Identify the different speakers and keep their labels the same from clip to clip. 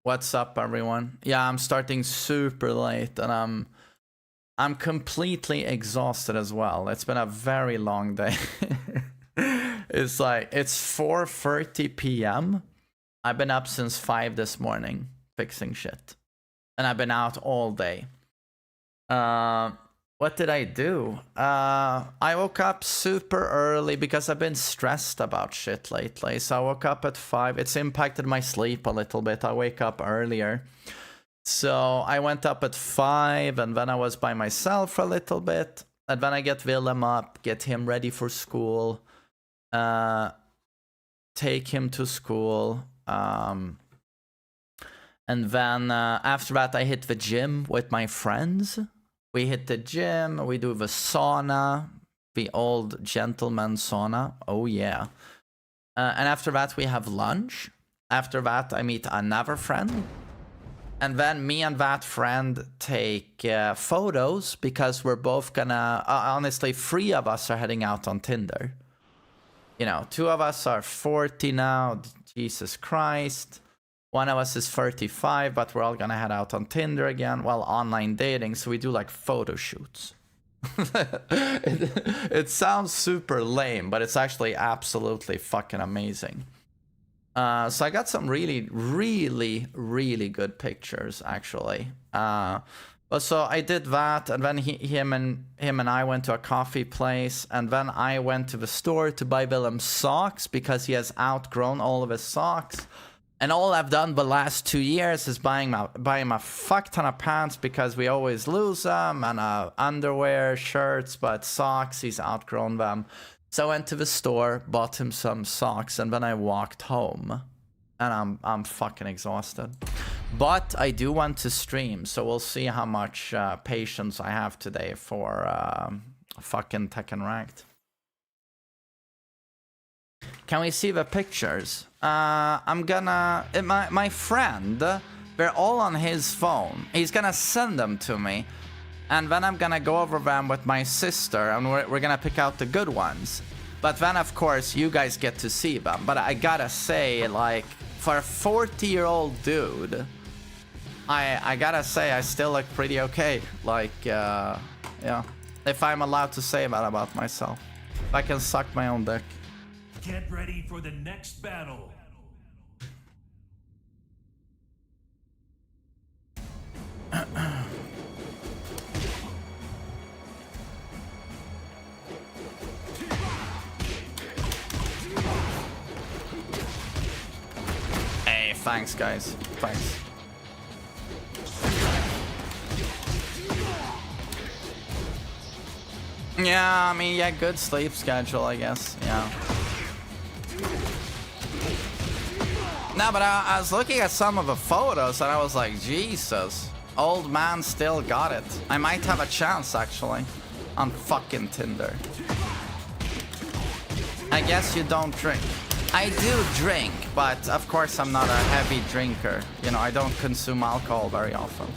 Speaker 1: What's up, everyone? Yeah, I'm starting super late, and I'm completely exhausted as well. It's been a very long day. It's 4:30 p.m. I've been up since 5 this morning fixing shit, and I've been out all day. What did I do? I woke up super early because I've been stressed about shit lately. So I woke up at 5. It's impacted my sleep a little bit. I wake up earlier. So I went up at 5, and then I was by myself for a little bit. And then I get Willem up, get him ready for school, take him to school. And then after that, I hit the gym with my friends. We hit the gym, we do the sauna, the old gentleman sauna. Oh yeah. And after that, we have lunch. After that, I meet another friend. And then me and that friend take photos because we're both gonna... honestly, 3 of us are heading out on Tinder. You know, 2 of us are 40 now. Jesus Christ. 1 of us is 35, but we're all gonna head out on Tinder again, well, online dating, so we do like photo shoots. It sounds super lame, but it's actually absolutely fucking amazing. So I got some really, really, really good pictures, actually. So I did that, and then him and I went to a coffee place, and then I went to the store to buy Willem's socks because he has outgrown all of his socks. And all I've done the last 2 years is buying him a fuck ton of pants because we always lose them, and underwear, shirts, but socks, he's outgrown them. So I went to the store, bought him some socks, and then I walked home. And I'm fucking exhausted. But I do want to stream, so we'll see how much patience I have today for fucking Tekken Ranked. Can we see the pictures? I'm gonna... My friend, they're all on his phone. He's gonna send them to me. And then I'm gonna go over them with my sister, and we're gonna pick out the good ones. But then, of course, you guys get to see them. But I gotta say, like, for a 40-year-old dude, I gotta say I still look pretty okay. Like, yeah. If I'm allowed to say that about myself. If I can suck my own dick.
Speaker 2: Get ready for the next battle.
Speaker 1: Hey, thanks, guys. Thanks. Yeah, I mean, yeah, good sleep schedule, I guess. Yeah. No, but I was looking at some of the photos and I was like, Jesus, old man still got it. I might have a chance, actually, on fucking Tinder. I guess you don't drink. I do drink, but of course I'm not a heavy drinker. You know, I don't consume alcohol very often.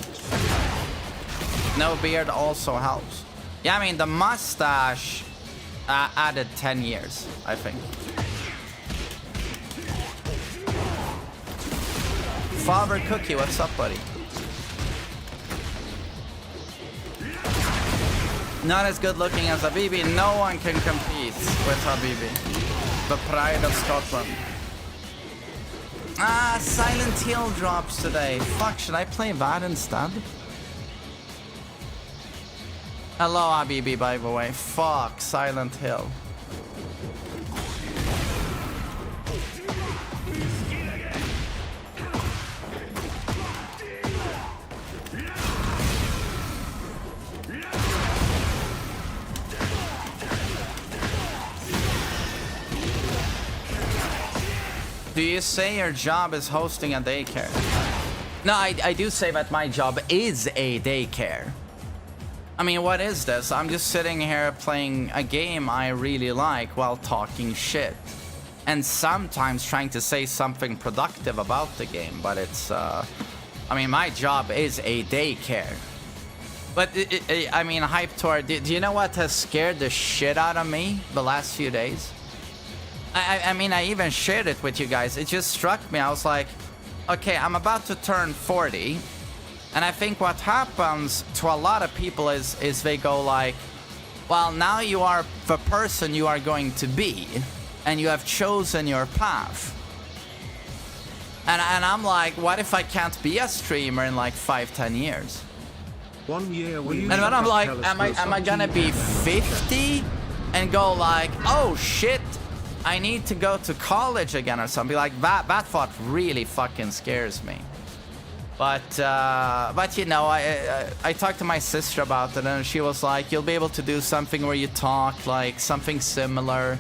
Speaker 1: No beard also helps. Yeah, I mean, the mustache added 10 years, I think. Father Cookie, what's up, buddy? Not as good looking as Habibi. No one can compete with Habibi. The pride of Scotland. Ah, Silent Hill drops today. Fuck, should I play that instead? Hello, Habibi, by the way. Fuck, Silent Hill. Do you say your job is hosting a daycare? No, I do say that my job is a daycare. I mean, what is this? I'm just sitting here playing a game I really like while talking shit. And sometimes trying to say something productive about the game, but it's... I mean, my job is a daycare. But, I mean, Hype Tour, do you know what has scared the shit out of me the last few days? I mean, I even shared it with you guys. It just struck me. I was like, okay, I'm about to turn 40, and I think what happens to a lot of people is they go like, well, now you are the person you are going to be, and you have chosen your path. And I'm like, what if I can't be a streamer in like 5-10 years?
Speaker 3: 1 year. And
Speaker 1: then I'm like, am I gonna be 50 and go like, oh shit, I need to go to college again or something like that? That thought really fucking scares me. But you know, I talked to my sister about it, and she was like, you'll be able to do something where you talk like something similar.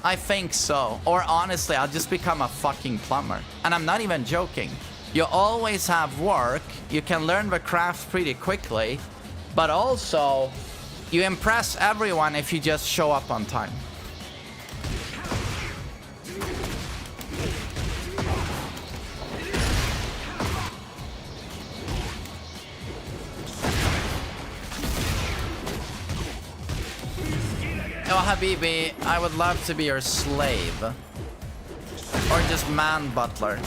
Speaker 1: I think so. Or honestly, I'll just become a fucking plumber. And I'm not even joking. You always have work. You can learn the craft pretty quickly. But also, you impress everyone if you just show up on time. Oh, Habibi, I would love to be your slave. Or just man butler.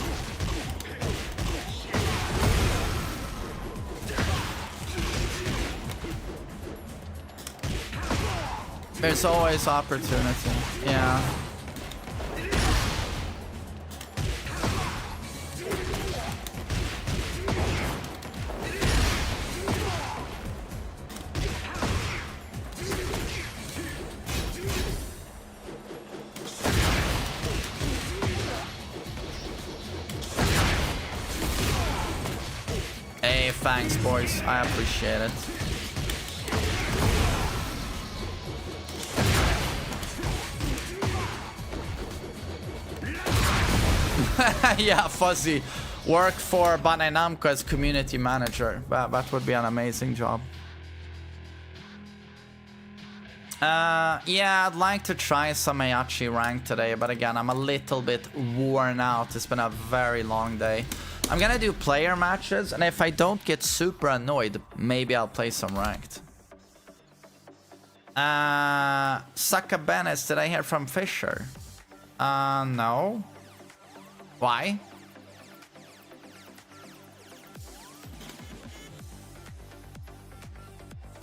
Speaker 1: There's always opportunity. Yeah. Hey, thanks, boys. I appreciate it. Yeah, Fuzzy. Work for Bandai Namco as community manager. That would be an amazing job. Yeah, I'd like to try some Heihachi rank today, but again, I'm a little bit worn out. It's been a very long day. I'm gonna do player matches, and if I don't get super annoyed, maybe I'll play some ranked. Saka Benes, did I hear from Fisher? No. Why?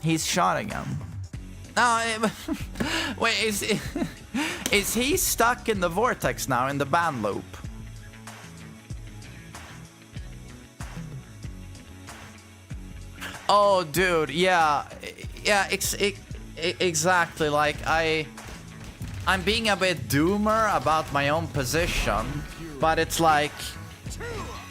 Speaker 1: He's shot again. No, wait, is he stuck in the vortex now, in the ban loop? Oh, dude, yeah, exactly. Like I'm being a bit doomer about my own position, but it's like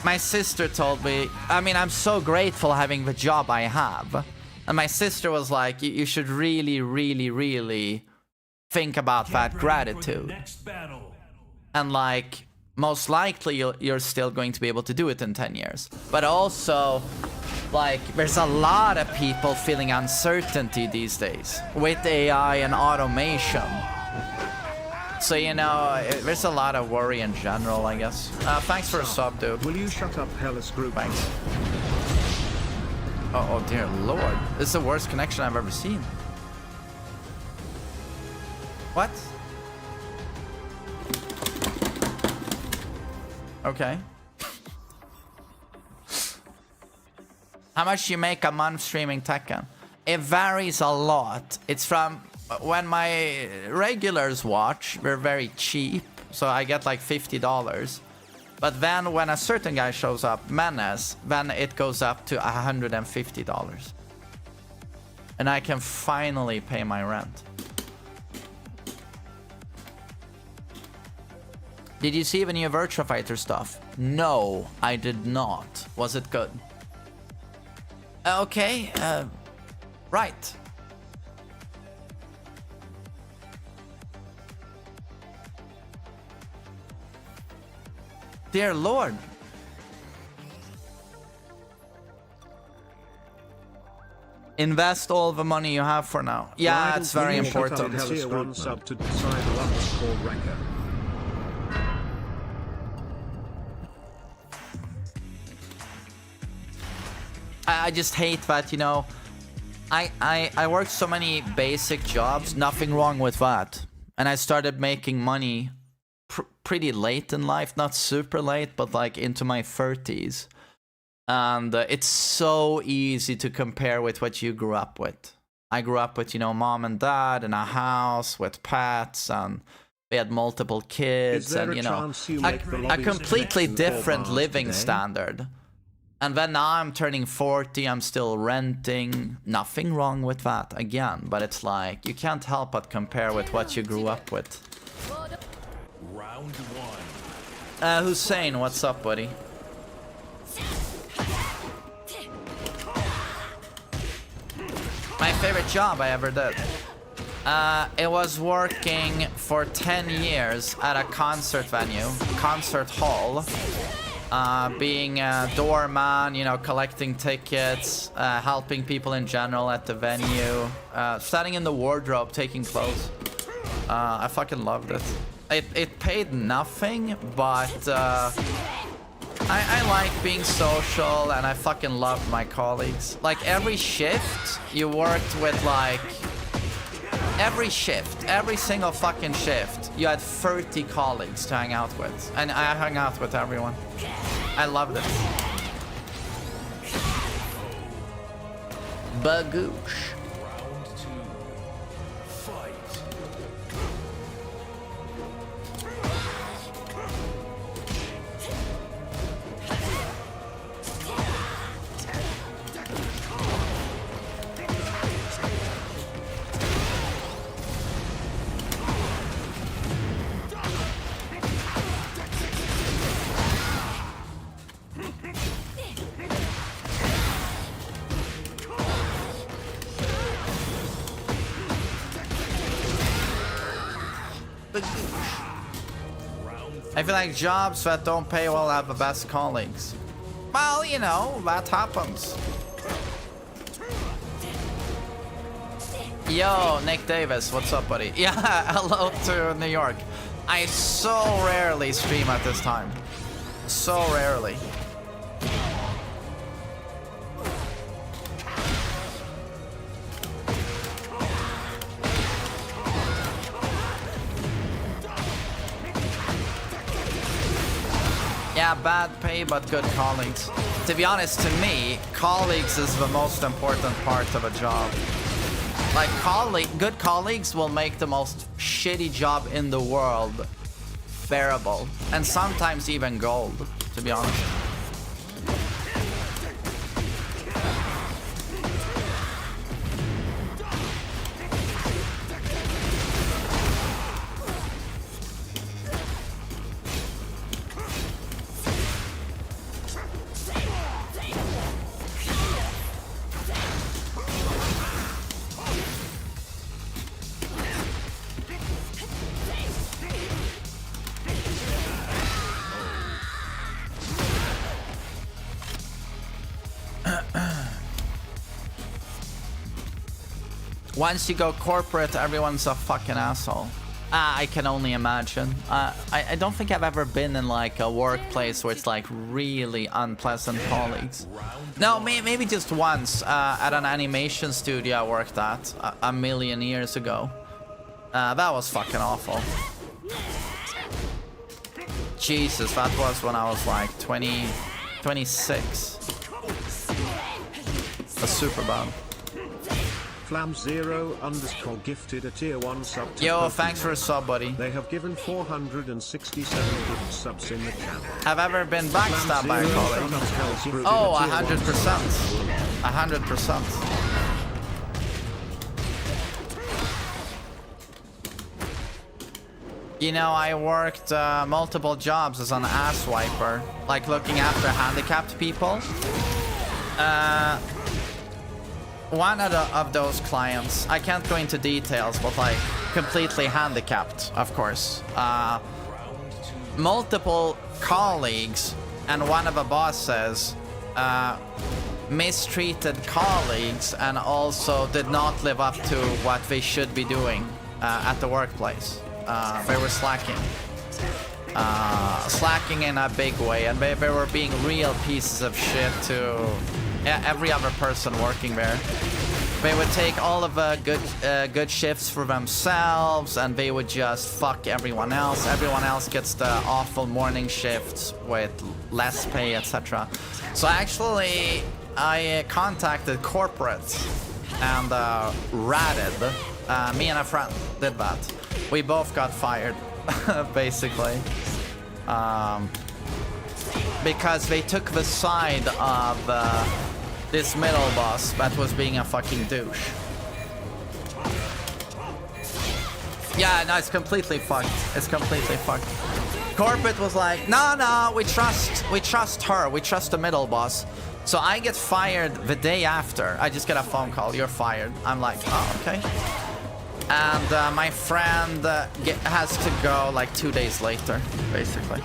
Speaker 1: my sister told me. I mean, I'm so grateful having the job I have, and my sister was like, "You should really, really, really think about that gratitude." And like, most likely you're still going to be able to do it in 10 years, but also, like, there's a lot of people feeling uncertainty these days with AI and automation. So, you know, there's a lot of worry in general, I guess. Thanks for a sub, dude.
Speaker 3: Will you shut up, Hellas Group?
Speaker 1: Thanks. Oh, dear lord. This is the worst connection I've ever seen. What? Okay. How much do you make a month streaming Tekken? It varies a lot. It's from when my regulars watch, they're very cheap, so I get like $50. But then when a certain guy shows up, Menace, then it goes up to $150. And I can finally pay my rent. Did you see the new Virtua Fighter stuff? No, I did not. Was it good? Okay, right. Dear Lord. Invest all the money you have for now. Yeah, it's very important.
Speaker 3: One sub to decide lunch or wrecker.
Speaker 1: I just hate that, you know, I worked so many basic jobs, nothing wrong with that. And I started making money pretty late in life, not super late, but like into my 30s. And it's so easy to compare with what you grew up with. I grew up with, you know, mom and dad in a house with pets, and we had multiple kids, and, you know, a completely different living standard. And then now I'm turning 40, I'm still renting. Nothing wrong with that, again, but it's like, you can't help but compare with what you grew up with.
Speaker 2: Round one.
Speaker 1: Hussein, what's up, buddy? My favorite job I ever did. It was working for 10 years at a concert venue, concert hall. Being a doorman, you know, collecting tickets, helping people in general at the venue, standing in the wardrobe, taking clothes. I fucking loved it. It paid nothing, but I like being social, and I fucking loved my colleagues. Like, every shift, you worked with, like... Every shift, every single fucking shift, you had 30 colleagues to hang out with. And I hung out with everyone. I loved it. Bagoosh.
Speaker 2: Round two. Fight.
Speaker 1: I feel like jobs that don't pay well have the best colleagues. Well, you know, that happens. Yo, Nick Davis, what's up, buddy? Yeah, hello to New York. I so rarely stream at this time. So rarely. Yeah, bad pay but good colleagues. To be honest, to me, colleagues is the most important part of a job. Like, good colleagues will make the most shitty job in the world bearable. And sometimes even gold, to be honest. Once you go corporate, everyone's a fucking asshole. I can only imagine. I don't think I've ever been in like a workplace where it's like really unpleasant colleagues. No, maybe just once at an animation studio I worked at a million years ago. That was fucking awful. Jesus, that was when I was like 26. That's super bad.
Speaker 3: Flam0_ gifted a tier 1 sub to
Speaker 1: Yo,
Speaker 3: Pokemon.
Speaker 1: thanks for a sub, buddy.
Speaker 3: They have given 467 gift subs in the channel.
Speaker 1: Have ever been backstabbed by a colleague? Oh, 100%. 100%. You know, I worked multiple jobs as an ass wiper, like looking after handicapped people. One of those clients, I can't go into details, but like completely handicapped, of course. Multiple colleagues and one of the bosses mistreated colleagues and also did not live up to what they should be doing at the workplace. They were slacking. Slacking in a big way, and they were being real pieces of shit to every other person working there. They would take all of the good shifts for themselves, and they would just fuck everyone else. Everyone else gets the awful morning shifts with less pay, etc. So actually, I contacted corporate and ratted. Me and a friend did that. We both got fired, basically. Because they took the side of this middle boss that was being a fucking douche. Yeah, no, it's completely fucked. It's completely fucked. Corporate was like, no, we trust her. We trust the middle boss. So I get fired the day after. I just get a phone call. You're fired. I'm like, oh, okay. And my friend has to go like 2 days later, basically.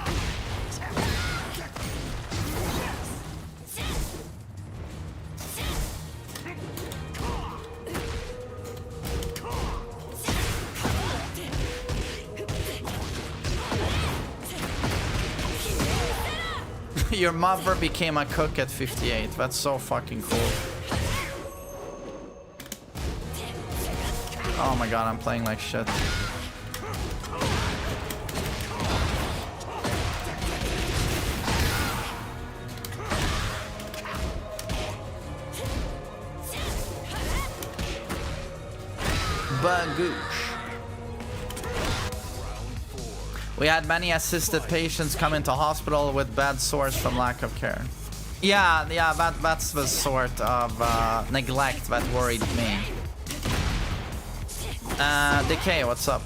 Speaker 1: Your mother became a cook at 58. That's so fucking cool. Oh my god, I'm playing like shit. Bagoosh. We had many assisted patients come into hospital with bad sores from lack of care. Yeah, that's the sort of neglect that worried me. Decay, what's up?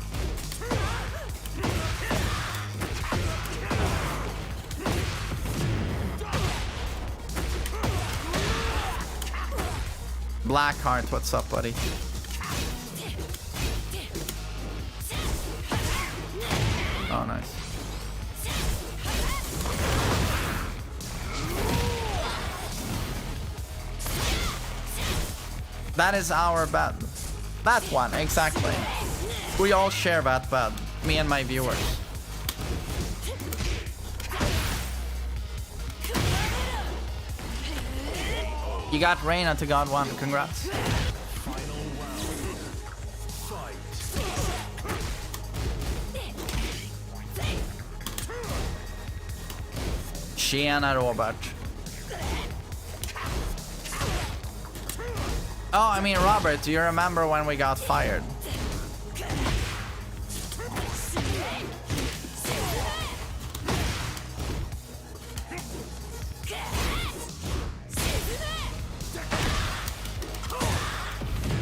Speaker 1: Blackheart, what's up, buddy? Oh, nice. That is our bed. That one, exactly. We all share that bed. Me and my viewers. You got Reyna to GoD1. Congrats. Tjena Robert. Oh, I mean, Robert, do you remember when we got fired?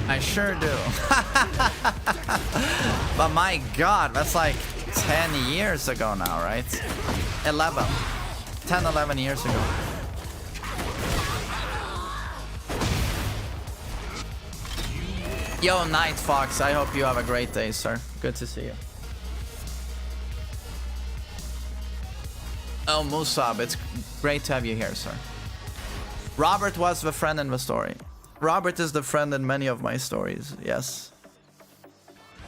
Speaker 1: I sure do. But my god, that's like 10 years ago now, right? 11. 10, 11 years ago. Yo, Night Fox, I hope you have a great day, sir. Good to see you. Oh, Musab, it's great to have you here, sir. Robert was the friend in the story. Robert is the friend in many of my stories, yes.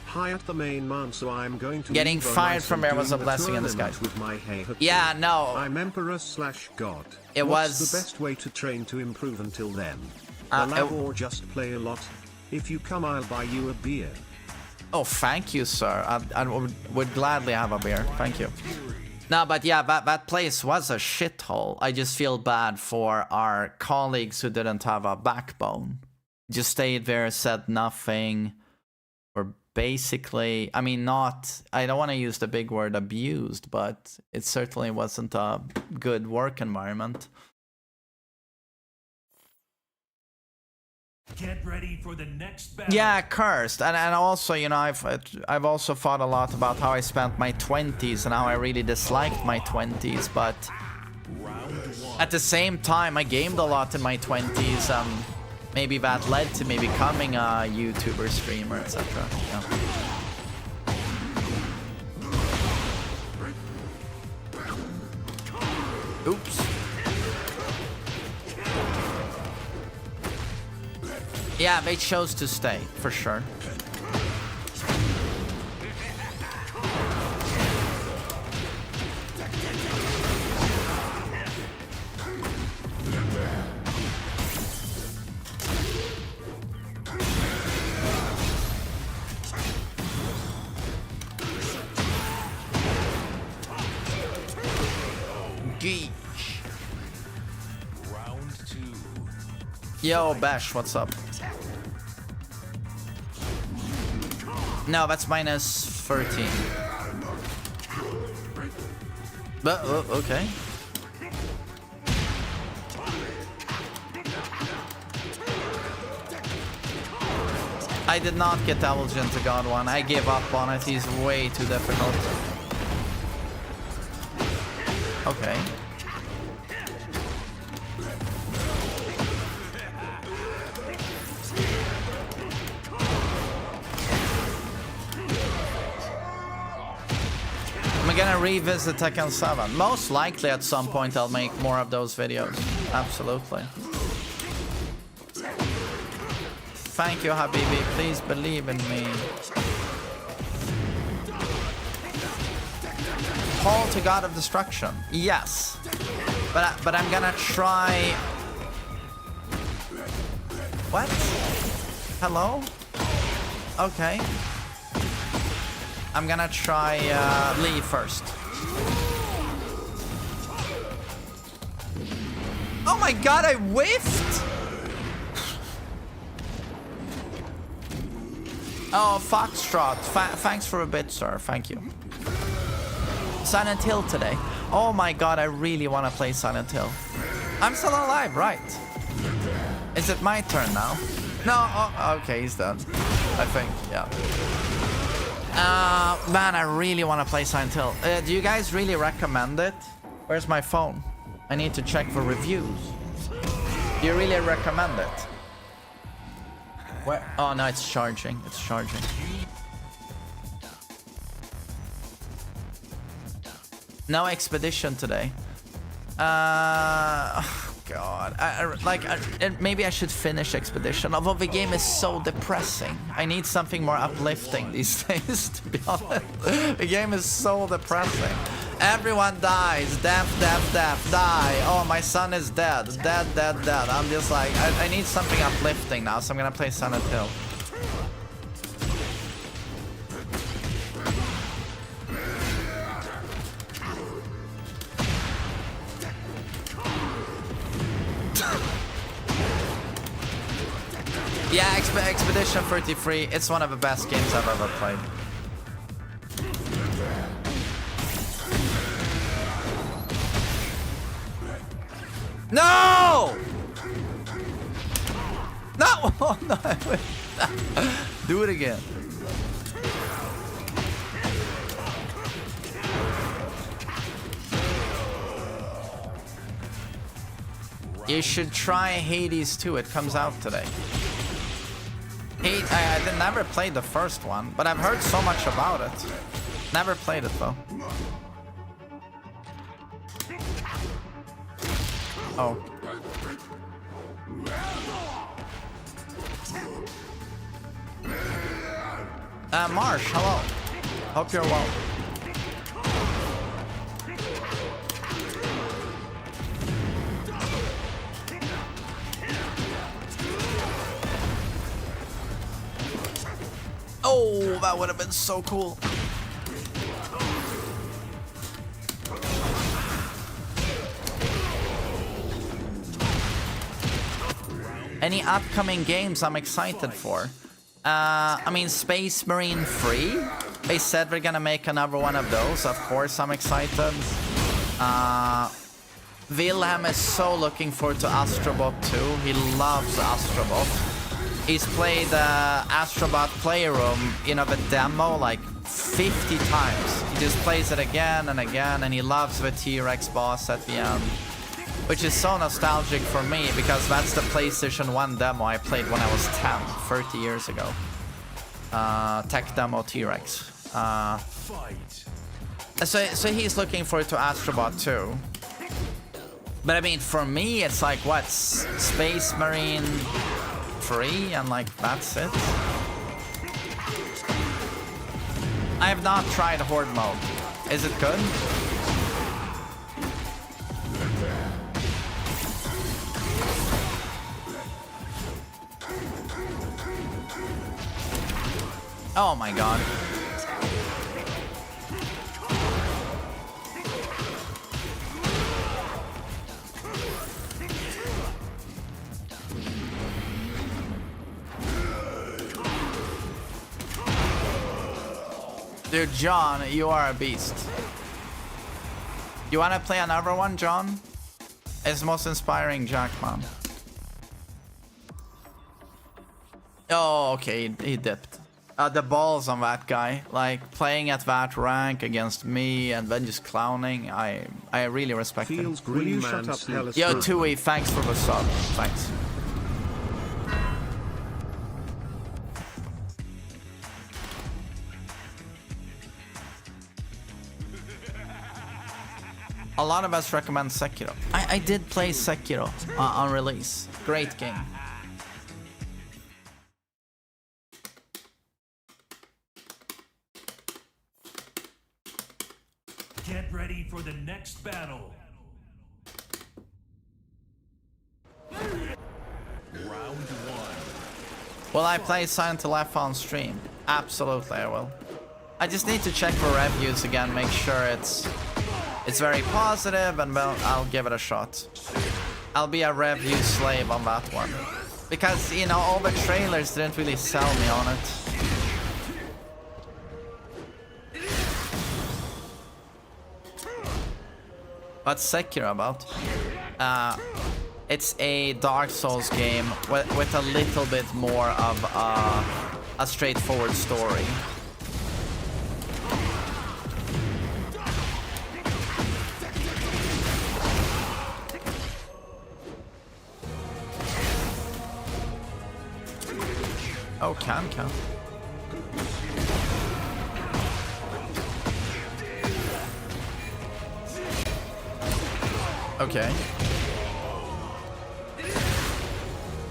Speaker 3: Hi at the main man, so I'm going to
Speaker 1: getting fired from there was a blessing in disguise.
Speaker 3: With my
Speaker 1: yeah, no.
Speaker 3: I'm Emperor/God.
Speaker 1: It
Speaker 3: What's
Speaker 1: was
Speaker 3: the best way to train to improve until then? Allow or just play a lot? If you come, I'll buy you a beer.
Speaker 1: Oh, thank you, sir. I would gladly have a beer. Thank you. No, but yeah, that place was a shithole. I just feel bad for our colleagues who didn't have a backbone. Just stayed there, said nothing, or basically, I mean, I don't want to use the big word abused, but it certainly wasn't a good work environment.
Speaker 2: Get ready for the next battle.
Speaker 1: Yeah, cursed. And also, you know, I've also thought a lot about how I spent my 20s and how I really disliked my 20s, but at the same time, I gamed a lot in my 20s. Maybe that led to me becoming a YouTuber, streamer, etc. Yeah. Oops. Yeah, they chose to stay, for sure. Yo, Bash, what's up? No, that's minus 13. But, okay. I did not get Divulge into GoD1. I gave up on it. He's way too difficult. Okay. I'm gonna revisit Tekken 7. Most likely at some point I'll make more of those videos. Absolutely. Thank you, Habibi. Please believe in me. Call to God of Destruction. Yes. But I'm gonna try... What? Hello? Okay. I'm gonna try Lee first. Oh my god, I whiffed! Oh, Foxtrot. Thanks for a bit, sir. Thank you. Silent Hill today. Oh my god, I really want to play Silent Hill. I'm still alive, right? Is it my turn now? No, oh, okay, he's done. I think, yeah. Man, I really want to play Silent Hill. Do you guys really recommend it? Where's my phone? I need to check for reviews. Do you really recommend it? Where? Oh no, it's charging. It's charging. No expedition today. Oh God. Maybe I should finish expedition. Although the game is so depressing. I need something more uplifting these days, to be honest. The game is so depressing. Everyone dies. Death, death, death, die. Oh, my son is dead. Dead, dead, dead. I'm just like, I need something uplifting now, so I'm gonna play Silent Hill. Yeah, Expedition 33. It's one of the best games I've ever played. No! No! Oh, no. Do it again. You should try Hades 2. It comes out today. I never played the first one, but I've heard so much about it. Never played it though. Oh. Marsh, hello. Hope you're well. Oh, that would have been so cool. Any upcoming games I'm excited for? I mean, Space Marine 3. They said they're gonna make another one of those. Of course, I'm excited. Wilhelm is so looking forward to Astrobot 2. He loves Astrobot. He's played Astrobot Playroom, you know, the demo like 50 times. He just plays it again and again, and he loves the T-Rex boss at the end. Which is so nostalgic for me, because that's the PlayStation 1 demo I played when I was 10, 30 years ago. Tech demo T-Rex. So he's looking forward to Astrobot 2. But I mean, for me, it's like, what? Space Marine 3, and like, that's it? I have not tried Horde mode. Is it good? Oh my god. Dude, John, you are a beast. You wanna play another one, John? It's the most inspiring Jack, man. Oh, okay, he dipped. The balls on that guy, like playing at that rank against me and then just clowning. I really respect him.
Speaker 3: Will you shut up,
Speaker 1: Yo, Tui, thanks for the sub. Thanks. A lot of us recommend Sekiro. I did play Sekiro on release. Great game.
Speaker 2: Get ready for the next battle. Round 1.
Speaker 1: Will I play Silent Hill F on stream? Absolutely, I will. I just need to check for reviews again, make sure it's very positive, and well, I'll give it a shot. I'll be a review slave on that one. Because, you know, all the trailers didn't really sell me on it. What's Sekiro about? It's a Dark Souls game with a little bit more of a straightforward story. Oh, can. Okay.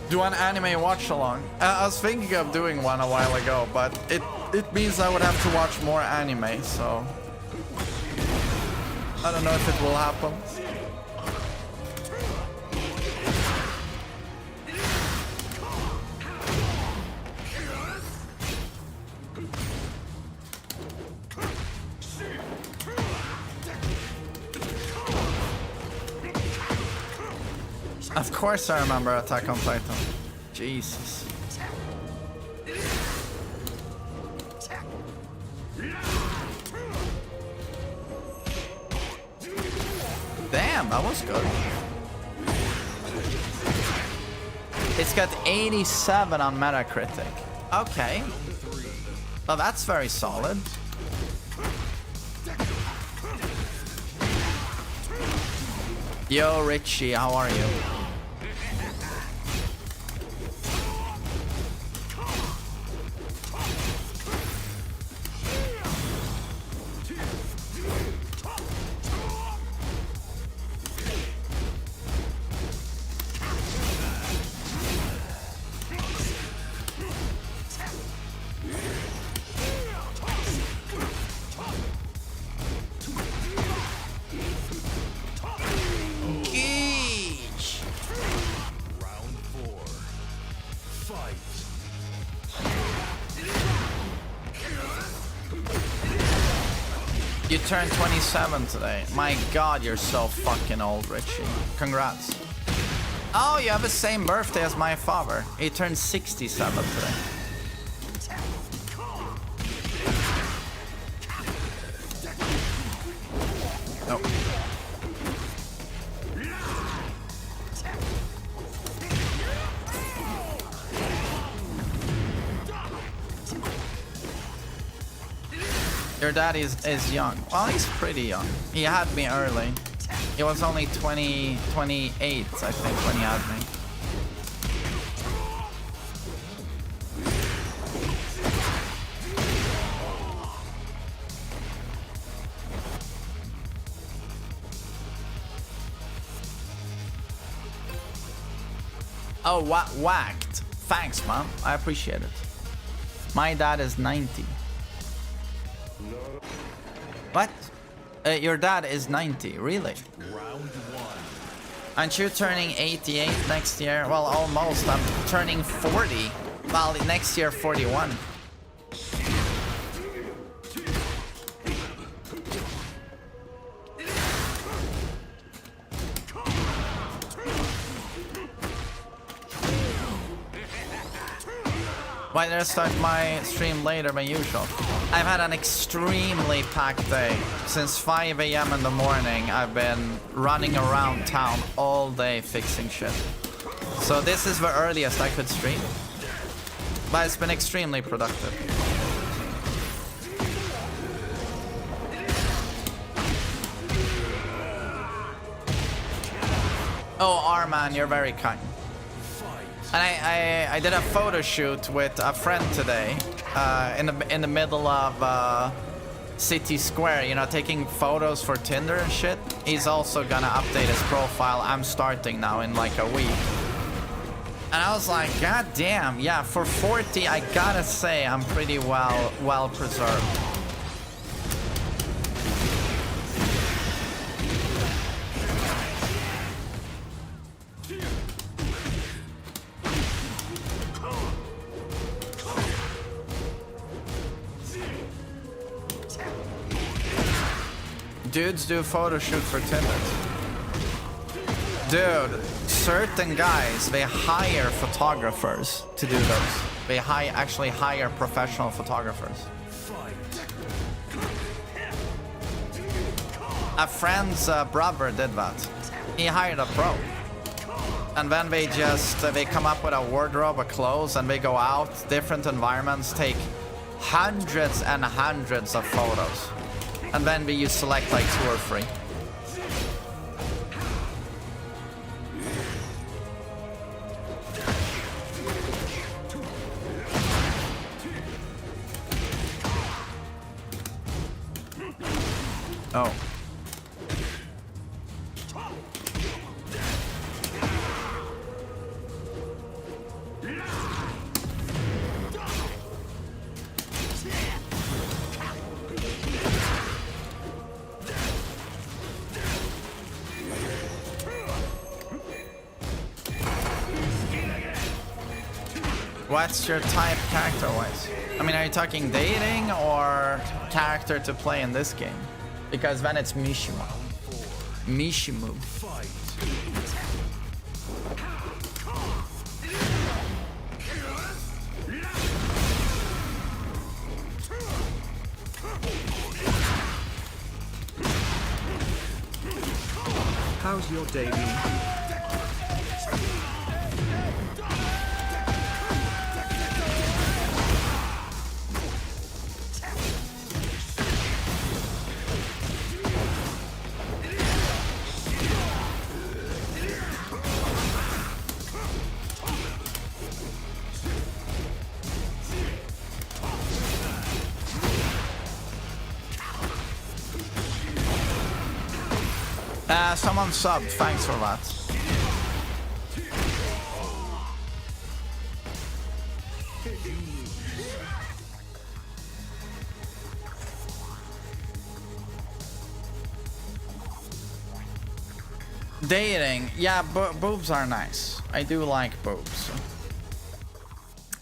Speaker 1: Do an anime watch along. I was thinking of doing one a while ago, but it means I would have to watch more anime, so I don't know if it will happen. Of course I remember Attack on Titan. Jesus. Damn, that was good. It's got 87 on Metacritic. Okay. Well, that's very solid. Yo, Richie, how are you? You turned 27 today. My god, you're so fucking old, Richie. Congrats. Oh, you have the same birthday as my father. He turned 67 today. Nope. Your dad is young. Well, he's pretty young. He had me early. He was only 28, I think, when he had me. Oh, whacked. Thanks, man. I appreciate it. My dad is 90. What? Your dad is 90, really?
Speaker 2: Round 1.
Speaker 1: Aren't you turning 88 next year? Well, almost. I'm turning 40. Well, next year, 41. Why did I start my stream later than usual? I've had an extremely packed day. Since 5 AM in the morning, I've been running around town all day fixing shit. So this is the earliest I could stream. But it's been extremely productive. Oh, Arman, you're very kind. And I did a photo shoot with a friend today, in the middle of City Square, you know, taking photos for Tinder and shit. He's also gonna update his profile. I'm starting now in like a week. And I was like, god damn, yeah, for 40, I gotta say I'm pretty well preserved. Dudes do photo shoot for Tinder. Dude, certain guys, they hire photographers to do those. They actually hire professional photographers. A friend's brother did that. He hired a pro. And then they come up with a wardrobe of clothes and they go out, different environments, take hundreds and hundreds of photos. And then you select like 2 or 3. Oh. What's your type character-wise? I mean, are you talking dating or character to play in this game? Because then it's Mishimu. Mishimu.
Speaker 3: How's your day been?
Speaker 1: Someone subbed, thanks for that. Dating, yeah, boobs are nice. I do like boobs.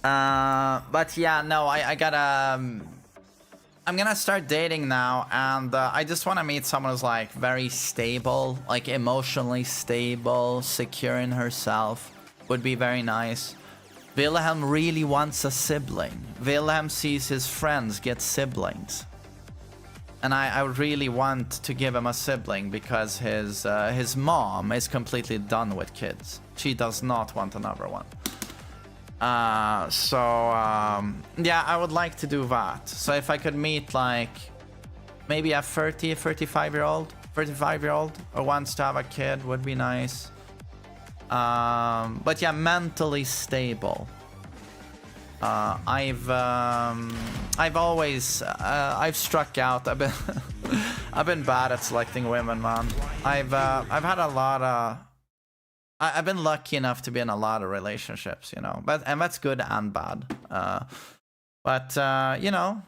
Speaker 1: But yeah, no, I gotta... I'm gonna start dating now, and I just want to meet someone who's like very stable, like emotionally stable, secure in herself. Would be very nice. Wilhelm really wants a sibling. Wilhelm sees his friends get siblings. And I would really want to give him a sibling because his mom is completely done with kids. She does not want another one. Yeah, I would like to do that. So if I could meet like maybe a 35-year-old who wants to have a kid would be nice. But yeah, mentally stable. I've struck out. I've been bad at selecting women, man. I've had a lot of... I've been lucky enough to be in a lot of relationships, you know, and that's good and bad. You know,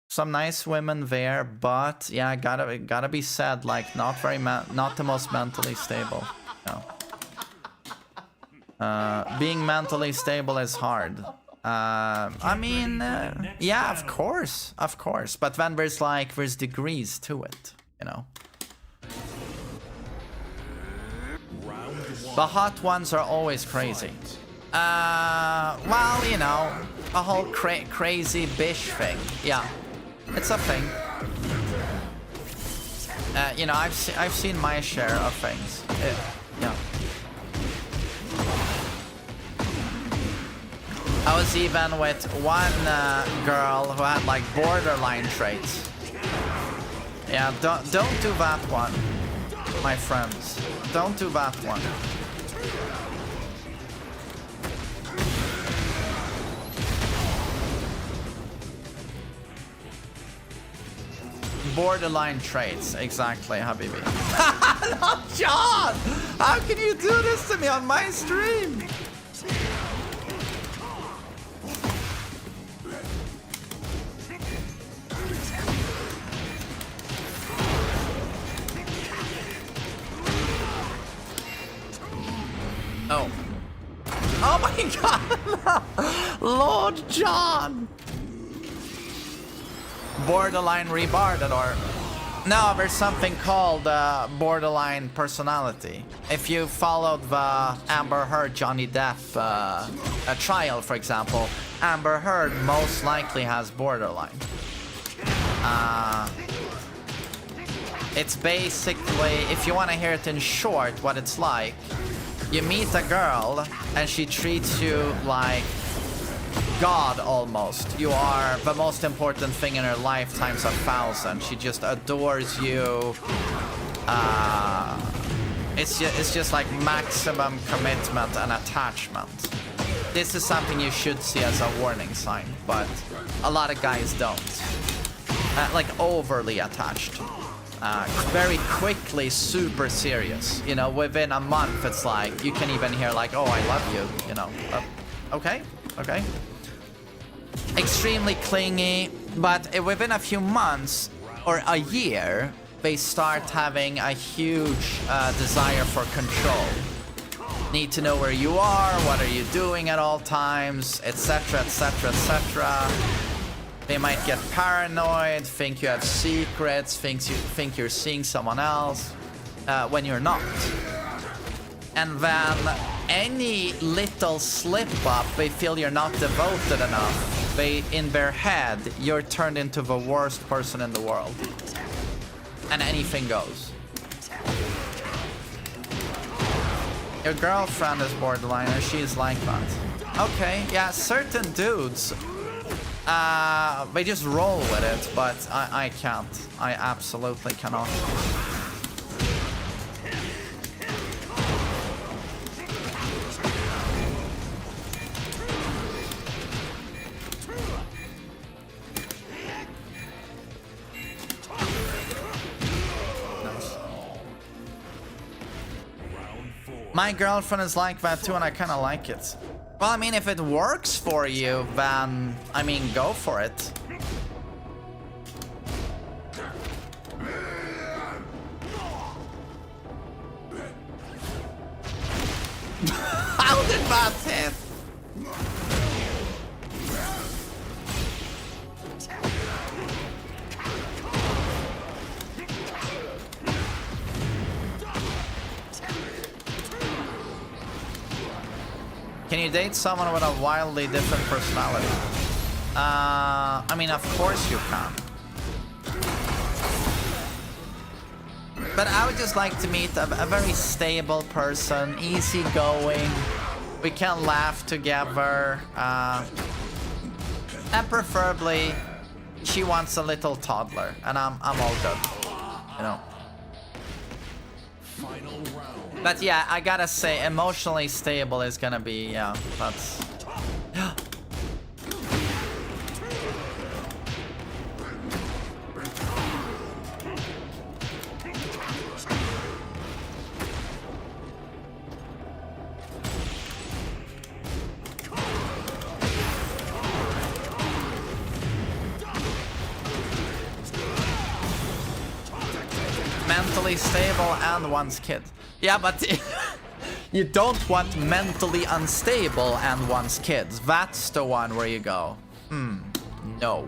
Speaker 1: some nice women there, but yeah, gotta be said, like not the most mentally stable. You know. Being mentally stable is hard. I mean, yeah, of course, but then there's degrees to it, you know. The hot ones are always crazy. Well, you know, a whole crazy bish thing. Yeah, it's a thing. You know, I've seen my share of things. Yeah. I was even with one girl who had like borderline traits. Yeah, don't do that one, my friends. Don't do that one. Borderline traits, exactly, Habibi. No, John! How can you do this to me on my stream? Oh. Oh my god! Lord John! Borderline rebarded, or... No, there's something called borderline personality. If you followed the Amber Heard Johnny Depp trial, for example, Amber Heard most likely has borderline. It's basically, if you want to hear it in short, what it's like, you meet a girl and she treats you like God almost. You are the most important thing in her life times 1,000. She just adores you. It's just like maximum commitment and attachment. This is something you should see as a warning sign, but a lot of guys don't. Like overly attached. Very quickly super serious. You know, within a month it's like, you can even hear like, oh, I love you, you know. Okay. Extremely clingy, but within a few months or a year, they start having a huge desire for control. Need to know where you are, what are you doing at all times, etc, etc, etc. They might get paranoid, think you have secrets, think you're seeing someone else, when you're not. And then any little slip up, they feel you're not devoted enough. In their head, you're turned into the worst person in the world. And anything goes. Your girlfriend is borderline and she's like that. Okay, yeah, certain dudes, they just roll with it, but I can't. I absolutely cannot. My girlfriend is like that too, and I kind of like it. Well, I mean, if it works for you, then, I mean, go for it. How did that hit? Can you date someone with a wildly different personality? I mean, of course you can. But I would just like to meet a very stable person, easygoing. We can laugh together. And preferably, she wants a little toddler, and I'm all good, you know.
Speaker 2: Final round.
Speaker 1: But yeah, I gotta say, emotionally stable is gonna be, yeah, that's... Mentally stable and one's kid. Yeah, but you don't want mentally unstable and one's kids. That's the one where you go, no.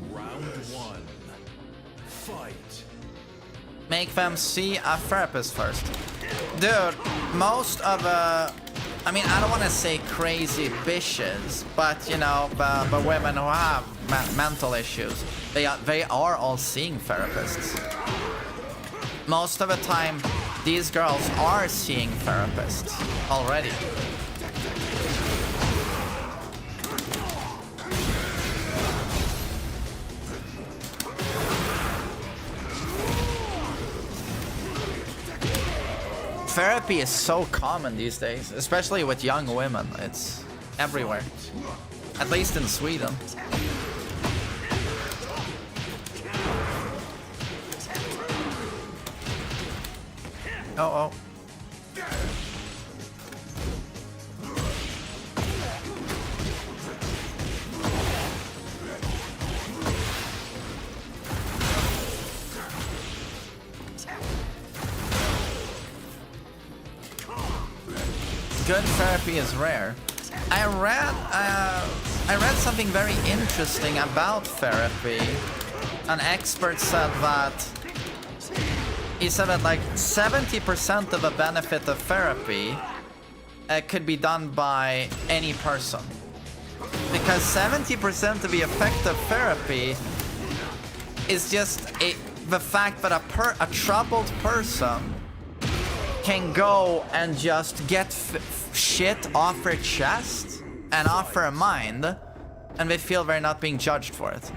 Speaker 2: Round one. Fight.
Speaker 1: Make them see a therapist first. Dude, most of I mean, I don't want to say crazy bitches, but you know, the women who have mental issues, they are all seeing therapists. Most of the time, these girls are seeing therapists already. Therapy is so common these days, especially with young women. It's everywhere. At least in Sweden. Oh. Good therapy is rare. I read something very interesting about therapy. An expert said that like 70% of the benefit of therapy could be done by any person, because 70% of the effect of therapy is just the fact that a troubled person can go and just get shit off their chest and off their mind, and they feel they're not being judged for it.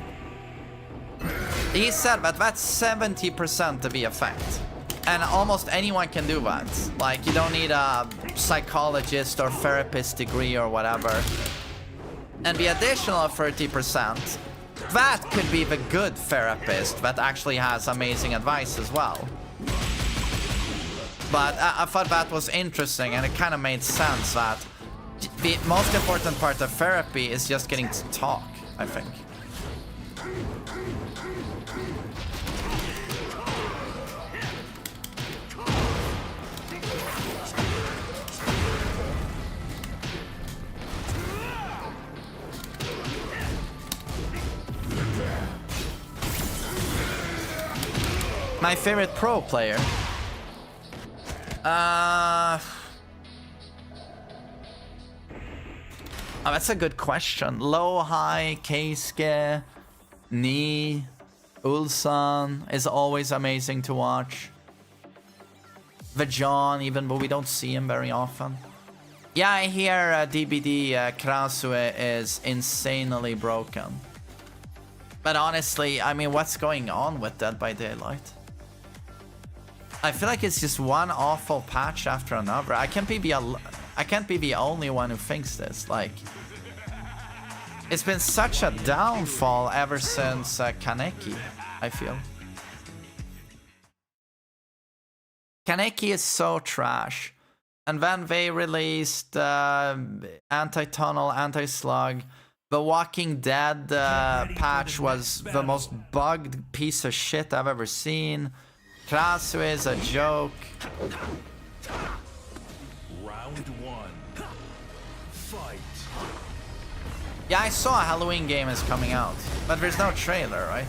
Speaker 1: He said that that's 70% of the effect, and almost anyone can do that. Like, you don't need a psychologist or therapist degree or whatever. And the additional 30%, that could be the good therapist that actually has amazing advice as well. But I thought that was interesting, and it kind of made sense that the most important part of therapy is just getting to talk, I think. My favorite pro player? Oh, that's a good question. Low, high, Keisuke, Ni, Ulsan is always amazing to watch. The John, even though we don't see him very often. Yeah, I hear DBD Krasue is insanely broken. But honestly, I mean, what's going on with Dead by Daylight? I feel like it's just one awful patch after another. I can't be the only one who thinks this. Like, it's been such a downfall ever since Kaneki, I feel. Kaneki is so trash. And then they released Anti-Tunnel, Anti-Slug. The Walking Dead patch was the most bugged piece of shit I've ever seen. Krasue is a joke.
Speaker 2: Round one. Fight.
Speaker 1: Yeah, I saw a Halloween game is coming out, but there's no trailer, right?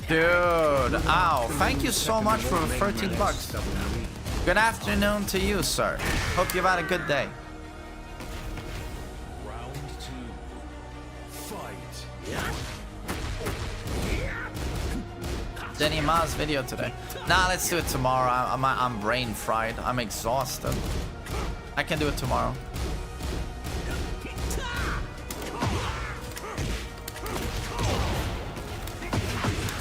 Speaker 1: Dude, ow. Thank you so much for 13 bucks. Good afternoon to you, sir. Hope you've had a good day.
Speaker 2: Round two. Fight.
Speaker 1: Denny Ma's video today. Nah, let's do it tomorrow. I'm brain fried. I'm exhausted. I can do it tomorrow.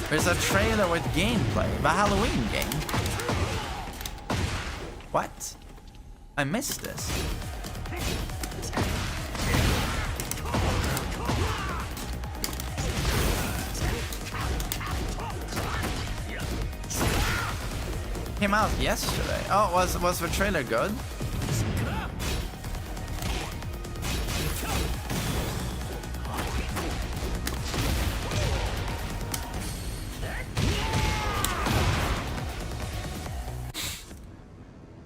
Speaker 1: There's a trailer with gameplay. The Halloween game. What? I missed this. Came out yesterday. Oh, was the trailer good?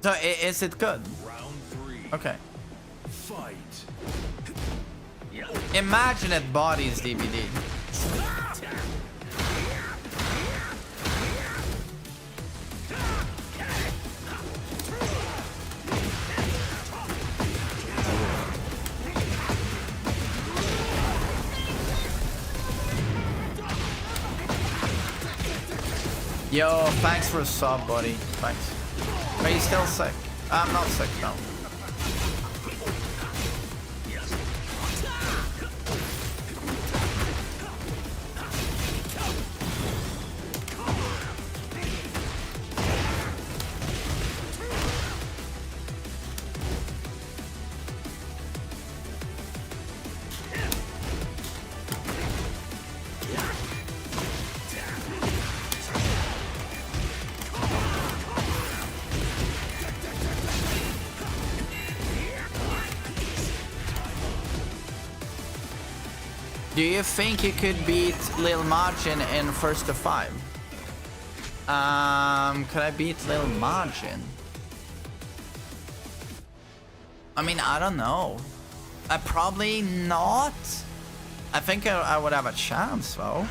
Speaker 1: So is it good?
Speaker 2: Round 3.
Speaker 1: Okay.
Speaker 2: Fight.
Speaker 1: Imagine it bodies DVD. Yo, thanks for a sub, buddy. Thanks. Are you still sick? I'm not sick, no. Do you think you could beat Lil Margin in first to 5? Could I beat Lil Margin? I mean, I don't know. Probably not. I think I would have a chance though,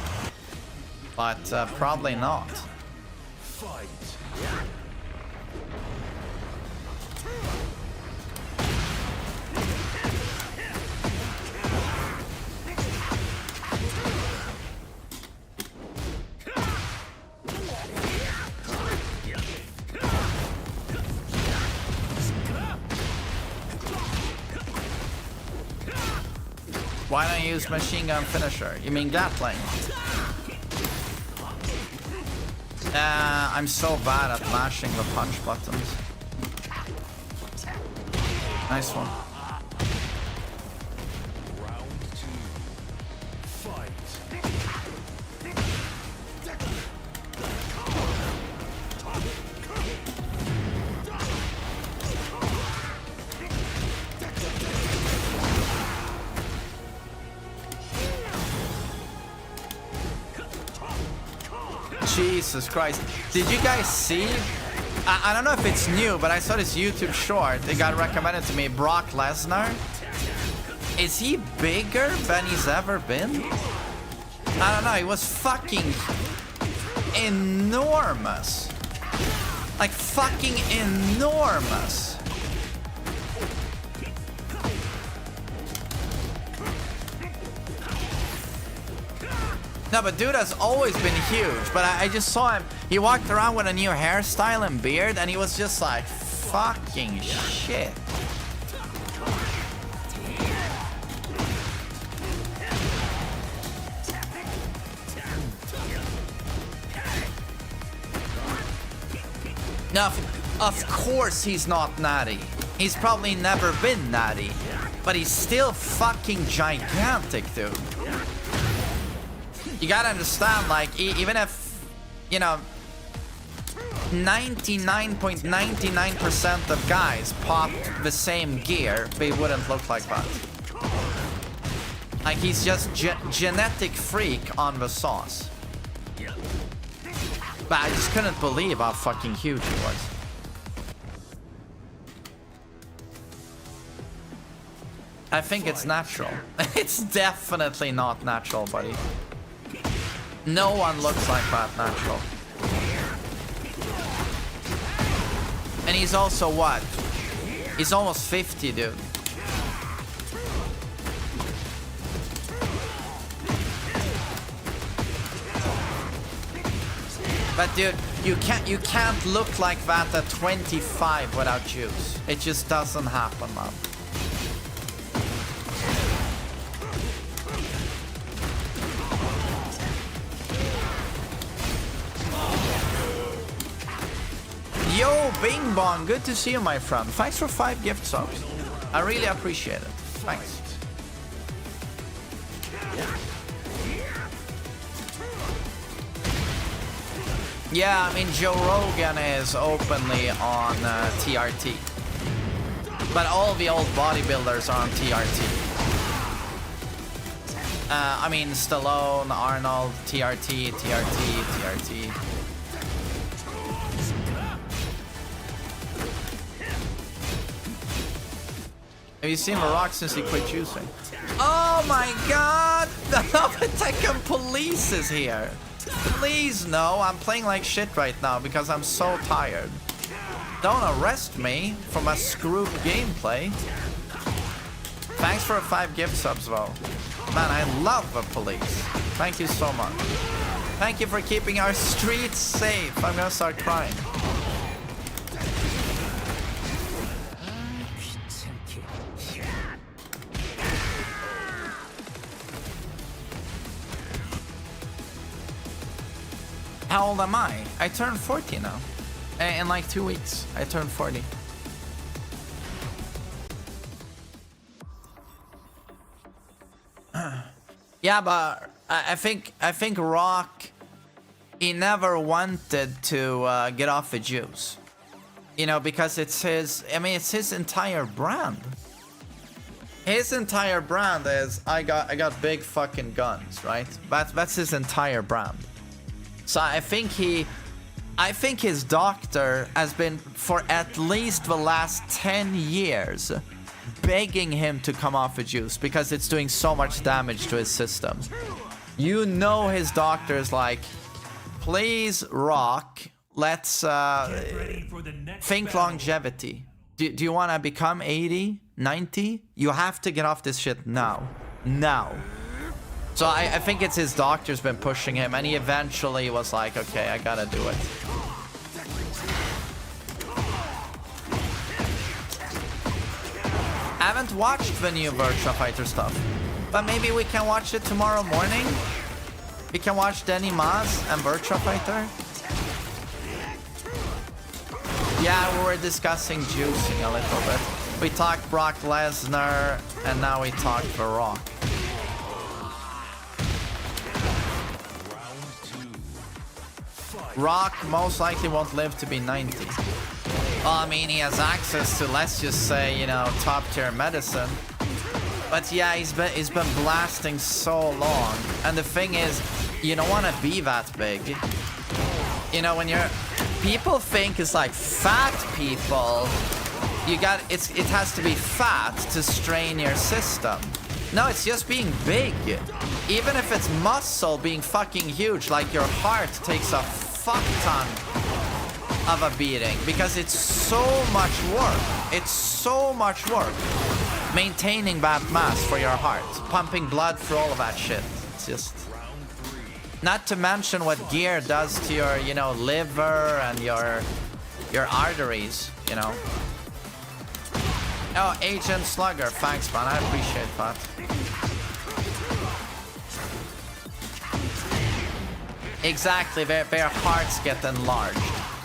Speaker 1: but probably not.
Speaker 2: Fight.
Speaker 1: Why don't you use machine gun finisher? You mean Gatling? I'm so bad at mashing the punch buttons. Nice one.
Speaker 2: Round 2. Fight.
Speaker 1: Jesus Christ. Did you guys see? I don't know if it's new, but I saw this YouTube short. It got recommended to me. Brock Lesnar. Is he bigger than he's ever been? I don't know. He was fucking enormous. Like fucking enormous. No, but dude has always been huge. But I just saw him. He walked around with a new hairstyle and beard, and he was just like, fucking shit. Now, of course he's not natty. He's probably never been natty. But he's still fucking gigantic, dude. You gotta understand, like, even if, you know, 99.99% of guys popped the same gear, they wouldn't look like that. Like, he's just genetic freak on the sauce. But I just couldn't believe how fucking huge he was. I think it's natural. It's definitely not natural, buddy. No one looks like that natural. And he's also what? He's almost 50, dude. But dude, you can't look like that at 25 without juice. It just doesn't happen, man. Yo, Bing Bong, good to see you, my friend. Thanks for 5 gift subs. I really appreciate it. Thanks. Yeah, I mean, Joe Rogan is openly on TRT. But all the old bodybuilders are on TRT. I mean, Stallone, Arnold, TRT, TRT. Have you seen The Rock since he quit juicing? Oh my god! The Tekken police is here! Please no, I'm playing like shit right now because I'm so tired. Don't arrest me for my screwed gameplay. Thanks for 5 gift subs though. Man, I love the police. Thank you so much. Thank you for keeping our streets safe. I'm gonna start crying. How old am I? I turned 40 now. In like 2 weeks, I turned 40. Yeah, but I think Rock, he never wanted to get off the juice. You know, because it's his, I mean, it's his entire brand. His entire brand is, I got big fucking guns, right? That's his entire brand. So I think his doctor has been, for at least the last 10 years, begging him to come off the juice because it's doing so much damage to his system. You know his doctor's like, please, Rock, let's think longevity. Do you want to become 80, 90? You have to get off this shit now. Now. So I think it's his doctor's been pushing him, and he eventually was like, okay, I gotta do it. I haven't watched the new Virtua Fighter stuff, but maybe we can watch it tomorrow morning. We can watch Denny Maz and Virtua Fighter. Yeah, we were discussing juicing a little bit. We talked Brock Lesnar, and now we talked The Rock. Rock most likely won't live to be 90. Well, I mean, he has access to, let's just say, you know, top tier medicine. But yeah, he's been blasting so long. And the thing is, you don't want to be that big. You know, when you're, people think it's like fat people. It has to be fat to strain your system. No, it's just being big. Even if it's muscle being fucking huge, like your heart takes a fuck ton of a beating because it's so much work. It's so much work maintaining that mass for your heart, pumping blood through all of that shit. It's just, not to mention what gear does to your, you know, liver and your arteries, you know. Oh, Agent Slugger, thanks man, I appreciate that. Exactly, their hearts get enlarged.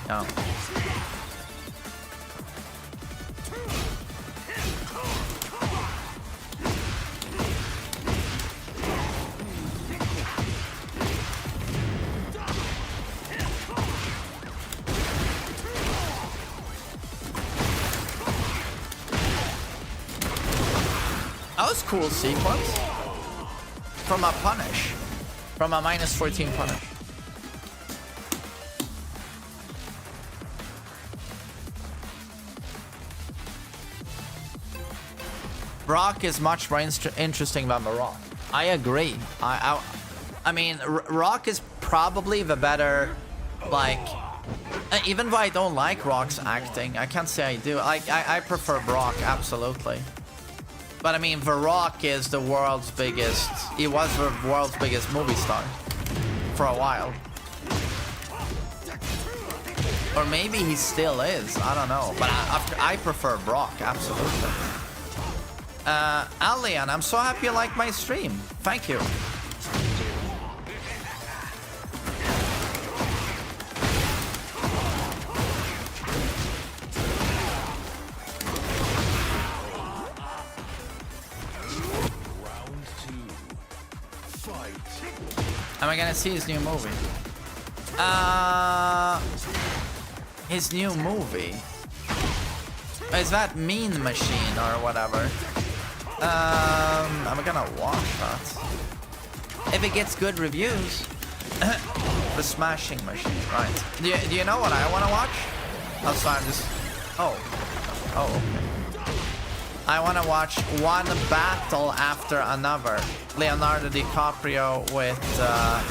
Speaker 1: No. That was a cool sequence. From a punish. From a -14 punish. Brock is much more interesting than The Rock. I agree. I mean, Rock is probably the better, like, even though I don't like Rock's acting, I can't say I do. Like, I prefer Brock, absolutely. But I mean, The Rock is the world's biggest, he was the world's biggest movie star for a while. Or maybe he still is, I don't know. But I prefer Brock, absolutely. Alian, I'm so happy you like my stream. Thank you. Am I gonna see his new movie? His new movie. Is that Mean Machine or whatever? I'm gonna watch that. If it gets good reviews. The Smashing Machine, right. Do you know what I want to watch? Oh, so I'm just... Oh, okay. I want to watch one battle after another. Leonardo DiCaprio with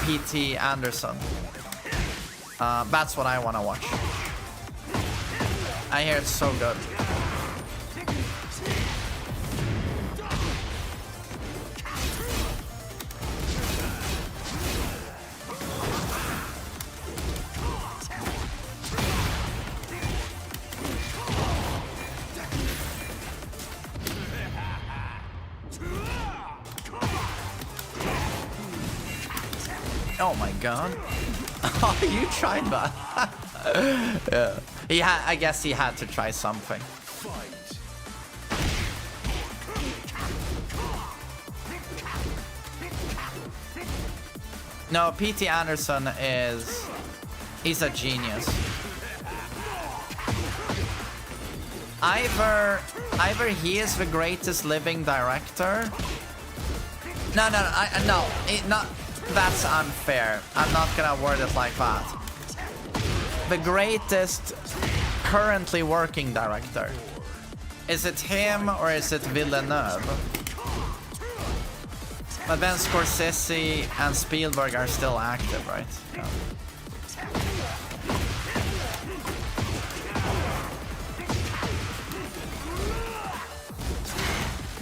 Speaker 1: P.T. Anderson. That's what I want to watch. I hear it's so good. Oh my god. Oh, you tried that. Yeah. I guess he had to try something. No, P.T. Anderson he's a genius. Either he is the greatest living director. No, that's unfair. I'm not gonna word it like that. The greatest currently working director. Is it him or is it Villeneuve? But then Scorsese and Spielberg are still active, right? Yeah.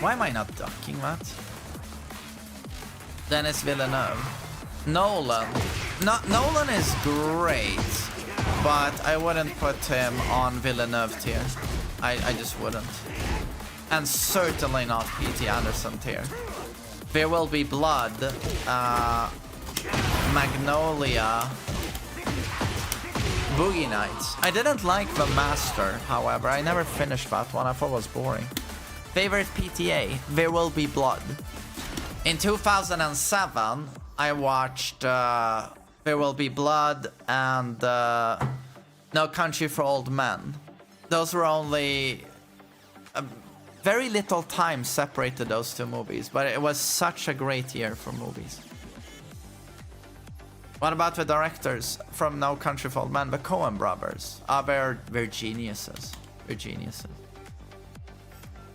Speaker 1: Why am I not ducking that? Then it's Villeneuve. Nolan. Nolan is great, but I wouldn't put him on Villeneuve tier. I just wouldn't. And certainly not P.T. Anderson tier. There Will Be Blood, Magnolia, Boogie Nights. I didn't like The Master, however. I never finished that one. I thought it was boring. Favorite PTA, There Will Be Blood. In 2007, I watched There Will Be Blood and No Country for Old Men. Those were only... very little time separated those two movies, but it was such a great year for movies. What about the directors from No Country for Old Men? The Coen brothers. They're geniuses. They're geniuses.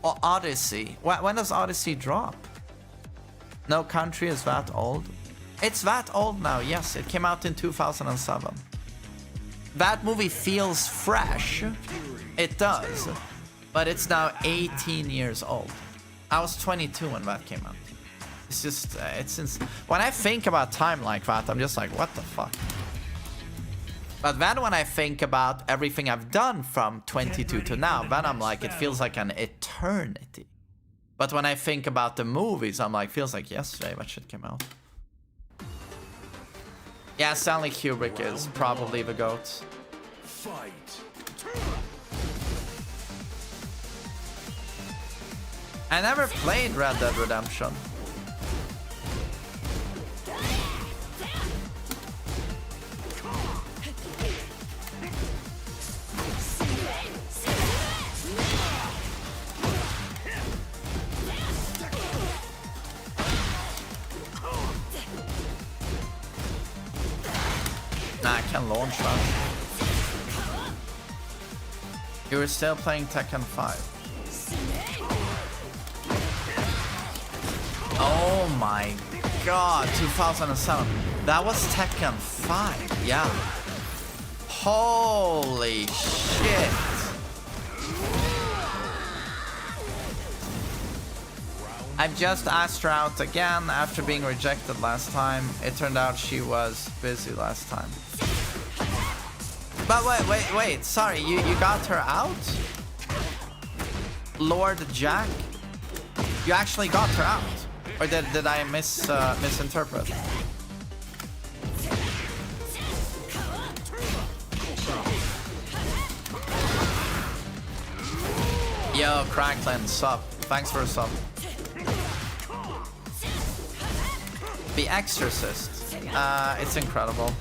Speaker 1: Oh, Odyssey. When does Odyssey drop? No Country is that old? It's that old now, yes. It came out in 2007. That movie feels fresh. It does. But it's now 18 years old. I was 22 when that came out. It's just, when I think about time like that, I'm just like, what the fuck? But then when I think about everything I've done from 22 to now, then I'm like, it feels like an eternity. But when I think about the movies, I'm like, feels like yesterday that shit came out. Yeah, Stanley Kubrick is probably the GOAT.
Speaker 2: Fight.
Speaker 1: I never played Red Dead Redemption. Nah, I can launch that. You were still playing Tekken 5. Oh my god, 2007. That was Tekken 5, yeah. Holy shit. I've just asked her out again after being rejected last time. It turned out she was busy last time. But wait, sorry, you got her out? Lord Jack? You actually got her out? Or did I misinterpret? Yo, Cranklin, sup. Thanks for a sub. The Exorcist. It's incredible.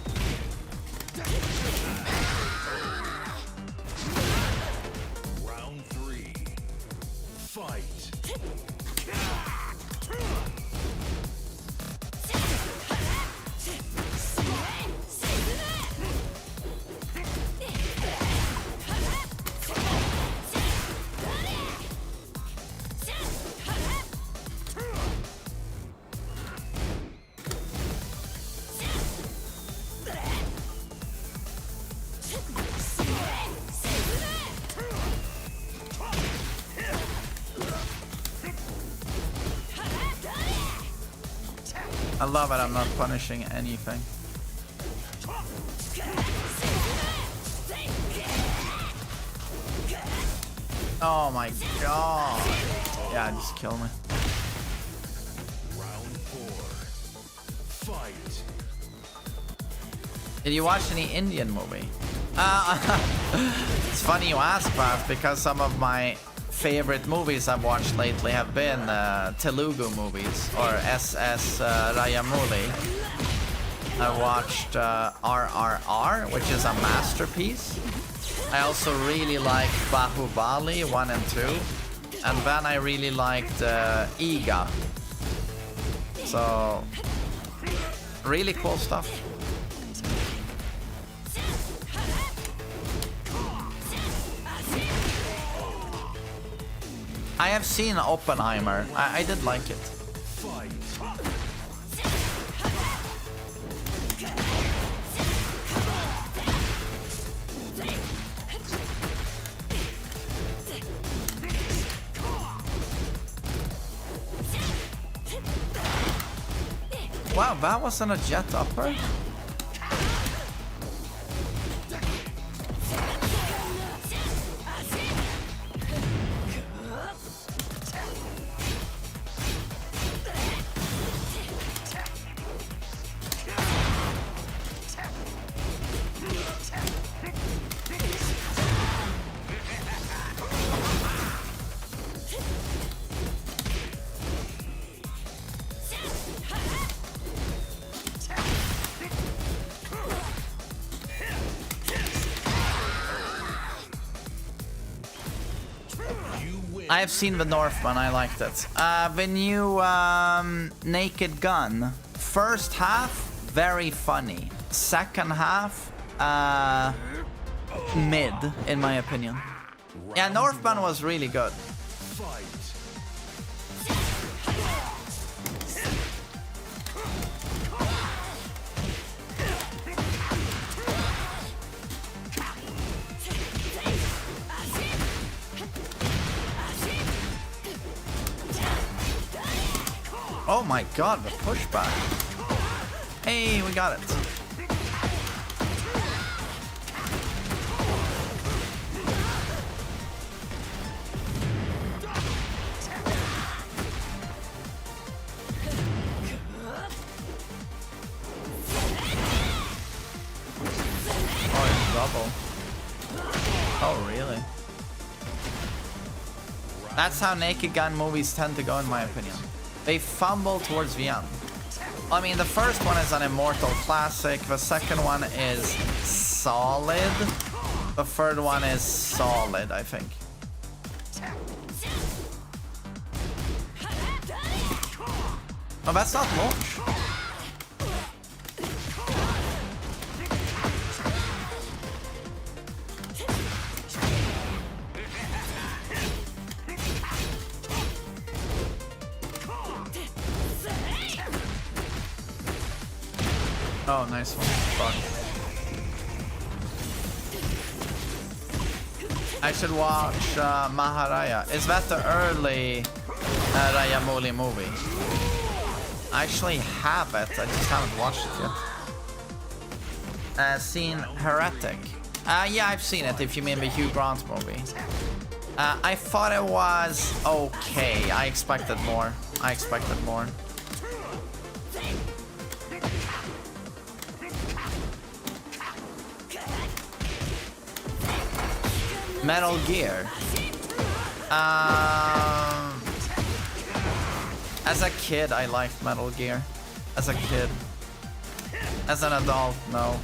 Speaker 1: I love it, I'm not punishing anything. Oh my god. Yeah, just kill me.
Speaker 2: Round 4. Fight.
Speaker 1: Did you watch any Indian movie? It's funny you ask, Beth, because some of my favorite movies I've watched lately have been Telugu movies, or SS Rajamouli. I watched RRR, which is a masterpiece. I also really liked Bahubali 1 and 2. And then I really liked Iga. So, really cool stuff. I have seen Oppenheimer. I did like it.
Speaker 2: Fight.
Speaker 1: Wow, that wasn't a jet upper? I have seen The Northman, I liked it. The new Naked Gun. First half, very funny. Second half, mid, in my opinion. Yeah, Northman was really good.
Speaker 2: Fight.
Speaker 1: Oh my god, the pushback. Hey, we got it. Oh, it's double. Oh, really? That's how Naked Gun movies tend to go, in my opinion. They fumble towards the end. I mean, the first one is an immortal classic. The second one is solid. The third one is solid, I think. Oh, that's not launch. Oh, nice one. Fuck. I should watch Maharaya. Is that the early Rajamouli movie? I actually have it. I just haven't watched it yet. Seen Heretic. Yeah, I've seen it, if you mean the Hugh Grant movie. I thought it was okay. I expected more. Metal Gear. As a kid, I liked Metal Gear. As a kid. As an adult, no.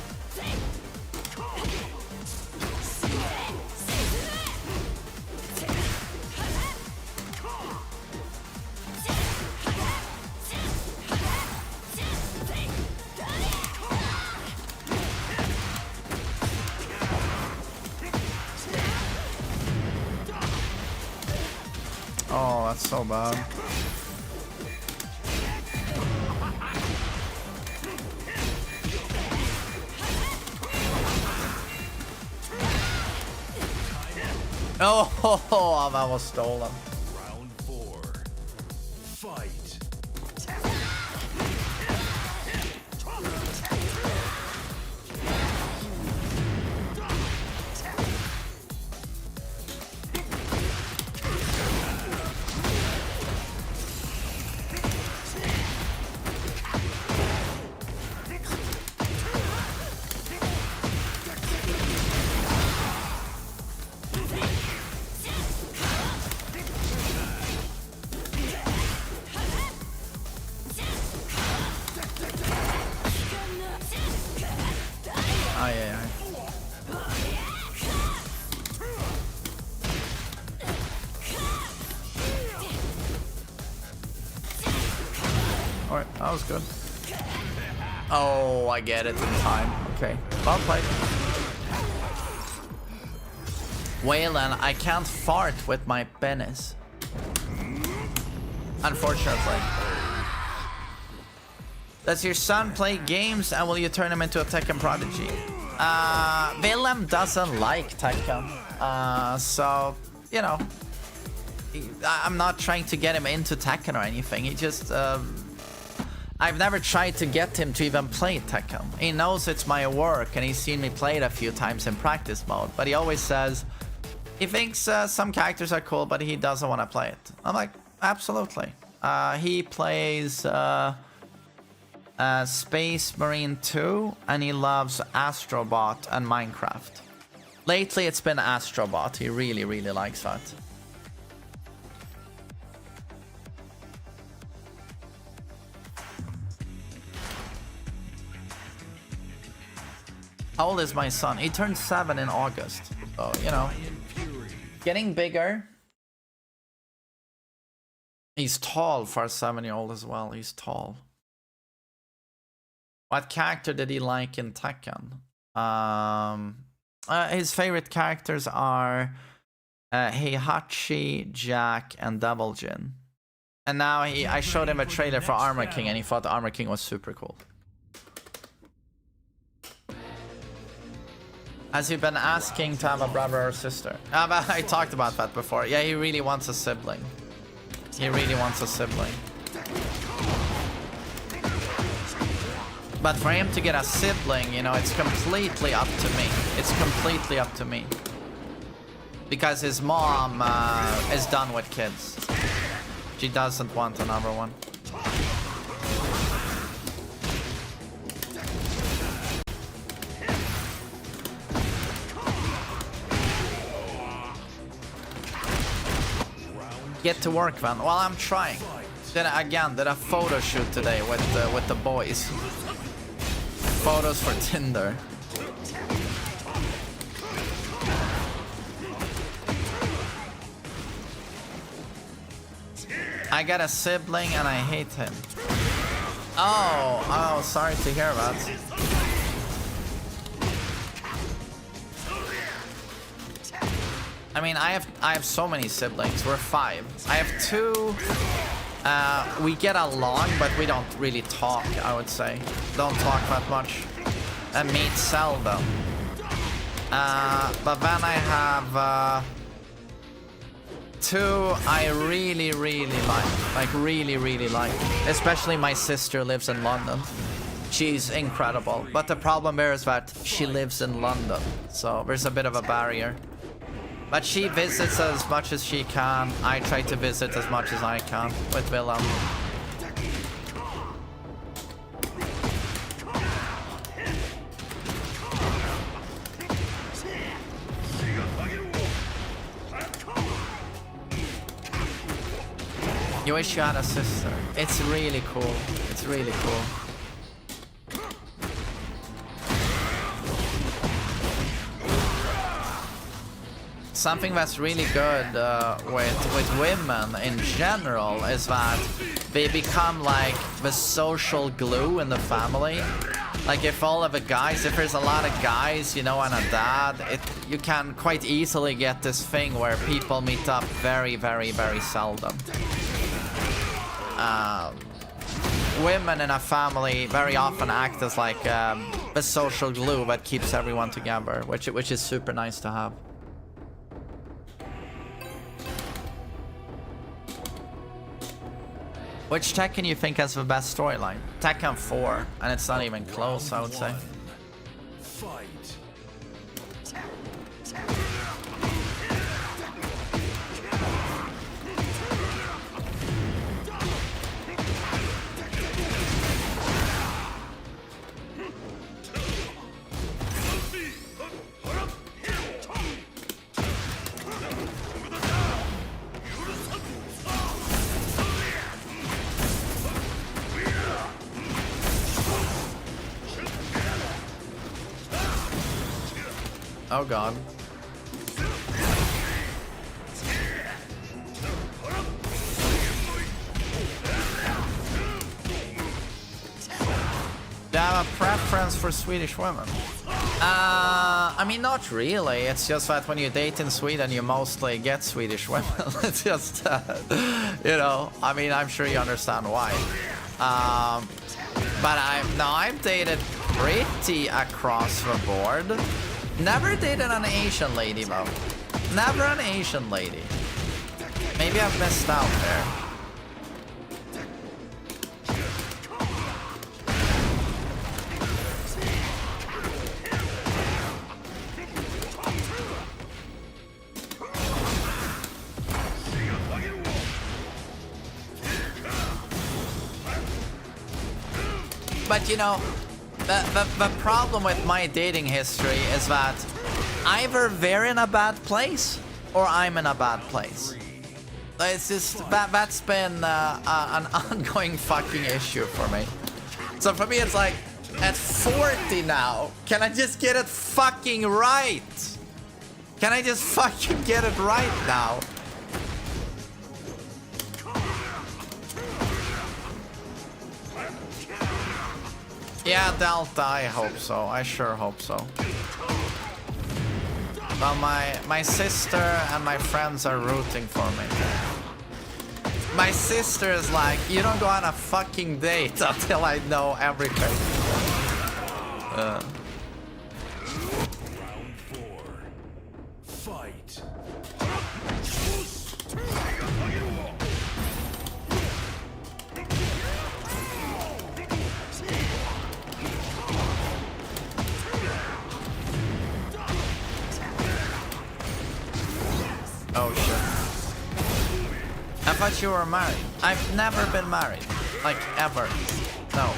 Speaker 1: Oh, that's so bad. Oh, that was stolen.
Speaker 2: Round 4. Fight.
Speaker 1: That was good. Oh, I get it in time. Okay, well played. Waylon, I can't fart with my penis. Unfortunately. Does your son play games and will you turn him into a Tekken prodigy? Willem doesn't like Tekken. So, you know, I'm not trying to get him into Tekken or anything. He just, I've never tried to get him to even play Tekken. He knows it's my work and he's seen me play it a few times in practice mode. But he always says, he thinks some characters are cool, but he doesn't want to play it. I'm like, absolutely. He plays Space Marine 2 and he loves Astrobot and Minecraft. Lately it's been Astrobot. He really, really likes that. How old is my son? He turned 7 in August. So, you know, getting bigger. He's tall for a 7-year-old as well. He's tall. What character did he like in Tekken? His favorite characters are Heihachi, Jack, and Devil Jin. And now I showed him a trailer for Armor King and he thought Armor King was super cool. Has he been asking to have a brother or sister? I talked about that before. Yeah, he really wants a sibling. He really wants a sibling. But for him to get a sibling, you know, it's completely up to me. It's completely up to me. Because his mom is done with kids. She doesn't want another one. Get to work, man. Well, I'm trying. Did a photo shoot today with the boys. Photos for Tinder. I got a sibling and I hate him. Oh, sorry to hear that. I mean, I have so many siblings. We're 5. I have 2. We get along, but we don't really talk, I would say. Don't talk that much. And meet seldom. But then I have 2 I really, really like. Like, really, really like. Especially my sister lives in London. She's incredible. But the problem there is that she lives in London. So there's a bit of a barrier. But she visits as much as she can. I try to visit as much as I can with Willem. You wish you had a sister. It's really cool. It's really cool. Something that's really good with women in general is that they become like the social glue in the family. Like if all of the guys, if there's a lot of guys, you know, and a dad, you can quite easily get this thing where people meet up very, very, very seldom. Women in a family very often act as like the social glue that keeps everyone together, which is super nice to have. Which Tekken you think has the best storyline? Tekken 4, and it's not even close, I would say.
Speaker 2: Fight.
Speaker 1: Oh god. preference for Swedish women? I mean, not really. It's just that when you date in Sweden, you mostly get Swedish women. It's just, you know, I mean, I'm sure you understand why. But I've dated pretty across the board. Never dated an Asian lady, though. Never an Asian lady. Maybe I've missed out there. But you know, the problem with my dating history is that either they're in a bad place or I'm in a bad place. It's just that's been an ongoing fucking issue for me. So for me, it's like at 40 now, can I just get it fucking right? Can I just fucking get it right now? Yeah, Delta, I hope so. I sure hope so. Well, my sister and my friends are rooting for me. My sister is like, you don't go on a fucking date until I know everything.
Speaker 2: Round 4. Fight.
Speaker 1: Oh shit. I thought you were married. I've never been married. Like, ever. No.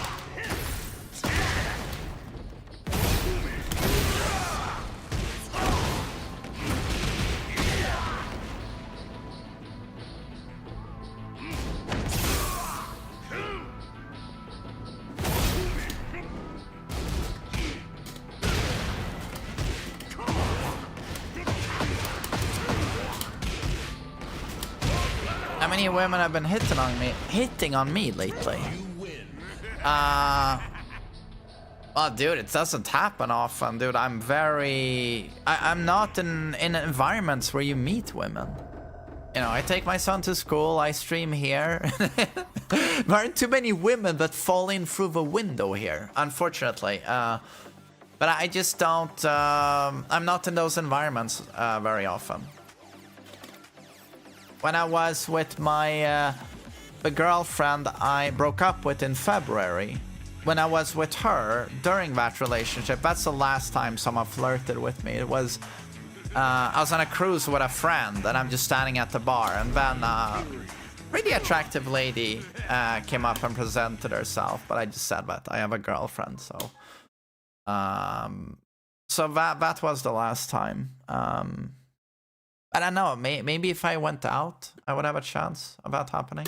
Speaker 1: How many women have been hitting on me lately? Well, dude, it doesn't happen often, dude. I'm not in environments where you meet women. You know, I take my son to school, I stream here. There aren't too many women that fall in through the window here, unfortunately. But I just don't, I'm not in those environments very often. When I was with my the girlfriend I broke up with in February, when I was with her during that relationship, that's the last time someone flirted with me. It was, I was on a cruise with a friend and I'm just standing at the bar, and then a pretty attractive lady came up and presented herself, but I just said that I have a girlfriend, so that was the last time. I don't know, maybe if I went out, I would have a chance of that happening.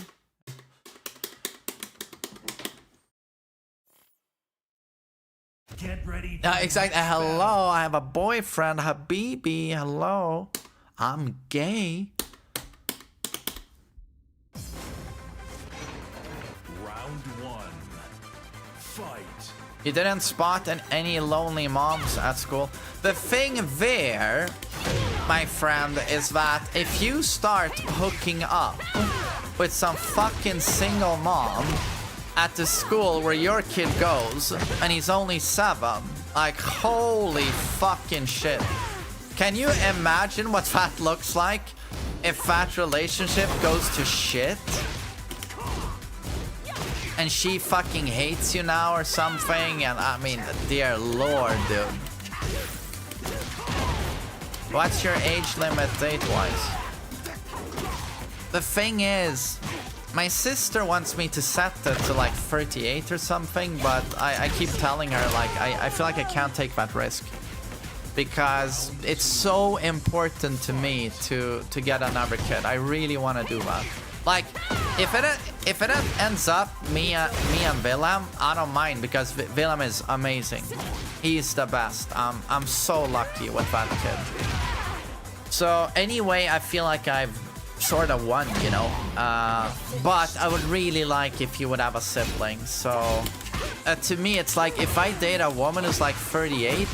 Speaker 2: Get ready.
Speaker 1: Exactly. Hello, I have a boyfriend, Habibi. Hello. I'm gay.
Speaker 2: Round 1. Fight.
Speaker 1: You didn't spot any lonely moms at school. The thing there, my friend, is that if you start hooking up with some fucking single mom at the school where your kid goes, and he's only 7, like, holy fucking shit. Can you imagine what that looks like if that relationship goes to shit? And she fucking hates you now or something, and I mean, dear lord, dude. What's your age limit date-wise? The thing is, my sister wants me to set it to like 38 or something, but I keep telling her, like, I feel like I can't take that risk. Because it's so important to me to get another kid. I really want to do that. Like, if it ends up me and Willem, I don't mind, because Willem is amazing. He's the best. I'm so lucky with that kid. So anyway, I feel like I've sort of won, you know. But I would really like if you would have a sibling. So to me, it's like if I date a woman who's like 38,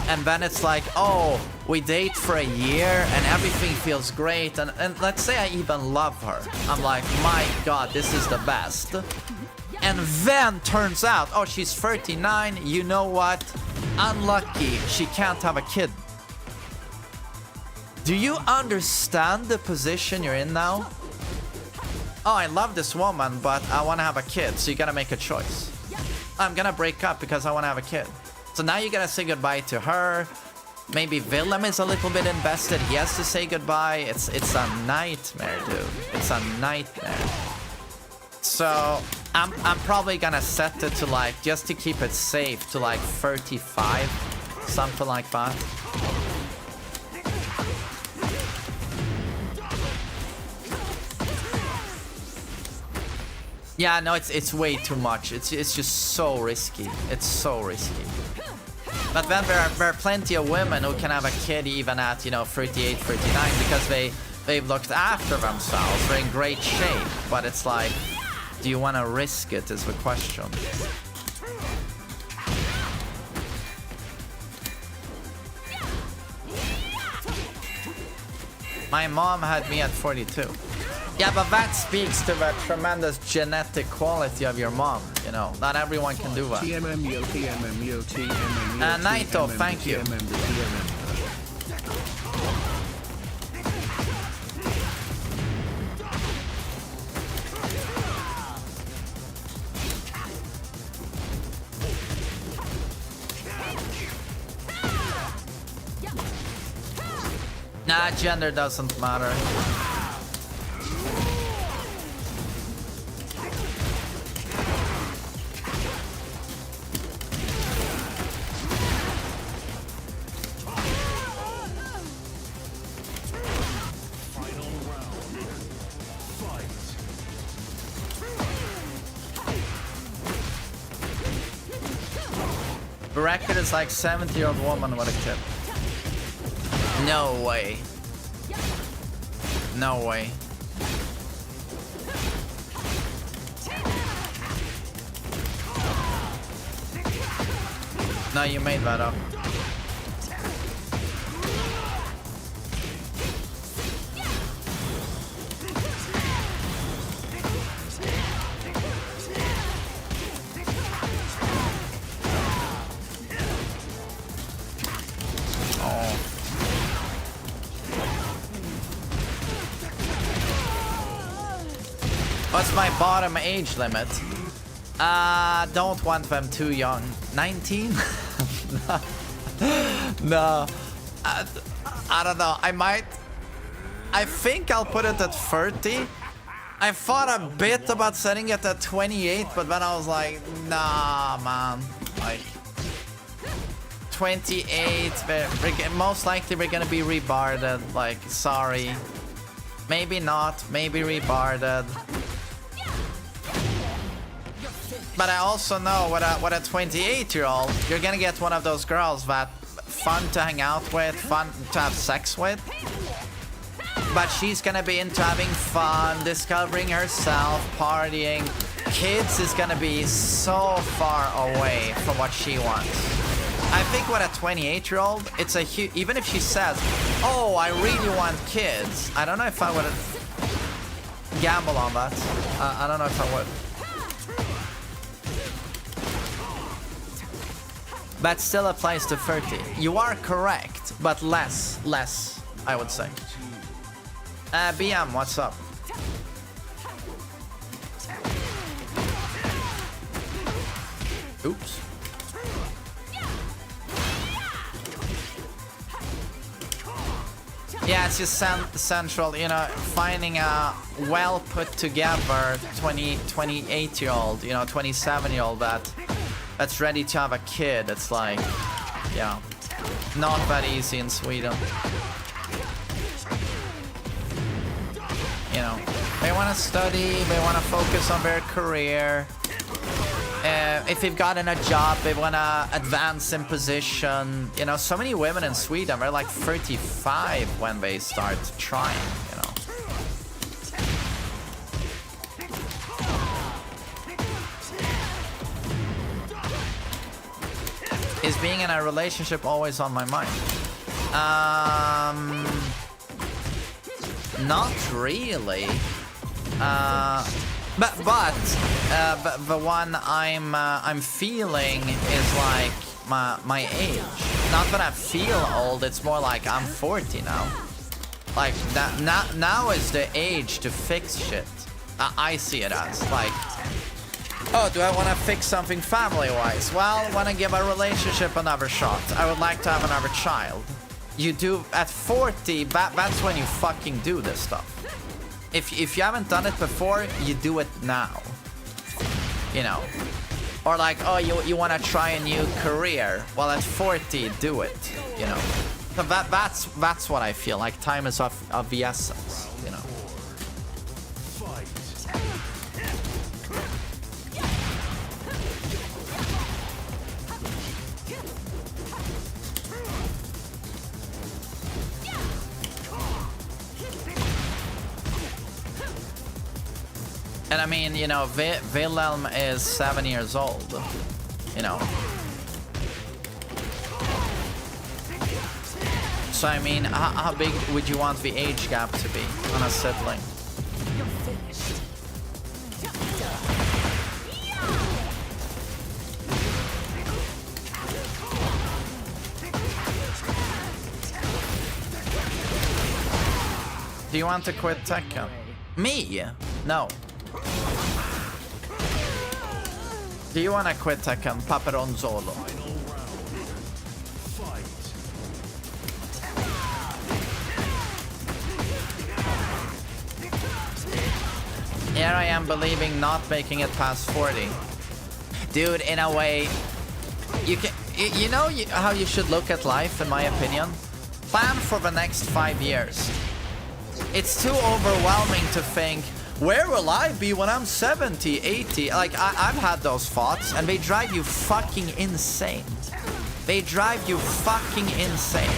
Speaker 1: and then it's like, oh, we date for a year and everything feels great, and let's say I even love her. I'm like, my God, this is the best. And then turns out, oh, she's 39, you know what? Unlucky, she can't have a kid. Do you understand the position you're in now? Oh, I love this woman, but I want to have a kid, so you gotta make a choice. I'm gonna break up because I want to have a kid. So now you gotta say goodbye to her. Maybe Willem is a little bit invested. He has to say goodbye. It's a nightmare, dude. It's a nightmare. So I'm probably gonna set it to like, just to keep it safe, to like 35, something like that. Yeah, no, it's way too much. It's just so risky. It's so risky. But then there are plenty of women who can have a kid even at, you know, 38, 39 because they've looked after themselves. They're in great shape. But it's like, do you want to risk it is the question. My mom had me at 42. Yeah, but that speaks to the tremendous genetic quality of your mom. You know, not everyone can do that. Naito, thank you. Nah, gender doesn't matter. The record is like 70-year-old woman with a kid. No way. No way. No, you made that up. What's my bottom age limit? Don't want them too young. 19? No. I don't know. I think I'll put it at 30. I thought a bit about setting it at 28, but then I was like, nah, man. Like, 28, most likely we're gonna be rebarded. Like, sorry. Maybe not. Maybe rebarded. But I also know what a 28-year-old, you're gonna get one of those girls that fun to hang out with, fun to have sex with. But she's gonna be into having fun, discovering herself, partying. Kids is gonna be so far away from what she wants. I think with a 28-year-old, it's a huge, even if she says, oh, I really want kids. I don't know if I would gamble on that. I don't know if I would. That still applies to 30. You are correct, but less, I would say. BM, what's up? Oops. Yeah, it's just central, you know, finding a well put together 28-year-old, you know, 27-year-old that's ready to have a kid. It's like, yeah, not that easy in Sweden. You know, they want to study, they want to focus on their career. If they've gotten a job, they want to advance in position. You know, so many women in Sweden are like 35 when they start trying, you know. being in a relationship always on my mind? Not really. But the one I'm feeling is like my age. Not that I feel old. It's more like I'm 40 now. Like that now is the age to fix shit. I see it as like, oh, do I want to fix something family-wise? Well, I want to give a relationship another shot. I would like to have another child. You do at 40. That's when you fucking do this stuff. If you haven't done it before, you do it now. You know. Or like, oh, you want to try a new career. Well, at 40, do it. You know. So that's what I feel like. Time is of the essence. You know. And I mean, you know, Wilhelm is 7 years old, you know. So I mean, how big would you want the age gap to be on a sibling?
Speaker 4: You're finished.
Speaker 1: Do you want to quit Tekken? Me? No. Do you want to quit Tekken, Paperonzolo? Here I am believing not making it past 40. Dude, in a way, you can, you know how you should look at life, in my opinion? Plan for the next 5 years. It's too overwhelming to think, where will I be when I'm 70, 80? Like, I've had those thoughts, and they drive you fucking insane. They drive you fucking insane.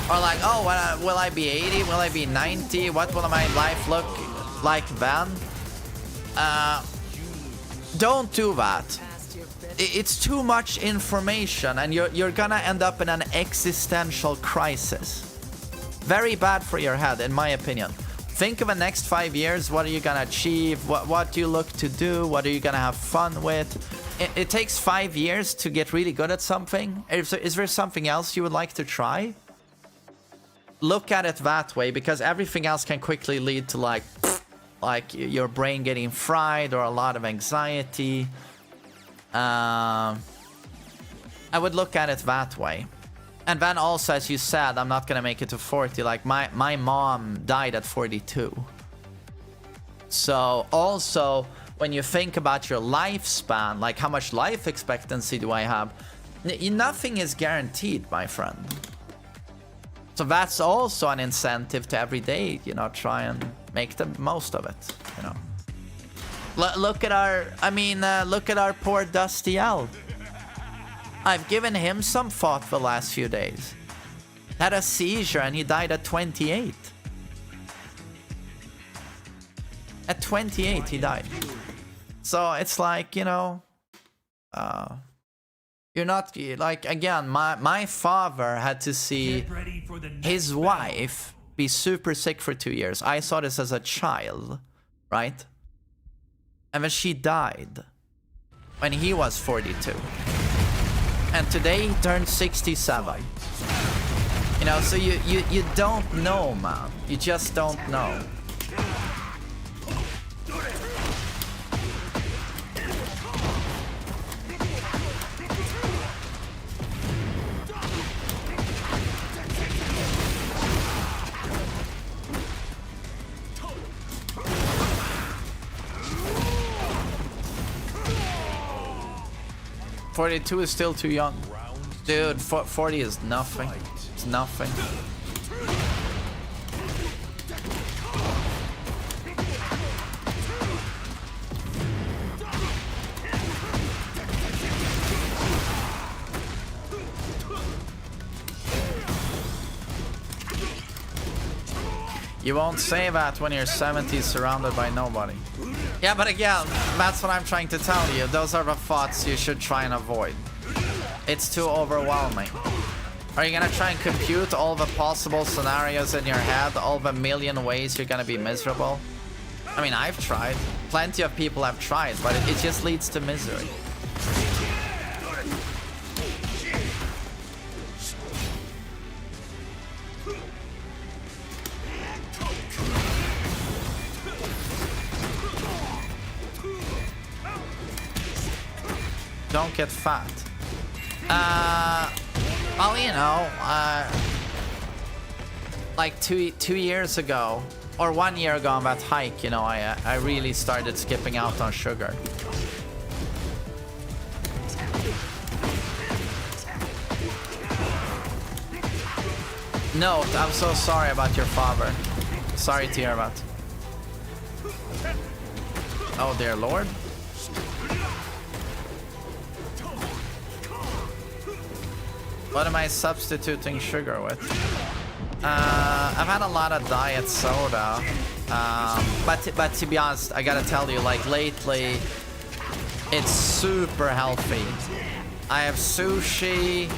Speaker 1: Or like, oh, will I be 80? Will I be 90? What will my life look like then? Don't do that. It's too much information, and you're gonna end up in an existential crisis. Very bad for your head, in my opinion. Think of the next 5 years. What are you gonna achieve? What do you look to do? What are you gonna have fun with? It takes 5 years to get really good at something. Is there something else you would like to try? Look at it that way, because everything else can quickly lead to like your brain getting fried or a lot of anxiety. I would look at it that way. And then also, as you said, I'm not gonna make it to 40. Like my mom died at 42. So also, when you think about your lifespan, like how much life expectancy do I have? Nothing is guaranteed, my friend. So that's also an incentive to every day, you know, try and make the most of it, you know. Look at our poor Dusty L. I've given him some thought the last few days. Had a seizure and he died at 28. At 28 he died. So it's like, you know, you're not, like, again, my father had to see his wife be super sick for 2 years. I saw this as a child, right? And then she died when he was 42. And today he turned 67. You know, so you don't know, man. You just don't know. $42 is still too young. Dude, 40 is nothing. It's nothing. You won't say that when you're 70 surrounded by nobody. Yeah, but again, that's what I'm trying to tell you. Those are the thoughts you should try and avoid. It's too overwhelming. Are you gonna try and compute all the possible scenarios in your head, all the million ways you're gonna be miserable? I mean, I've tried. Plenty of people have tried, but it just leads to misery. Don't get fat. Well, you know, like two years ago, or 1 year ago on that hike, you know, I really started skipping out on sugar. Note, I'm so sorry about your father. Sorry to hear about. Oh dear Lord. What am I substituting sugar with? I've had a lot of diet soda, but to be honest, I gotta tell you, like lately, it's super healthy. I have sushi,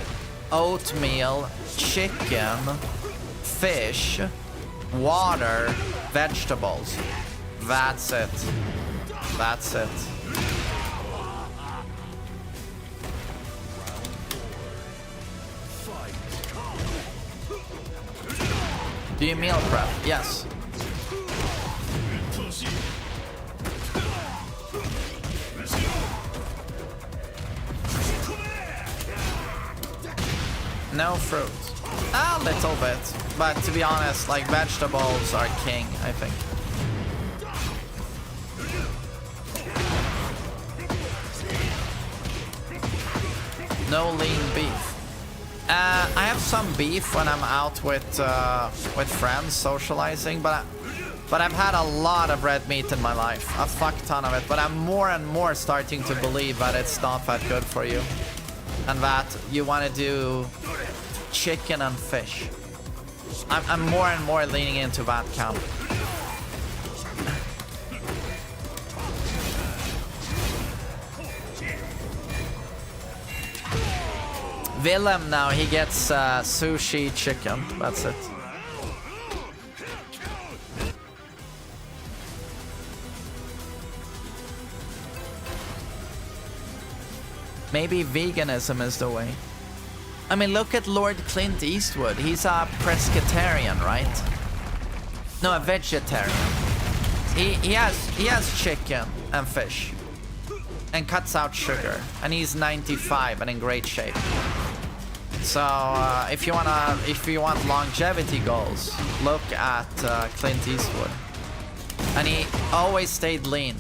Speaker 1: oatmeal, chicken, fish, water, vegetables. That's it. That's it. Do you meal prep? Yes. No fruit. A little bit. But to be honest, like vegetables are king, I think. No lean beef. I have some beef when I'm out with friends socializing, but I've had a lot of red meat in my life, a fuck ton of it. But I'm more and more starting to believe that it's not that good for you, and that you want to do chicken and fish. I'm more and more leaning into that camp. Willem now, he gets sushi chicken. That's it. Maybe veganism is the way. I mean, look at Lord Clint Eastwood. He's a pescatarian, right? No, a vegetarian. He has chicken and fish and cuts out sugar, and he's 95 and in great shape. So if you want longevity goals, look at Clint Eastwood. And he always stayed lean,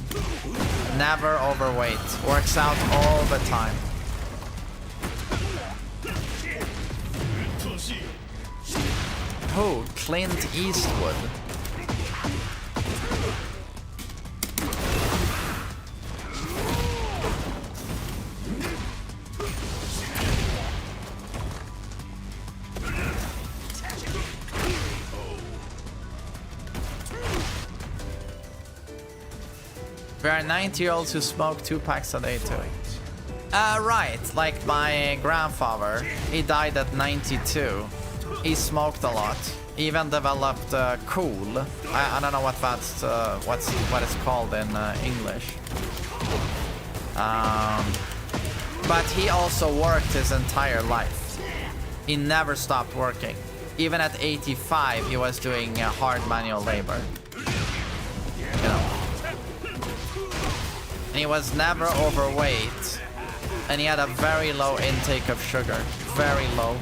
Speaker 1: never overweight, works out all the time. Who? Clint Eastwood. There are 90-year-olds who smoke 2 packs a day too. Right, like my grandfather. He died at 92. He smoked a lot. He even developed cool. I don't know what that's what it's called in English. But he also worked his entire life. He never stopped working. Even at 85, he was doing hard manual labor. You know. And he was never overweight. And he had a very low intake of sugar. Very low.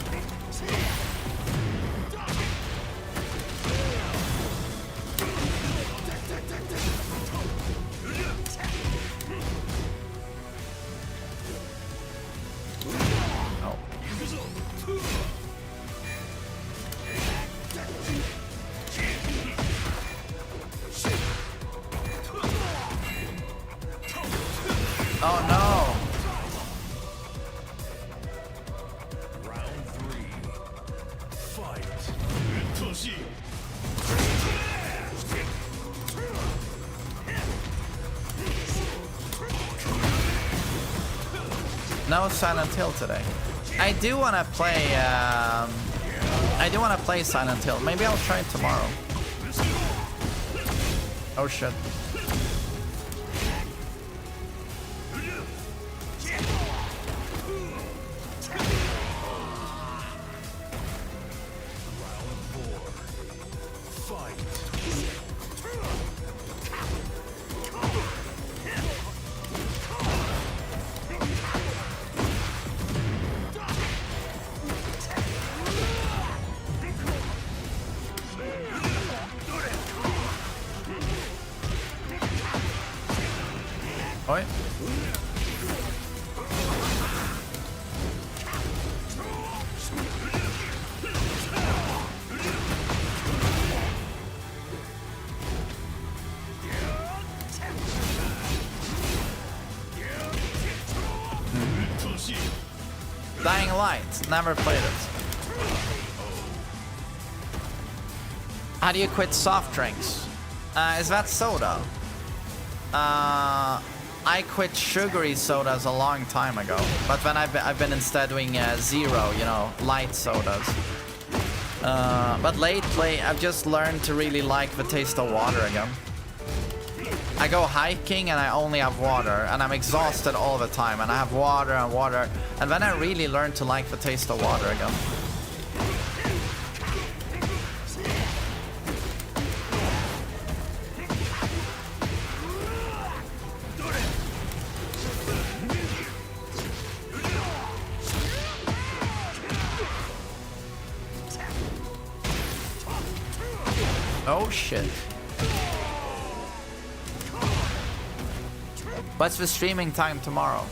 Speaker 1: Oh no!
Speaker 2: Round 3. Fight.
Speaker 1: No Silent Hill today. I do want to play. I do want to play Silent Hill. Maybe I'll try it tomorrow. Oh shit. Oi. Dying Light, never played it. How do you quit soft drinks? Is that soda? I quit sugary sodas a long time ago, but then I've been instead doing zero, you know, light sodas. But lately I've just learned to really like the taste of water again. I go hiking and I only have water, and I'm exhausted all the time, and I have water and water, and then I really learned to like the taste of water again. Oh shit. What's the streaming time tomorrow?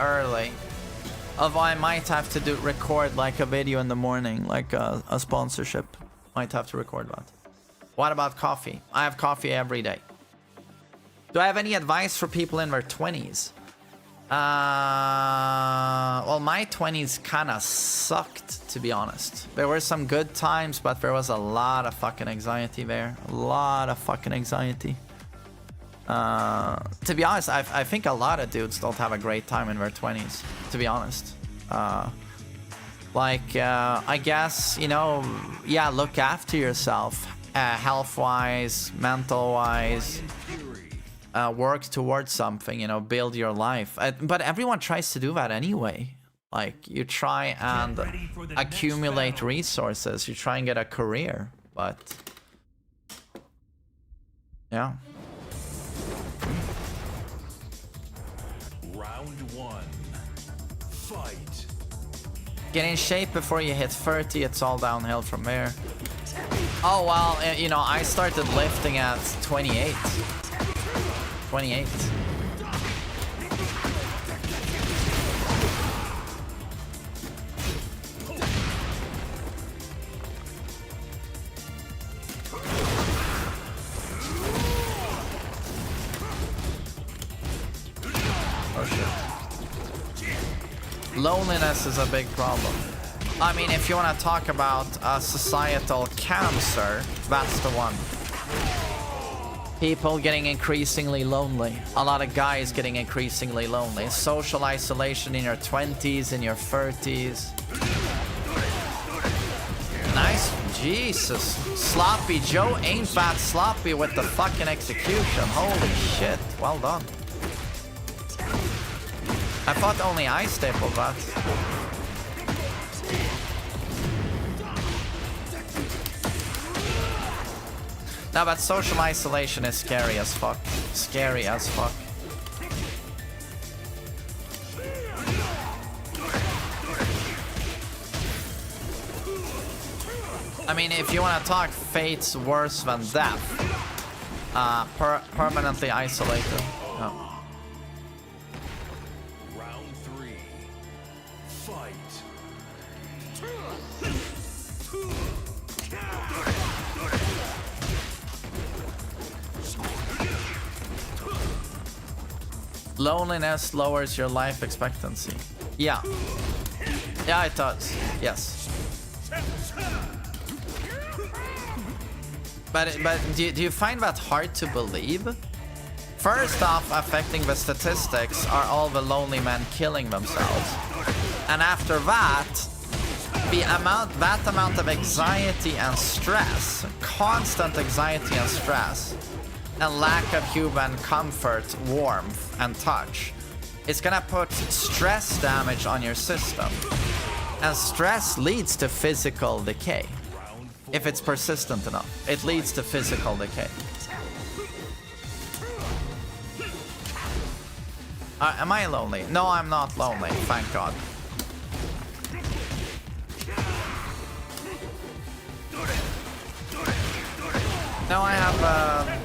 Speaker 1: Early. Although I might have to record like a video in the morning, like a sponsorship. Might have to record that. What about coffee? I have coffee every day. Do I have any advice for people in their 20s? Well, my 20s kind of sucked, to be honest. There were some good times, but there was a lot of fucking anxiety there. A lot of fucking anxiety. To be honest, I think a lot of dudes don't have a great time in their 20s, to be honest. I guess, you know, yeah, look after yourself, health-wise, mental-wise. Work towards something, you know, build your life. But everyone tries to do that anyway. Like, you try and accumulate resources. You try and get a career, but yeah.
Speaker 2: Round one. Fight.
Speaker 1: Get in shape before you hit 30. It's all downhill from there. Oh, well, you know, I started lifting at 28. 28. Oh shit. Loneliness is a big problem. I mean, if you want to talk about a societal cancer, that's the one. People getting increasingly lonely. A lot of guys getting increasingly lonely. Social isolation in your 20s, in your 30s. Nice. Jesus. Sloppy Joe ain't that sloppy with the fucking execution. Holy shit. Well done. I thought only I stapled that. No, but social isolation is scary as fuck. Scary as fuck. I mean, if you want to talk fates worse than death, permanently isolated. No.
Speaker 2: Round three. Fight.
Speaker 1: Loneliness lowers your life expectancy. Yeah. Yeah, it does. Yes. But do you find that hard to believe? First off, affecting the statistics are all the lonely men killing themselves. And after that, that amount of anxiety and stress, constant anxiety and stress, and lack of human comfort, warmth, and touch, it's gonna put stress damage on your system. And stress leads to physical decay. If it's persistent enough, it leads to physical decay. Am I lonely? No, I'm not lonely, thank God. No, I have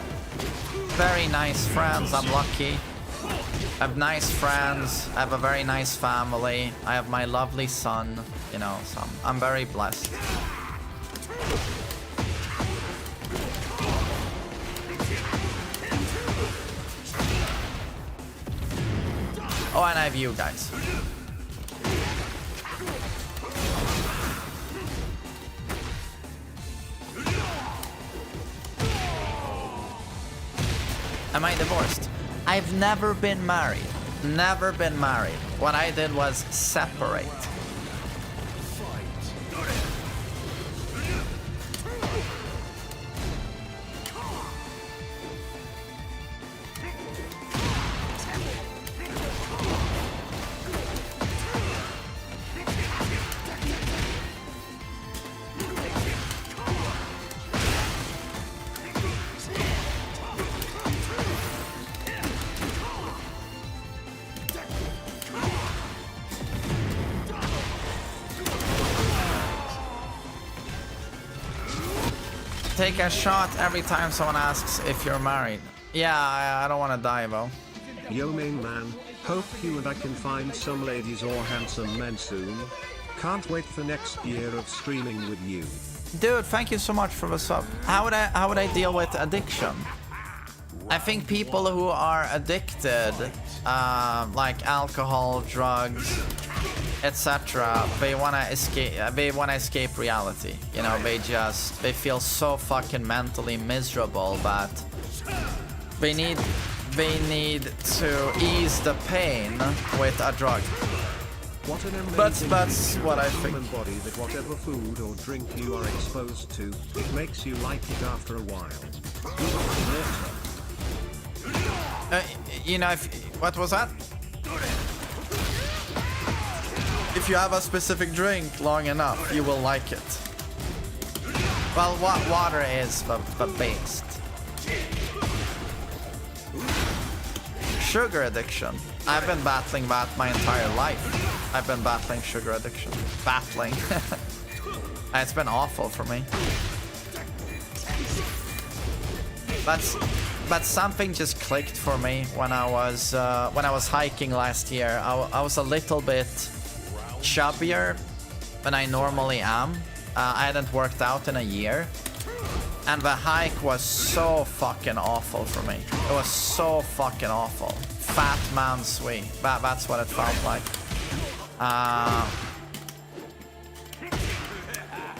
Speaker 1: very nice friends. I'm lucky. I have nice friends. I have a very nice family. I have my lovely son. You know, so I'm very blessed. Oh, and I have you guys. Am I divorced? I've never been married. Never been married. What I did was separate. Take a shot every time someone asks if you're married. Yeah, I don't want to die, though.
Speaker 3: Yo main man, hope you and I can find some ladies or handsome men soon. Can't wait for next year of streaming with you.
Speaker 1: Dude, thank you so much for the sub. How would I deal with addiction? I think people who are addicted, like alcohol, drugs, etc., they wanna escape reality. You know, they feel so fucking mentally miserable that they need to ease the pain with a drug.
Speaker 3: What an amazing
Speaker 1: That's what I think.
Speaker 3: human body that whatever food or drink you are exposed to, it makes you like it after a while.
Speaker 1: You know, what was that? If you have a specific drink long enough, you will like it. Well, water is the best. Sugar addiction. I've been battling that my entire life. I've been battling sugar addiction. Battling. It's been awful for me. But something just clicked for me when I was hiking last year. I was a little bit chubbier than I normally am. I hadn't worked out in a year, and the hike was so fucking awful for me. It was so fucking awful. TheMainManSWE. That's what it felt like.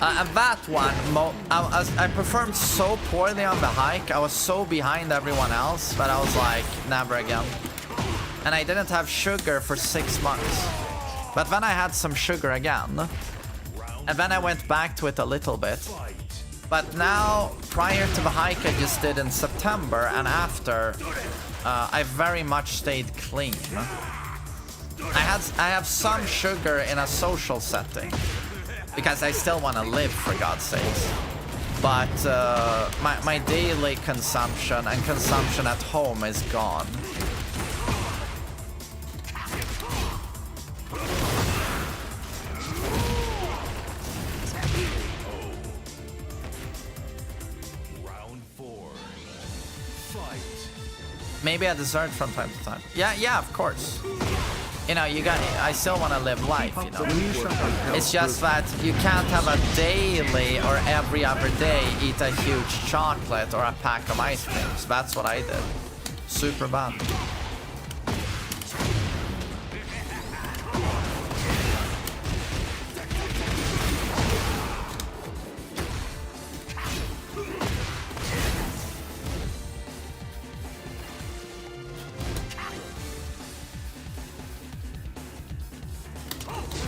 Speaker 1: And that one, I performed so poorly on the hike. I was so behind everyone else, but I was like, never again. And I didn't have sugar for 6 months. But then I had some sugar again. And then I went back to it a little bit. But now, prior to the hike I just did in September and after, I very much stayed clean. I have some sugar in a social setting. Because I still want to live, for God's sakes. But my daily consumption and consumption at home is gone.
Speaker 2: Round 4. Fight.
Speaker 1: Maybe a dessert from time to time. Yeah, of course. You know, I still want to live life, you know. It's just that you can't have a daily or every other day eat a huge chocolate or a pack of ice creams. That's what I did. Super bad.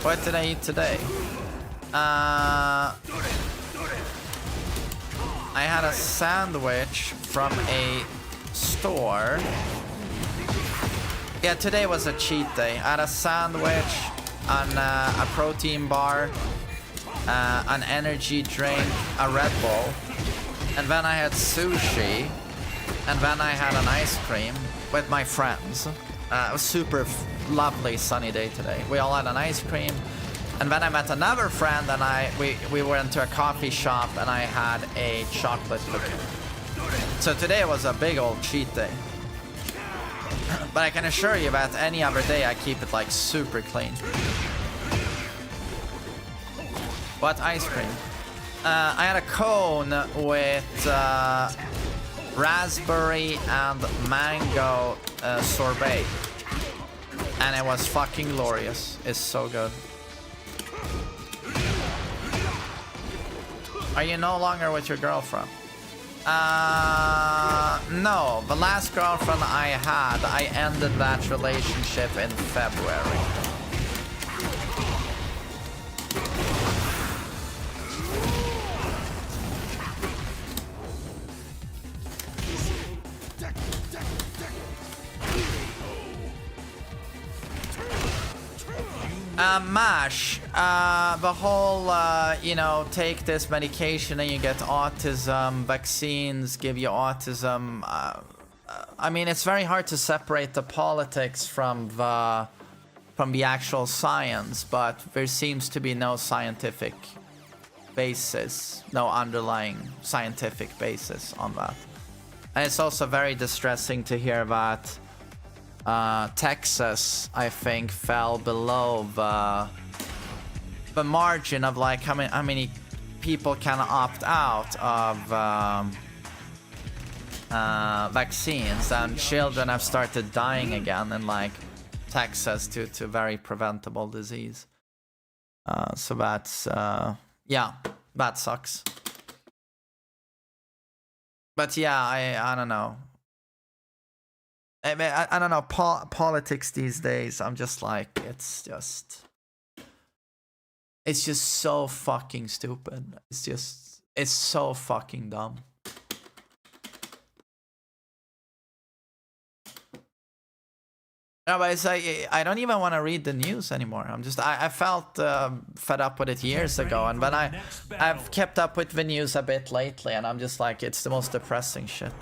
Speaker 1: What did I eat today? I had a sandwich from a store. Yeah, today was a cheat day. I had a sandwich, a protein bar, an energy drink, a Red Bull, and then I had sushi, and then I had an ice cream with my friends. It was super lovely sunny day today. We all had an ice cream, and then I met another friend, and we went to a coffee shop, and I had a chocolate cookie. So today was a big old cheat day. But I can assure you that any other day I keep it like super clean. What ice cream? I had a cone with raspberry and mango sorbet. And it was fucking glorious. It's so good. Are you no longer with your girlfriend? No. The last girlfriend I had, I ended that relationship in February. MASH, the whole, you know, take this medication and you get autism, vaccines give you autism. I mean, it's very hard to separate the politics from the actual science, but there seems to be no scientific basis, no underlying scientific basis on that. And it's also very distressing to hear that Texas, I think, fell below the margin of like how many people can opt out of vaccines, and children have started dying again in like Texas due to very preventable disease. So that's yeah, that sucks. But yeah, I don't know. I don't know, politics these days, I'm just like, it's just so fucking stupid. It's so fucking dumb. No, but it's like, I don't even want to read the news anymore. I felt fed up with it years ago, and then I've kept up with the news a bit lately, and I'm just like, it's the most depressing shit.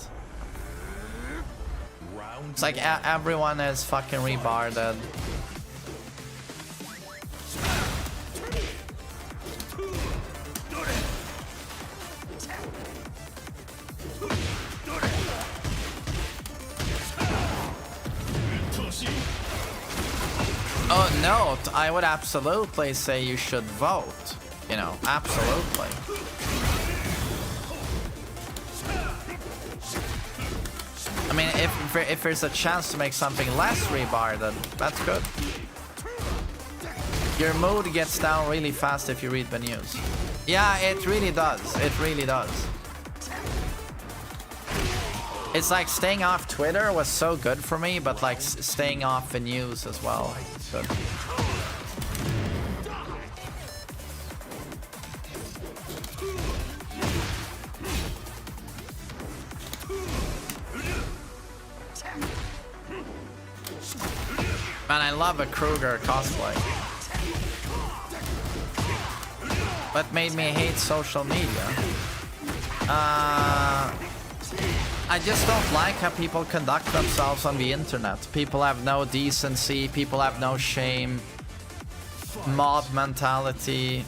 Speaker 1: It's like everyone is fucking rebarded. Oh no, I would absolutely say you should vote. You know, absolutely. I mean, if there's a chance to make something less rebarded, that's good. Your mood gets down really fast if you read the news. Yeah, it really does. It really does. It's like staying off Twitter was so good for me, but like staying off the news as well. Good. Man, I love a Kruger cosplay. What made me hate social media? I just don't like how people conduct themselves on the internet. People have no decency, people have no shame, mob mentality.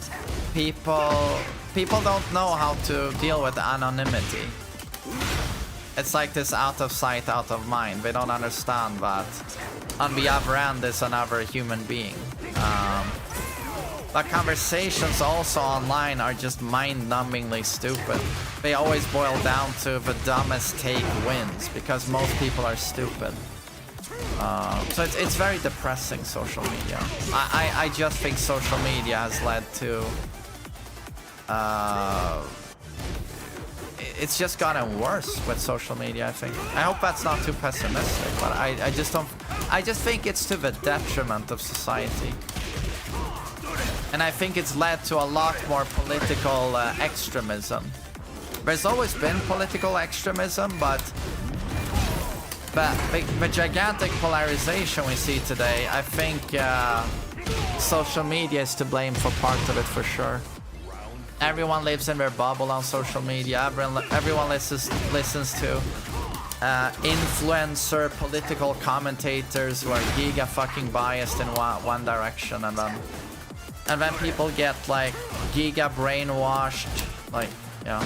Speaker 1: People don't know how to deal with anonymity. It's like this out of sight, out of mind. They don't understand that on the other end is another human being. The conversations also online are just mind-numbingly stupid. They always boil down to the dumbest take wins, because most people are stupid. So it's very depressing, social media. I just think social media has led to... it's just gotten worse with social media, I think. I hope that's not too pessimistic, but I just think it's to the detriment of society. And I think it's led to a lot more political extremism. There's always been political extremism, but the gigantic polarization we see today, I think social media is to blame for part of it for sure. Everyone lives in their bubble on social media. Everyone listens to influencer political commentators who are giga fucking biased in one direction, and then people get like giga brainwashed, like, yeah.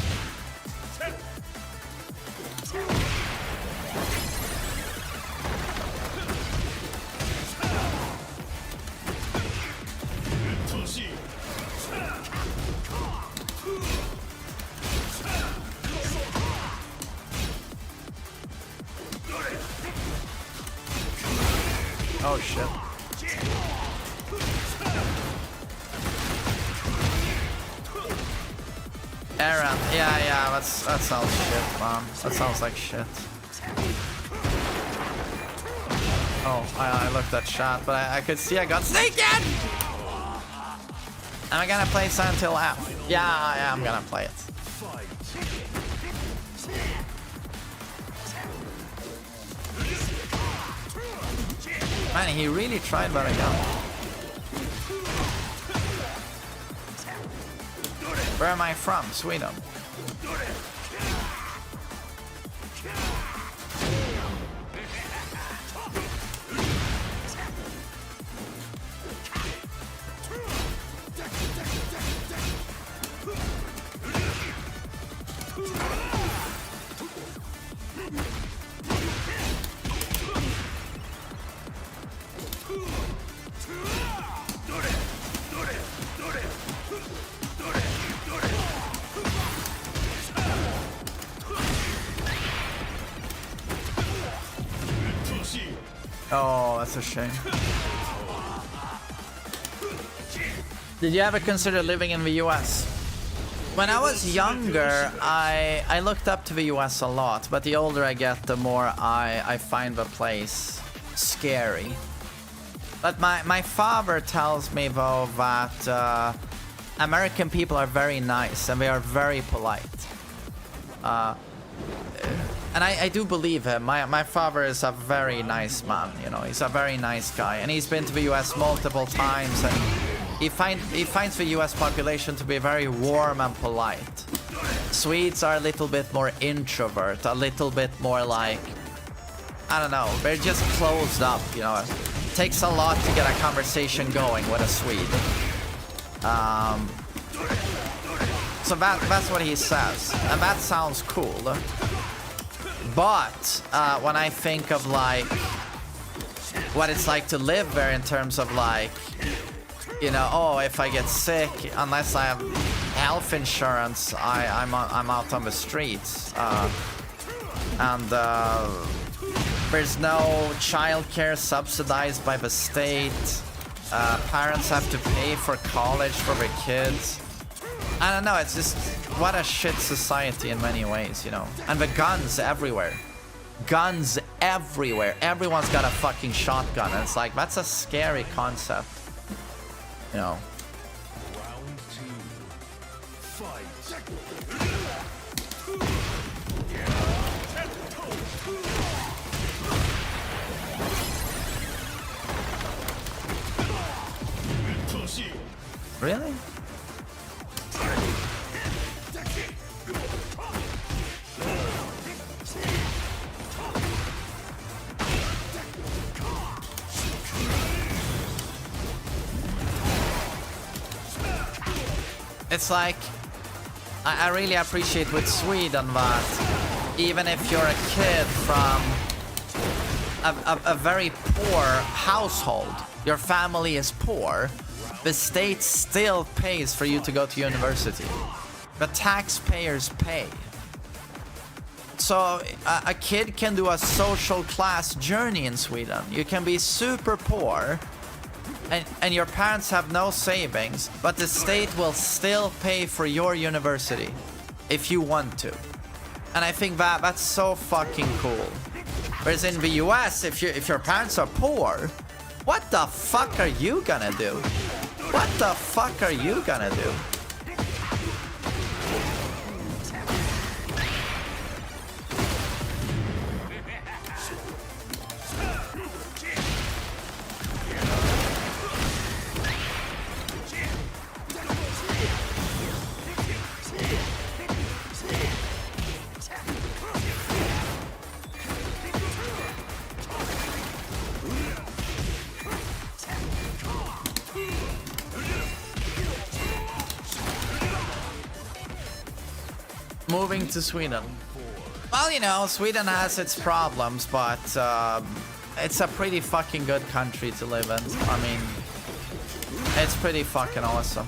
Speaker 1: Oh shit. Aaron, yeah, that sounds shit, man. That sounds like shit. Oh, I looked at chat, but I could see I got sneaked in! Am I gonna play Silent Hill app? Yeah, I'm gonna play it. Man, he really tried, but I got him. Where am I from? Sweden. Oh, that's a shame. Did you ever consider living in the US? When I was younger, I looked up to the US a lot, but the older I get, the more I find the place scary. But my father tells me, though, that American people are very nice and they are very polite. And I do believe him. My father is a very nice man, you know. He's a very nice guy, and he's been to the US multiple times, and he finds the US population to be very warm and polite. Swedes are a little bit more introvert, a little bit more like, I don't know, they're just closed up, you know. It takes a lot to get a conversation going with a Swede. So that's what he says, and that sounds cool. But when I think of like what it's like to live there in terms of like, you know, oh, if I get sick, unless I have health insurance, I'm out on the streets, and there's no childcare subsidized by the state. Parents have to pay for college for their kids. I don't know, it's just what a shit society in many ways, you know. And the guns everywhere. Guns everywhere. Everyone's got a fucking shotgun, and it's like, that's a scary concept, you know.
Speaker 2: Round 2. Fight.
Speaker 1: Really? It's like, I really appreciate with Sweden that even if you're a kid from a very poor household, your family is poor, the state still pays for you to go to university. The taxpayers pay. So a kid can do a social class journey in Sweden. You can be super poor and your parents have no savings, but the state will still pay for your university if you want to. And I think that's so fucking cool. Whereas in the US, if your parents are poor, what the fuck are you gonna do? What the fuck are you gonna do? Moving to Sweden. Well, you know, Sweden has its problems, but it's a pretty fucking good country to live in. I mean, it's pretty fucking awesome.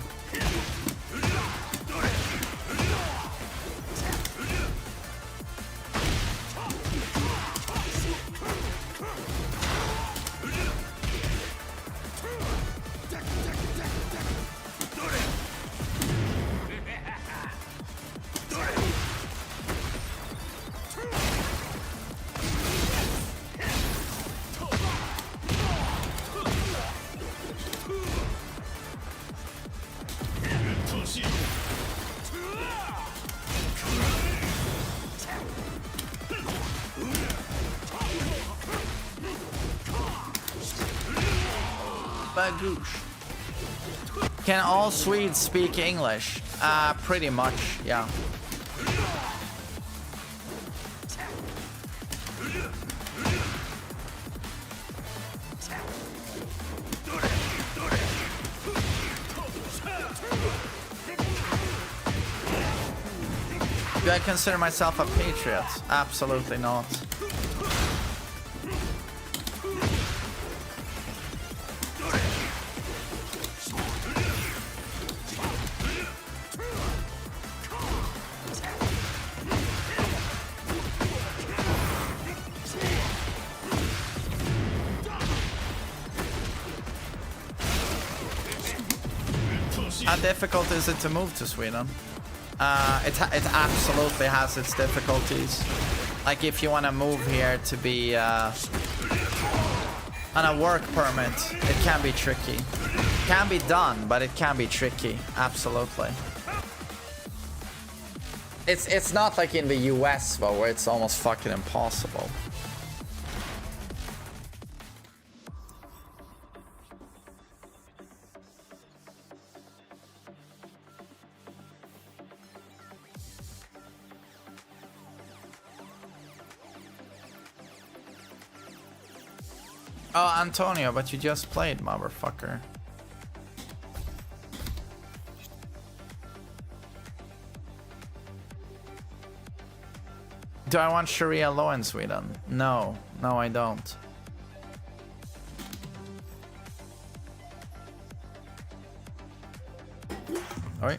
Speaker 1: Bagoosh. Can all Swedes speak English? Pretty much, yeah. Do I consider myself a patriot? Absolutely not. How difficult is it to move to Sweden? It absolutely has its difficulties. Like if you want to move here to be on a work permit, it can be tricky. It can be done, but it can be tricky. Absolutely. It's not like in the US though, where it's almost fucking impossible. Oh, Antonio, but you just played, motherfucker. Do I want Sharia law in Sweden? No. No, I don't. Oi.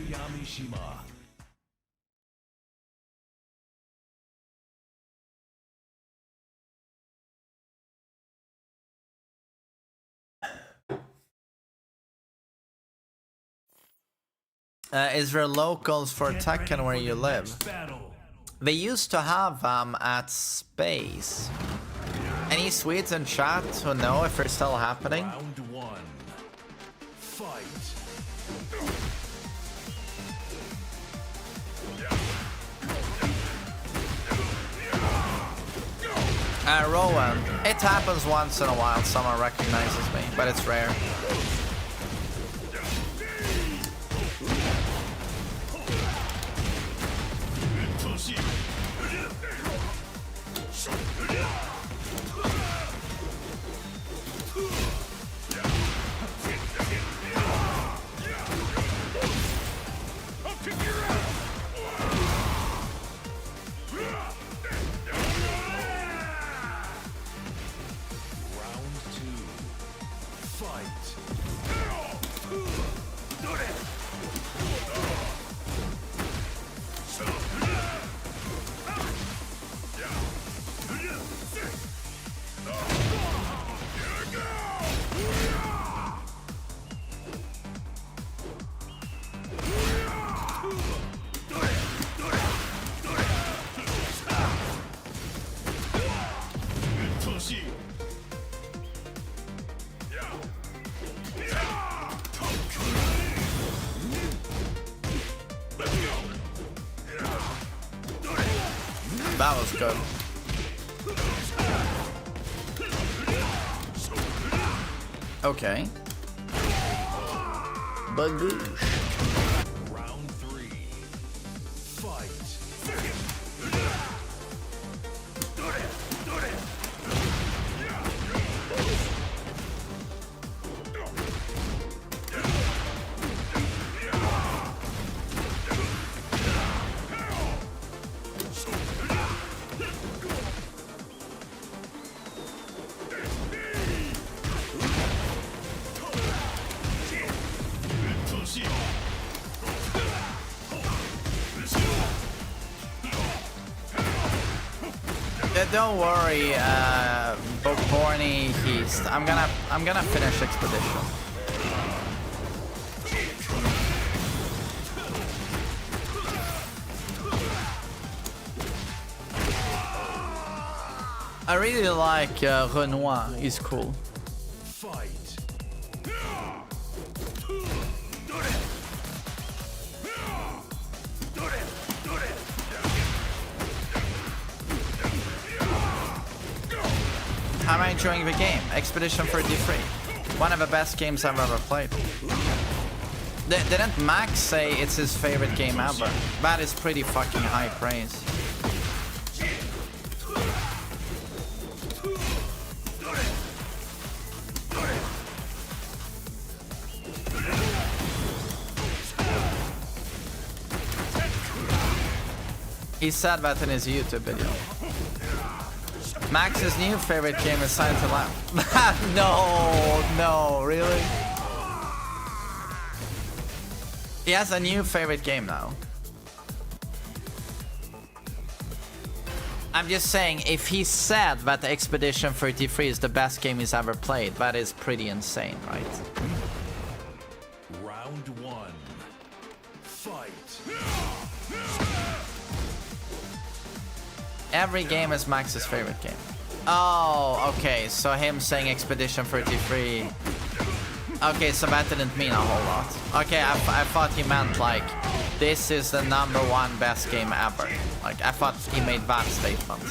Speaker 2: Yamishima.
Speaker 1: Is there locals for Tekken where you live? They used to have them at Space. Any Swedes in chat who know if they're still happening?
Speaker 2: Round one. Fight.
Speaker 1: Rowan. It happens once in a while, someone recognizes me, but it's rare. That was good. Okay. Bagoosh.
Speaker 2: Round 3. Fight.
Speaker 1: Don't worry, Borny East. I'm gonna finish Expedition. I really like Renoir. He's cool.
Speaker 2: Fight.
Speaker 1: How am I enjoying the game? Expedition 33. One of the best games I've ever played. Didn't Max say it's his favorite game ever? That is pretty fucking high praise. He said that in his YouTube video. Max's new favorite game is Silent Hill. No, really? He has a new favorite game now. I'm just saying, if he said that the Expedition 33 is the best game he's ever played, that is pretty insane, right?
Speaker 2: Round 1. Fight.
Speaker 1: Every game is Max's favorite game. Oh, okay, so him saying Expedition 33. Okay, so that didn't mean a whole lot. Okay, I thought he meant like, this is the #1 best game ever. Like, I thought he made that statement.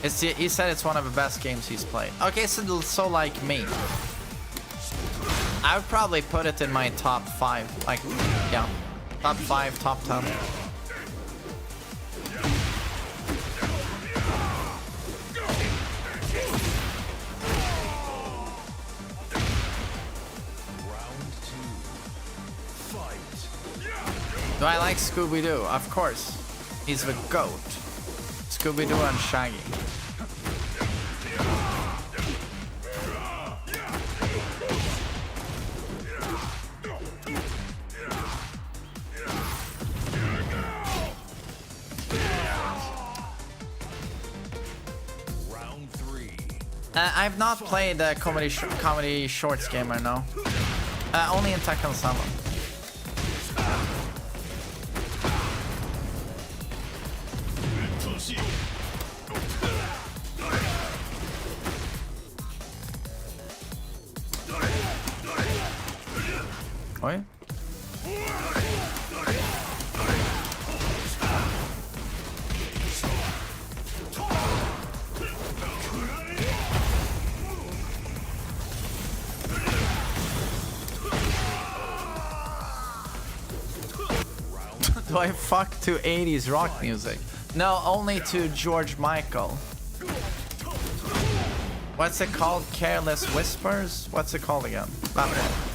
Speaker 1: He said it's one of the best games he's played. Okay, so like me. I would probably put it in my top 5. Like, yeah. Top 5, top 10. Do I like Scooby-Doo? Of course. He's the GOAT. Scooby-Doo and Shaggy.
Speaker 2: Round 3.
Speaker 1: I've not played the comedy shorts gamer, no. Only in Tekken 7. Oi? Do I fuck to 80s rock music? No, only to George Michael. What's it called? Careless Whispers? What's it called again? That one.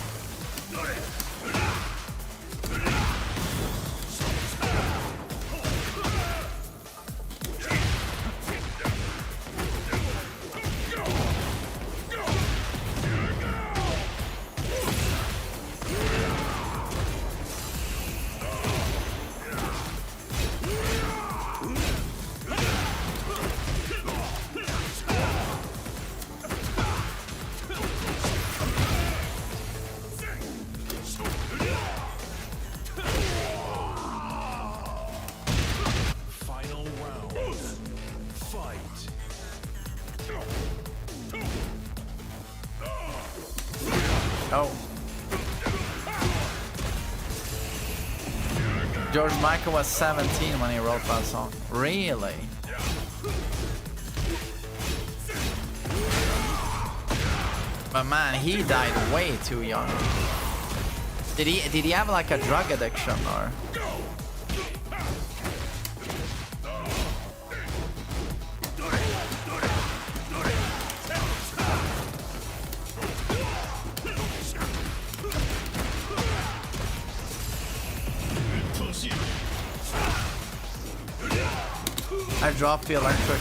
Speaker 1: Oh. George Michael was 17 when he wrote that song. Really? But man, he died way too young. Did he have like a drug addiction or? I dropped the electric.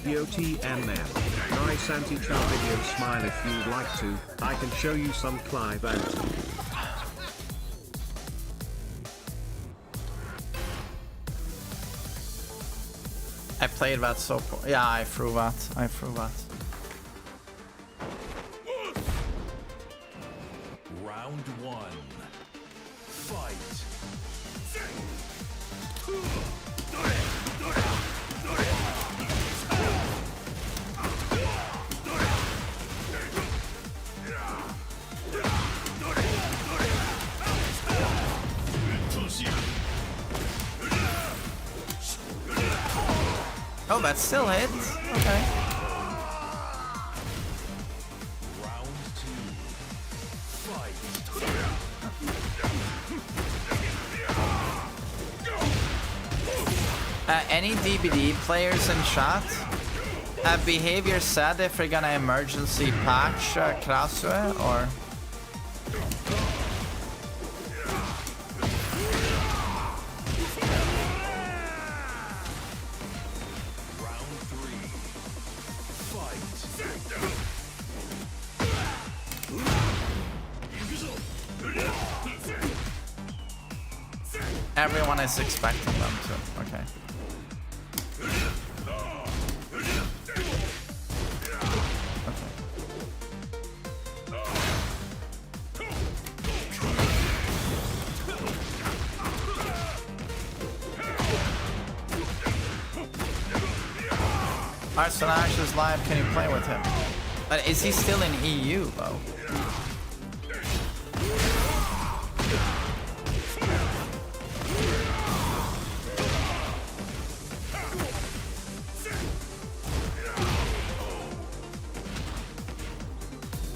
Speaker 3: DOTNM. Nice anti-char video, smile if you'd like to. I can show you some Clive out.
Speaker 1: I played that so poor. Yeah, I threw that. I threw that.
Speaker 2: Round one. Fight.
Speaker 1: Oh, that still hits. Okay.
Speaker 2: Round two. Fight.
Speaker 1: Any DBD players in chat? Behavior said if we're gonna emergency patch Krasue or?
Speaker 2: Round three. Fight.
Speaker 1: Everyone is expecting them to. Okay. Alright, so now Ash is live. Can you play with him? But is he still in EU though?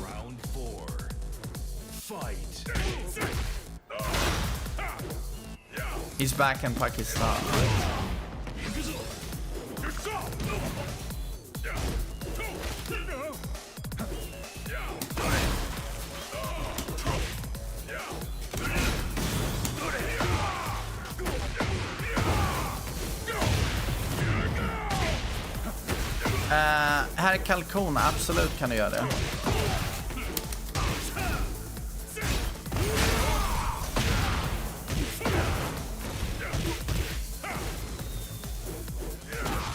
Speaker 2: Round four. Fight.
Speaker 1: He's back in Pakistan. Right? Här kalkon, absolut kan du göra det.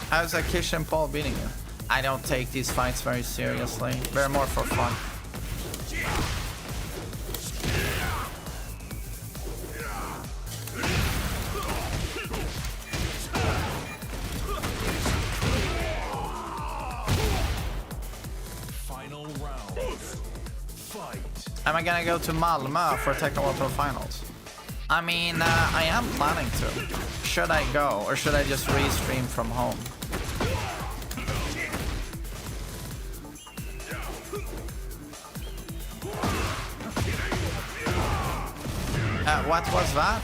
Speaker 1: How's that Kish and Paul beating you? I don't take these fights very seriously. They're more for fun.
Speaker 2: Final round. Fight.
Speaker 1: Am I gonna go to Malmö for Tekken World Tour Finals? I mean, I am planning to. Should I go, or should I just restream from home? What was that?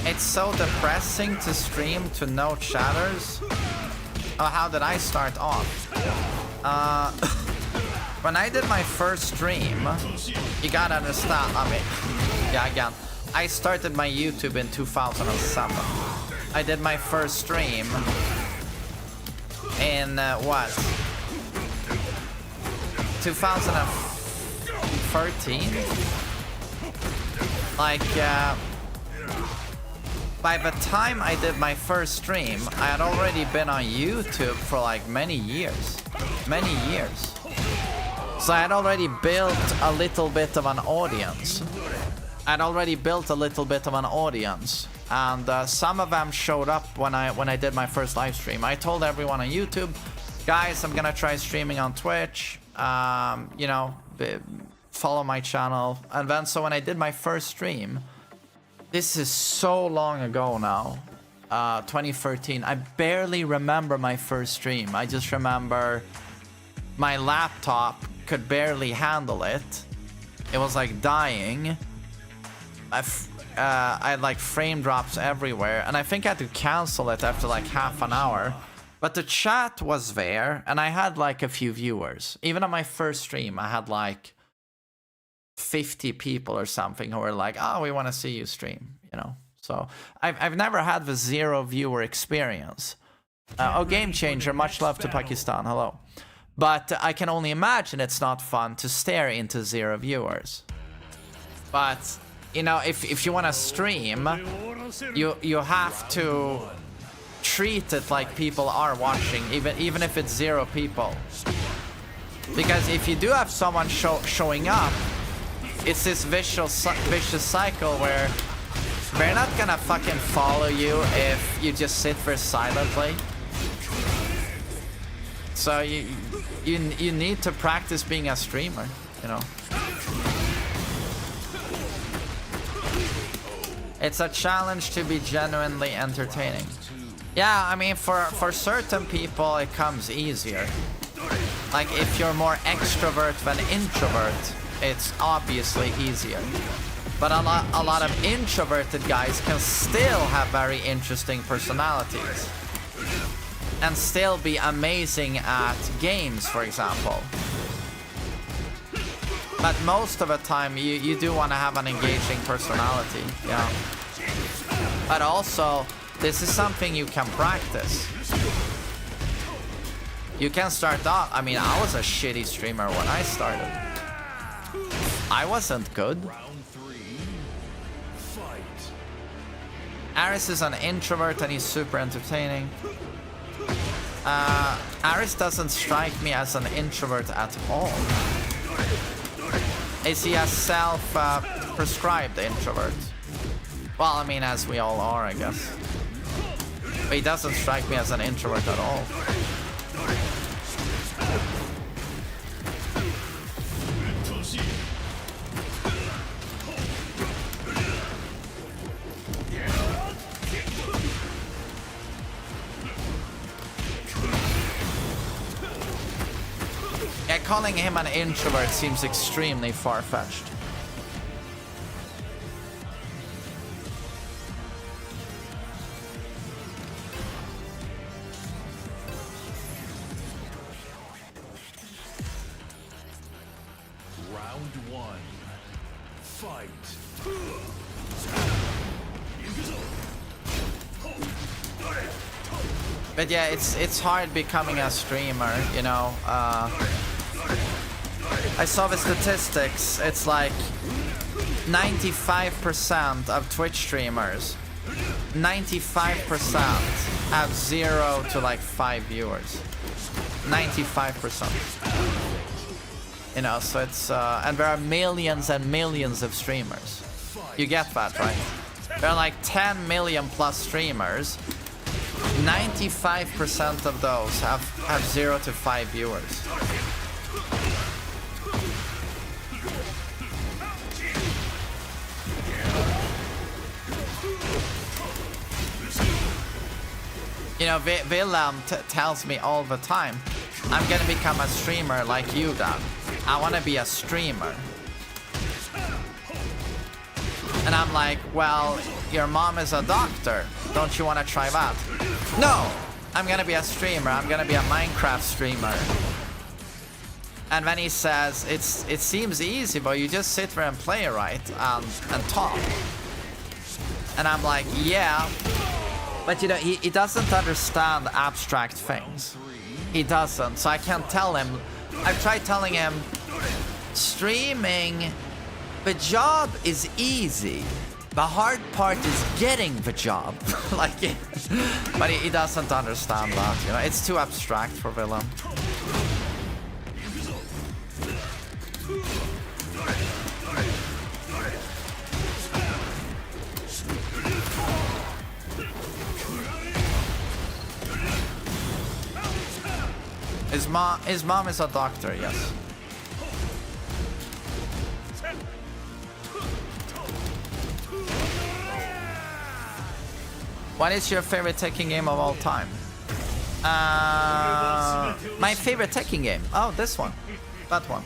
Speaker 1: It's so depressing to stream to no chatters. Oh, how did I start off? When I did my first stream, you gotta understand, I mean, yeah, again, I started my YouTube in 2007. I did my first stream in, what? 2013? Like, by the time I did my first stream, I had already been on YouTube for like many years. Many years. So I had already built a little bit of an audience. And some of them showed up when I did my first live stream. I told everyone on YouTube, guys, I'm gonna try streaming on Twitch. You know, follow my channel. And then, so when I did my first stream, this is so long ago now, 2013. I barely remember my first stream. I just remember my laptop could barely handle it. It was like dying. I had like frame drops everywhere, and I think I had to cancel it after like half an hour. But the chat was there, and I had like a few viewers. Even on my first stream, I had like 50 people or something who were like, "Oh, we want to see you stream," you know. So I've never had the 0 viewer experience. Oh, Game Changer, much love to Pakistan, hello. But I can only imagine it's not fun to stare into 0 viewers. But you know, if you want to stream, you have to treat it like people are watching, even if it's 0 people. Because if you do have someone showing up, it's this vicious cycle where they're not gonna fucking follow you if you just sit there silently. So you need to practice being a streamer, you know. It's a challenge to be genuinely entertaining. Yeah, I mean, for certain people it comes easier. Like if you're more extrovert than introvert, it's obviously easier. But a lot of introverted guys can still have very interesting personalities and still be amazing at games, for example. But most of the time you do want to have an engaging personality, yeah. But also, this is something you can practice. You can start off, I mean, I was a shitty streamer when I started. I wasn't good. Aris is an introvert and he's super entertaining. Aris doesn't strike me as an introvert at all. Is he a self-prescribed introvert? Well, I mean, as we all are, I guess. But he doesn't strike me as an introvert at all. Yeah, calling him an introvert seems extremely far-fetched.
Speaker 2: Round 1. Fight.
Speaker 1: But yeah, it's hard becoming a streamer, you know. I saw the statistics. It's like 95% of Twitch streamers, 95% have 0 to like 5 viewers. 95%. You know, so it's and there are millions and millions of streamers. You get that, right? There are like 10 million plus streamers. 95% of those have 0 to 5 viewers. You know, Willem tells me all the time, I'm gonna become a streamer like you, Dan. I wanna be a streamer. And I'm like, well, your mom is a doctor. Don't you wanna try that? No! I'm gonna be a streamer. I'm gonna be a Minecraft streamer. And then he says, it seems easy, but you just sit there and play, right? And talk. And I'm like, yeah. But you know, he doesn't understand abstract things. He doesn't. So I can't tell him. I've tried telling him, streaming, the job is easy. The hard part is getting the job. Like, but he doesn't understand that, you know. It's too abstract for Willem. His mom is a doctor, yes. What is your favorite Tekken game of all time? My favorite Tekken game? Oh, this one. That one.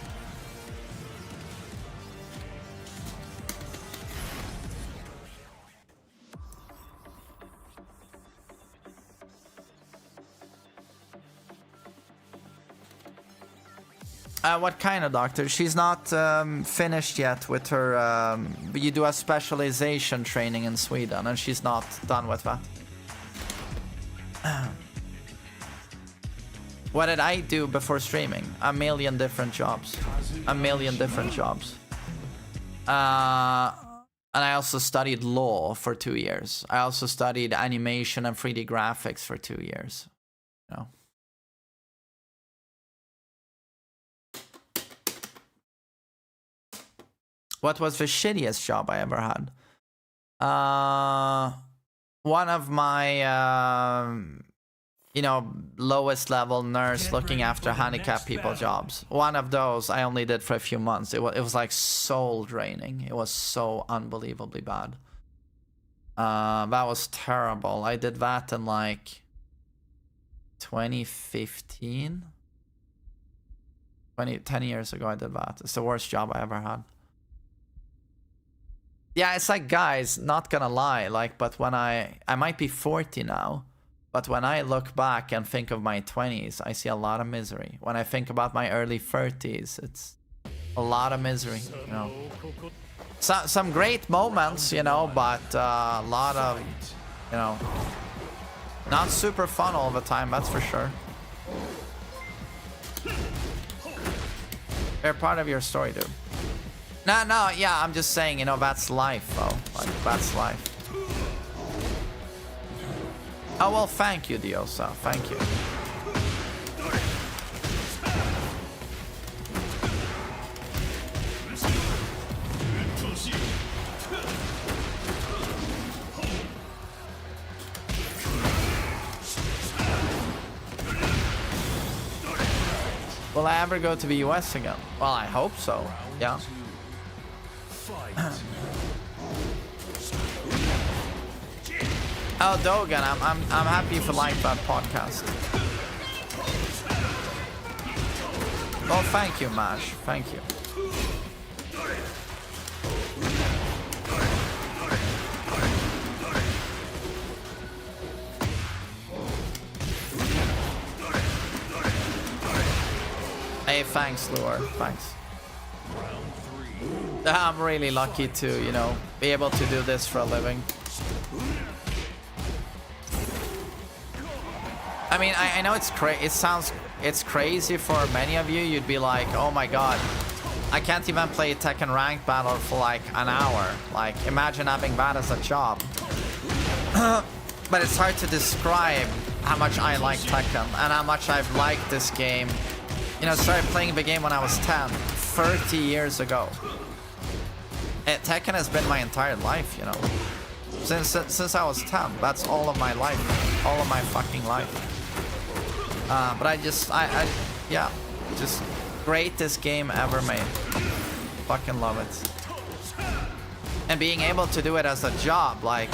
Speaker 1: What kind of doctor? She's not finished yet with her... you do a specialization training in Sweden, and she's not done with that. What did I do before streaming? A million different jobs. A million different jobs. And I also studied law for 2 years. I also studied animation and 3D graphics for 2 years. You know. What was the shittiest job I ever had? One of my, you know, lowest level nurse looking after handicapped people jobs. One of those I only did for a few months. It was like soul draining. It was so unbelievably bad. That was terrible. I did that in like 2015. 10 years ago I did that. It's the worst job I ever had. Yeah, it's like, guys, not gonna lie, like, but when I might be 40 now, but when I look back and think of my 20s, I see a lot of misery. When I think about my early 30s, it's a lot of misery, you know. Some great moments, you know, but a lot of, you know, not super fun all the time, that's for sure. They're part of your story, dude. No, yeah, I'm just saying, you know, that's life, though. Like, that's life. Oh, well, thank you, Diosa. Thank you. Will I ever go to the US again? Well, I hope so. Yeah. Oh, Dogan, I'm happy if you like that podcast. Oh, thank you, Mash. Thank you. Hey, thanks, Lure. Thanks. I'm really lucky to, you know, be able to do this for a living. I mean, I know it's crazy for many of you. You'd be like, oh my god, I can't even play a Tekken ranked battle for like an hour. Like, imagine having that as a job. But it's hard to describe how much I like Tekken and how much I've liked this game. You know, I started playing the game when I was 10, 30 years ago. Tekken has been my entire life, you know. Since I was 10, that's all of my life. All of my fucking life. But yeah, just greatest game ever made. Fucking love it. And being able to do it as a job, like,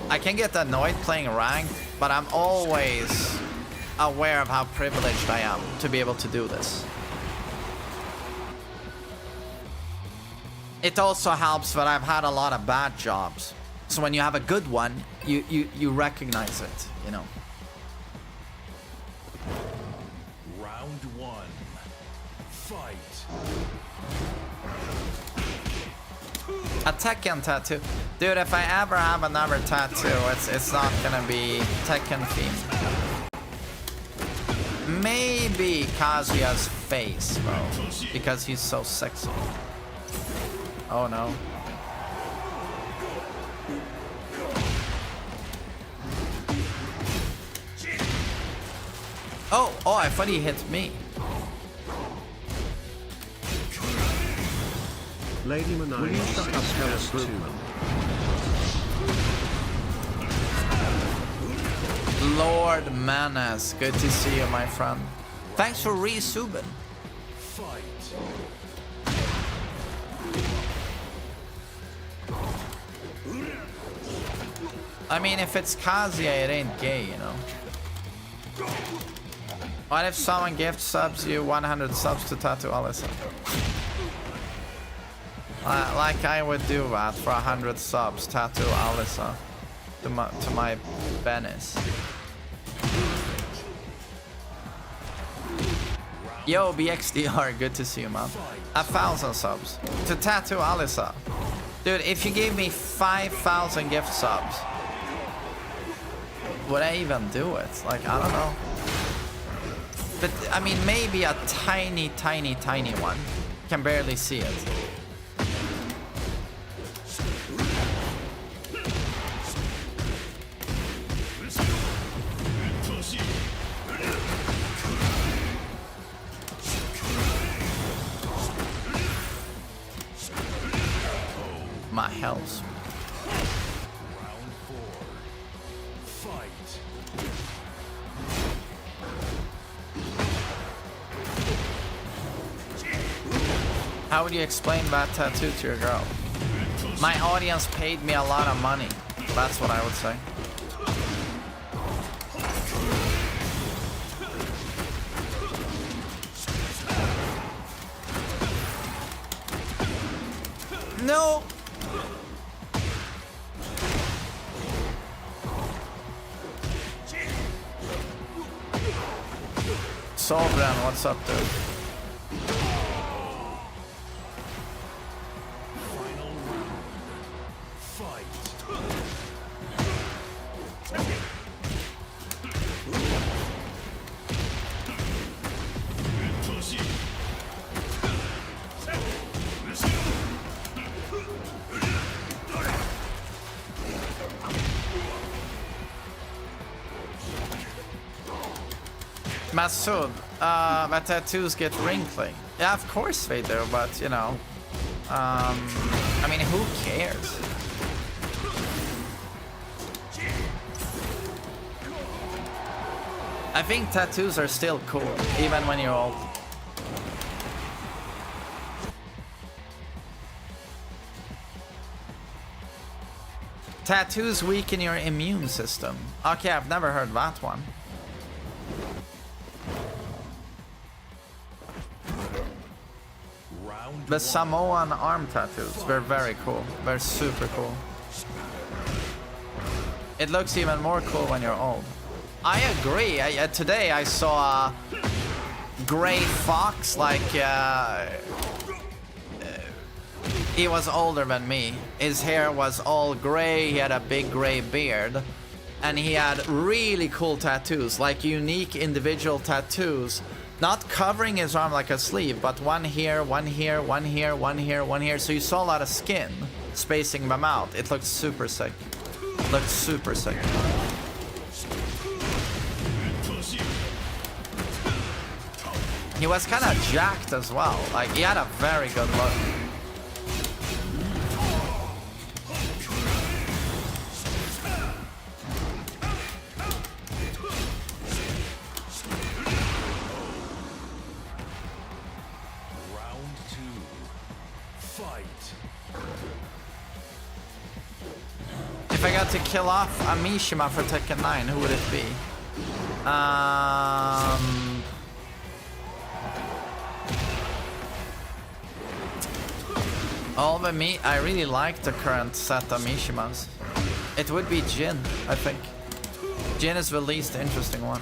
Speaker 1: I can get annoyed playing ranked, but I'm always aware of how privileged I am to be able to do this. It also helps that I've had a lot of bad jobs. So when you have a good one, you recognize it, you know.
Speaker 2: Round one. Fight.
Speaker 1: A Tekken tattoo. Dude, if I ever have another tattoo, it's not gonna be Tekken themed. Maybe Kazuya's face, bro. Because he's so sexy. Oh no. Oh, I thought he hit me.
Speaker 3: Lady Manai is
Speaker 1: Lord Manas, good to see you, my friend. Thanks for resubing.
Speaker 2: Fight.
Speaker 1: I mean, if it's Kazuya, it ain't gay, you know. What if someone gift subs you 100 subs to tattoo Alyssa? Like I would do that for 100 subs, tattoo Alyssa to my penis. Yo, BXDR, good to see you, man. 1,000 subs to tattoo Alyssa. Dude, if you gave me 5,000 gift subs, would I even do it? Like, I don't know. But, I mean, maybe a tiny one. Can barely see it. My health.
Speaker 2: Round 4. Fight.
Speaker 1: How would you explain that tattoo to your girl? My audience paid me a lot of money. That's what I would say. No! Sovereign, what's up, dude?
Speaker 2: Final round. Fight.
Speaker 1: Masood, my tattoos get wrinkly. Yeah, of course they do, but you know, I mean, who cares? I think tattoos are still cool, even when you're old. Tattoos weaken your immune system. Okay, I've never heard that one.
Speaker 2: Round
Speaker 1: The
Speaker 2: 1.
Speaker 1: Samoan arm tattoos, they're very cool. They're super cool. It looks even more cool when you're old. I agree. Today I saw a gray fox, like he was older than me. His hair was all gray, he had a big gray beard, and he had really cool tattoos, like unique individual tattoos. Not covering his arm like a sleeve, but one here, one here, one here, one here, one here. So you saw a lot of skin spacing them out. It looked super sick. Looked super sick. He was kind of jacked as well. Like, he had a very good look.
Speaker 2: Round 2. Fight.
Speaker 1: If I got to kill off a Mishima for Tekken 9, who would it be? All the I really like the current set of Mishimas. It would be Jin, I think. Jin is the least interesting one.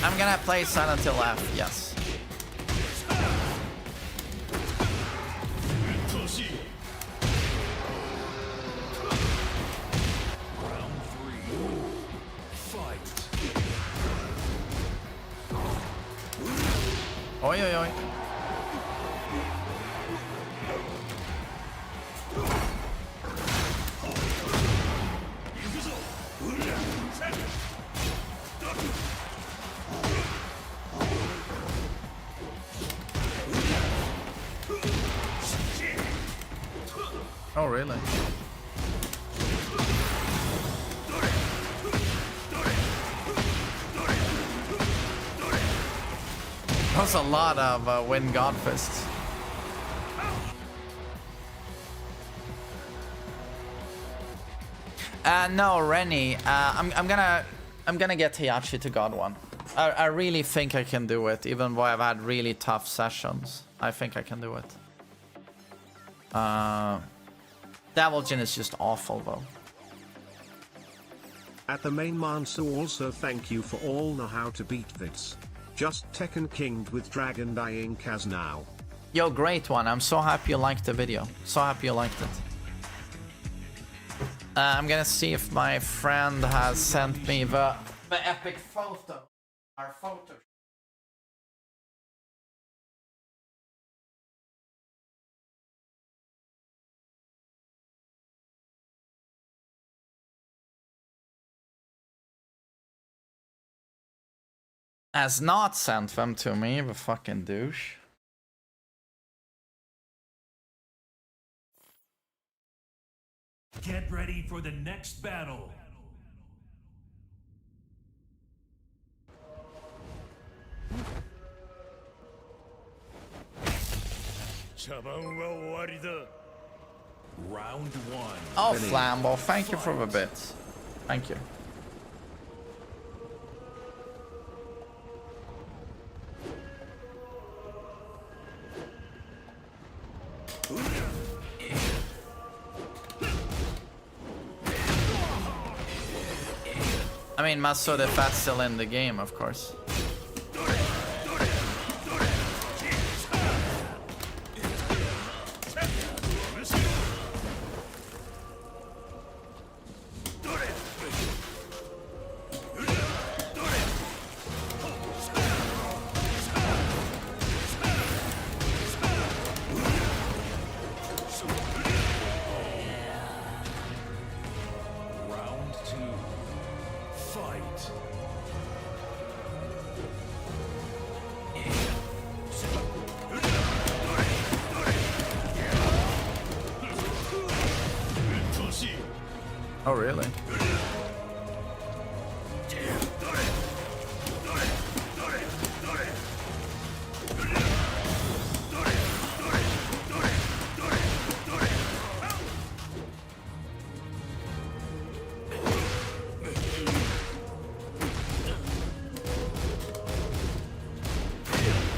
Speaker 1: I'm gonna play Silent Hill F, yes.
Speaker 2: Round 3. Fight.
Speaker 1: Oi, oi, oi. Oh, really? was a lot of win God fists. No, Rennie. I'm gonna get Heihachi to GoD1. I really think I can do it, even though I've had really tough sessions. I think I can do it. Devil Jin is just awful though.
Speaker 3: At TheMainManSWE also thank you for all know how to beat this. Just Tekken Kinged with Dragon dying Kaz now.
Speaker 1: Yo, great one. I'm so happy you liked the video. So happy you liked it. I'm gonna see if my friend has sent me the epic photo. Our photo. Has not sent them to me, the fucking douche.
Speaker 2: Get ready for the next battle. Round 1.
Speaker 1: Oh, Flambo, thank you for the bits. Thank you. I mean, Maso the Fat's still in the game, of course.
Speaker 2: Round 2. Fight.
Speaker 1: Oh, really?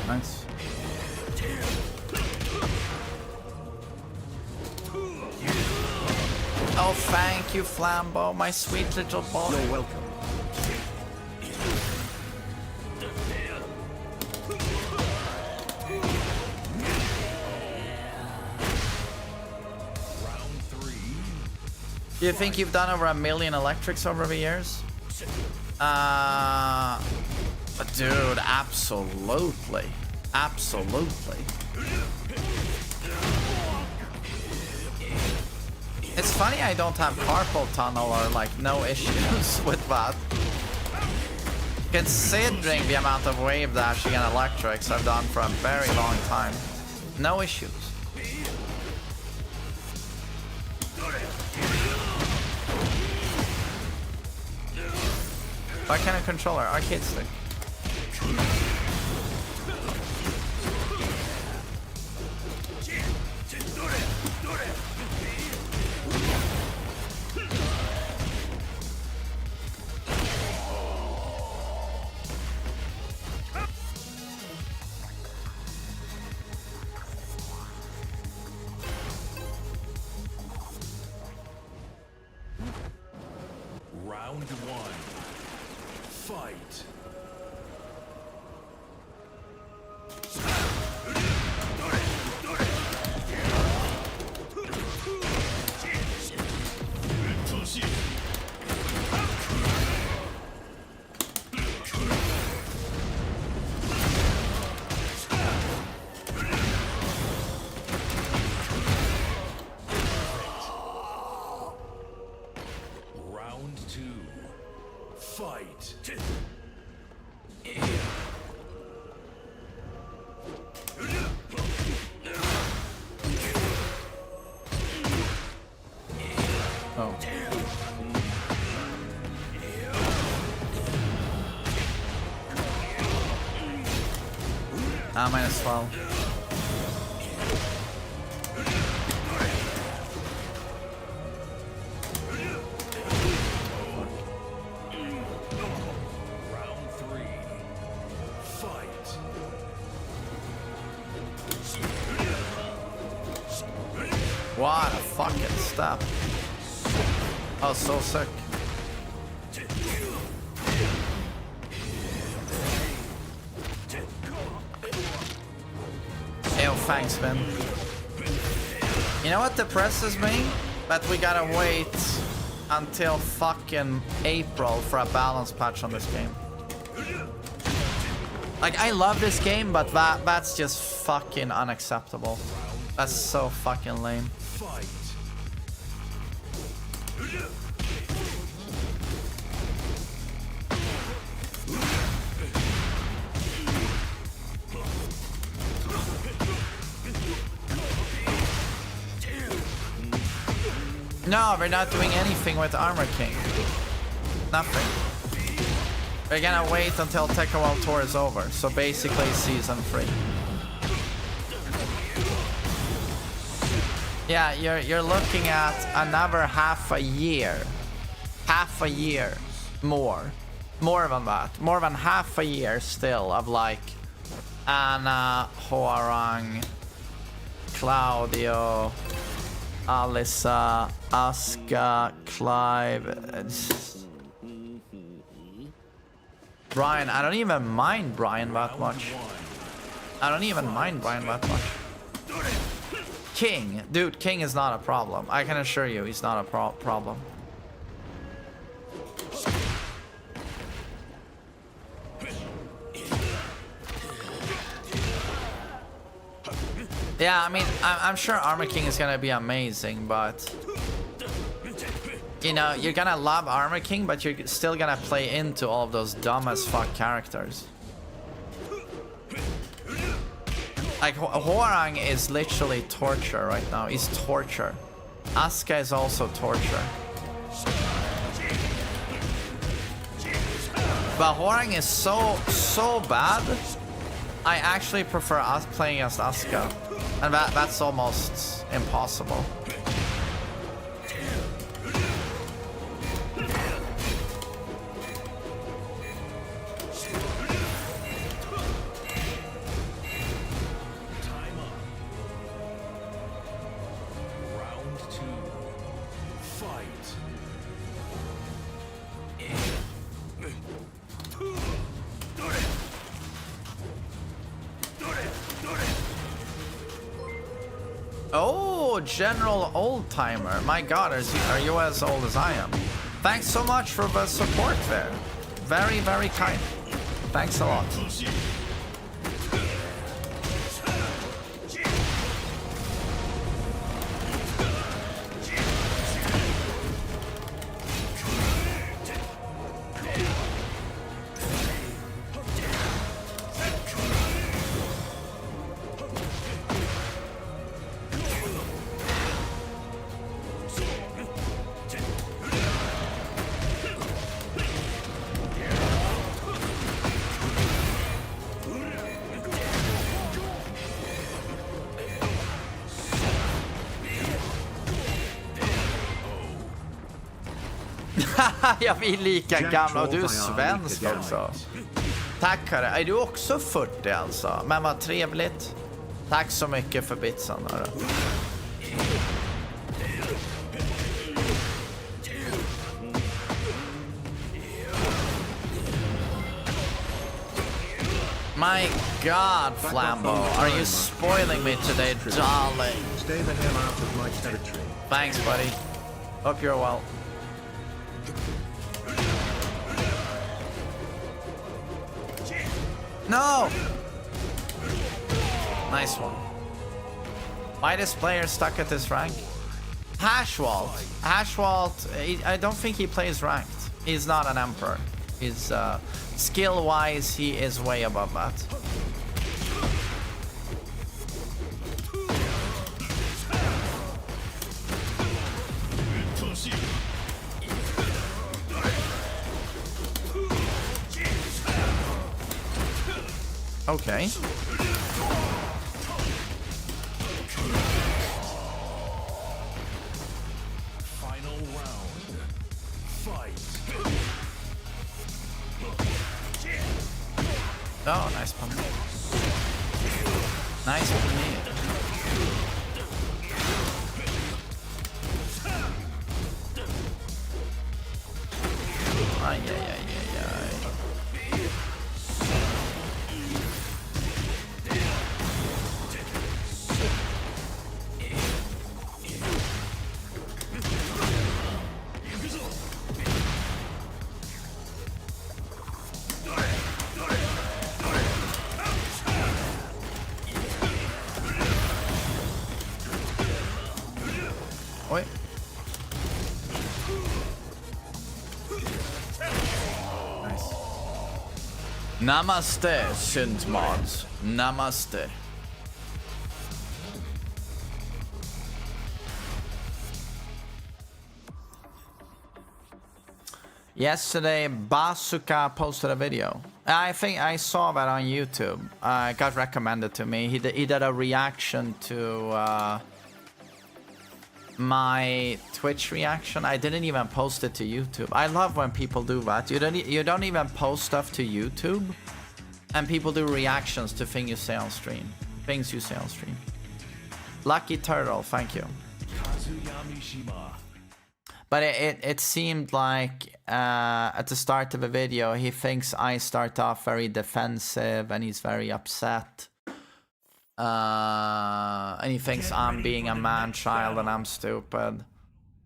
Speaker 1: Nice. Oh, thank you, Flambo, my sweet little boy.
Speaker 3: You're welcome.
Speaker 2: Round 3.
Speaker 1: Do you think you've done over 1 million electrics over the years? Dude, absolutely. Absolutely. It's funny I don't have carpal tunnel or like no issues with that. Considering the amount of wave dashing and electrics I've done for a very long time. No issues. What kind of controller? Arcade stick.
Speaker 2: Round 1. Fight.
Speaker 1: -12.
Speaker 2: Round 3. Fight.
Speaker 1: What a fucking step. Oh, so sick. Ew, thanks, man. You know what depresses me? That we gotta wait until fucking April for a balance patch on this game. Like, I love this game, but that's just fucking unacceptable. That's so fucking lame.
Speaker 2: Fight.
Speaker 1: No, we're not doing anything with Armor King. Nothing. We're gonna wait until Tekken World Tour is over. So basically season 3. Yeah, you're looking at another half a year. Half a year more. More than that. More than half a year still of like Anna, Hwoarang, Claudio, Alyssa, Asuka, Clive. Brian, I don't even mind Brian that much. I don't even mind Brian that much. King. Dude, King is not a problem. I can assure you he's not a problem. Yeah, I mean, I'm sure Armor King is gonna be amazing, but you know, you're gonna love Armor King, but you're still gonna play into all of those dumb as fuck characters. Like, Hwoarang is literally torture right now. He's torture. Asuka is also torture. But Hwoarang is so bad. I actually prefer us playing as Asuka. And that's almost impossible. Oh, General Oldtimer. My god, are you as old as I am? Thanks so much for the support there. Very, very kind. Thanks a lot. Jag vill lika gamla och du är svensk också. Tack hörru. Är du också 40 alltså? Men vad trevligt. Tack så mycket för bitsen hörru. My god, Flambo. Are you spoiling me today, darling?
Speaker 3: Stay the hell out of my territory.
Speaker 1: Thanks, buddy. Hope you're well. No! Nice one. Why this player stuck at this rank? Hashwalt. Hashwalt, I don't think he plays ranked. He's not an Emperor. He's, skill-wise, he is way above that. Okay. Oh, nice pump. Nice pump. Ay, ay, ay, ay, ay. Oj. Nice. Namaste, Syntmods. Namaste. Yesterday, Bazooka posted a video. I think I saw that on YouTube. It got recommended to me. He did a reaction to my Twitch reaction. I didn't even post it to YouTube. I love when people do that. You don't even post stuff to YouTube, and people do reactions to things you say on stream. Lucky Turtle, thank you. But it seemed like at the start of the video, he thinks I start off very defensive and he's very upset. And he thinks I'm being a man-child and I'm stupid.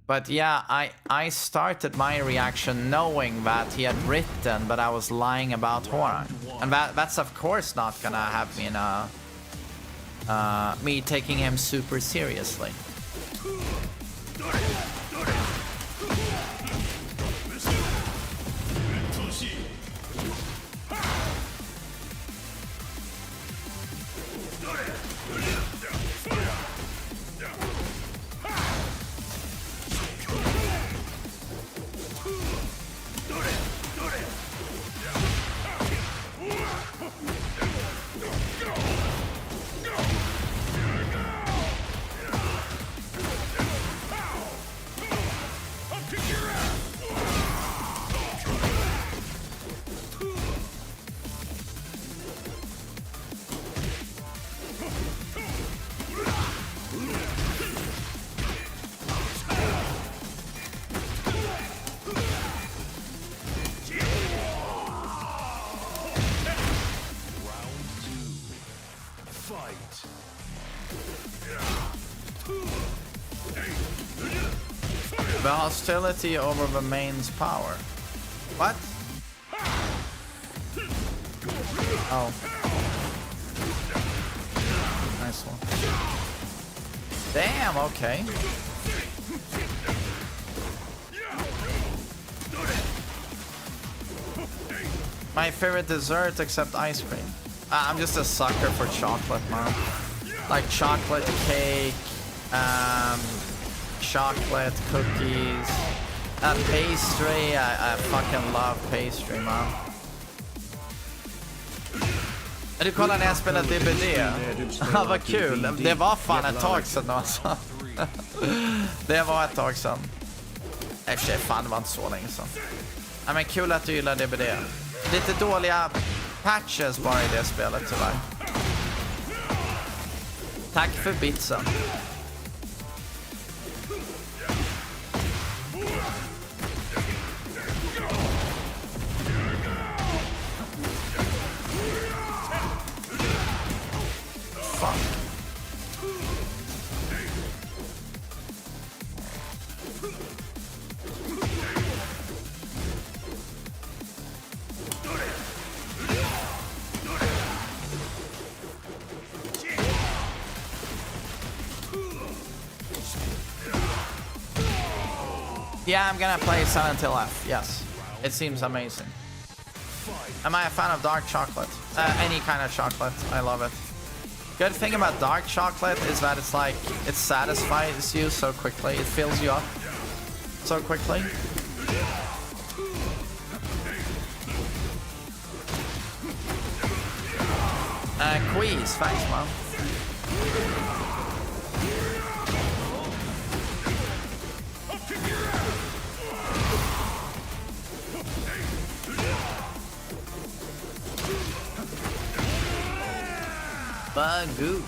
Speaker 1: But yeah, I started my reaction knowing that he had written that I was lying about Horn. And that's of course not gonna have me in me taking him super seriously. The hostility over the main's power. What? Oh. Nice one. Damn, okay. My favorite dessert except ice cream. I'm just a sucker for chocolate, man. Like chocolate cake, chocolate cookies, pastry. I fucking love pastry, man. Du kollar när jag spelar DBD. Vad kul. Det var fan ett tag sedan alltså. Det var ett tag sedan. I och för sig, fan, det var inte så länge sedan. Ja, men kul att du gillar DBD. Lite dåliga patches bara i det spelet tyvärr. Tack för bitsen. Yeah, I'm gonna play Silent Hill F, yes. It seems amazing. Am I a fan of dark chocolate? Any kind of chocolate, I love it. Good thing about dark chocolate is that it's like, it satisfies you so quickly, it fills you up so quickly. Quiz, thanks man. Bagoosh.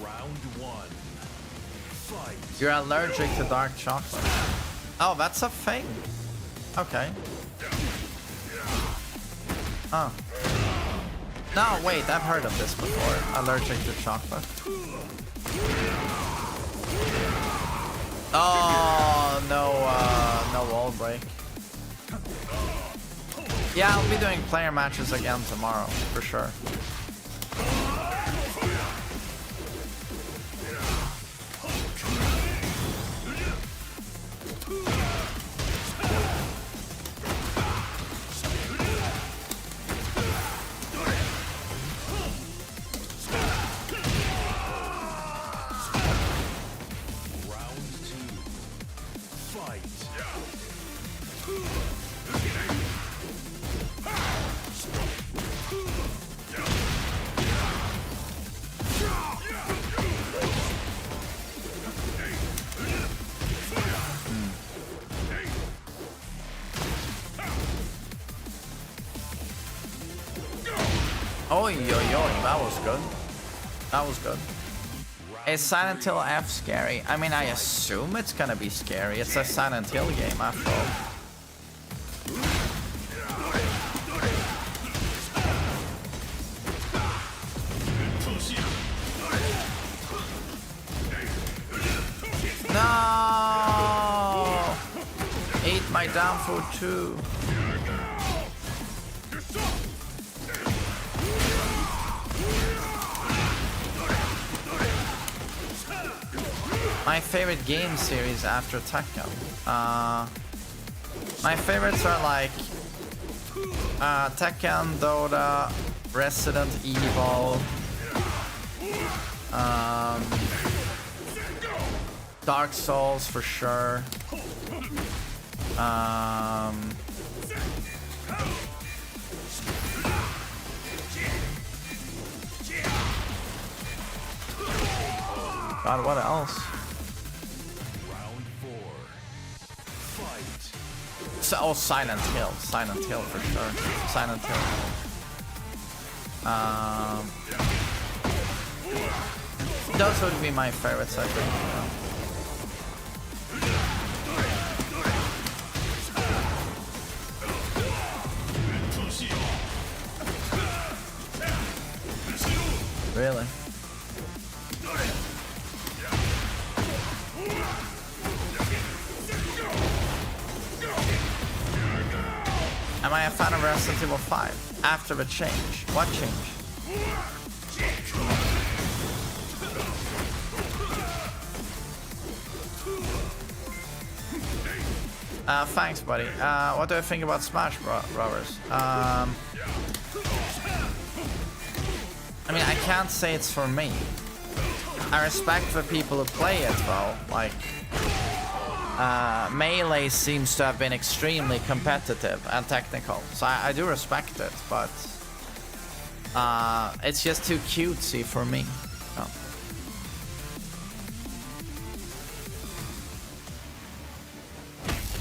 Speaker 2: Round one. Fight.
Speaker 1: You're allergic to dark chocolate. Oh, that's a thing. Okay. Oh. No, wait, I've heard of this before. Allergic to chocolate. Oh, no wall break. Yeah, I'll be doing player matches again tomorrow, for sure. Oi, that was good. That was good. Is Silent Hill F scary? I mean, I assume it's gonna be scary. It's a Silent Hill game after all. No! Ate my down food too. My favorite game series after Tekken. My favorites are like Tekken, Dota, Resident Evil, Dark Souls for sure. God, what else?
Speaker 2: Round four. Fight.
Speaker 1: So, oh, Silent Hill for sure. Silent Hill. Those would be my favorites, I think. Really? Am I a fan of Resident Evil 5? After the change. What change? Thanks, buddy. What do I think about Smash Brothers? I mean, I can't say it's for me. I respect the people who play it, though. Like, Melee seems to have been extremely competitive and technical, so I do respect it, but it's just too cutesy for me. Oh.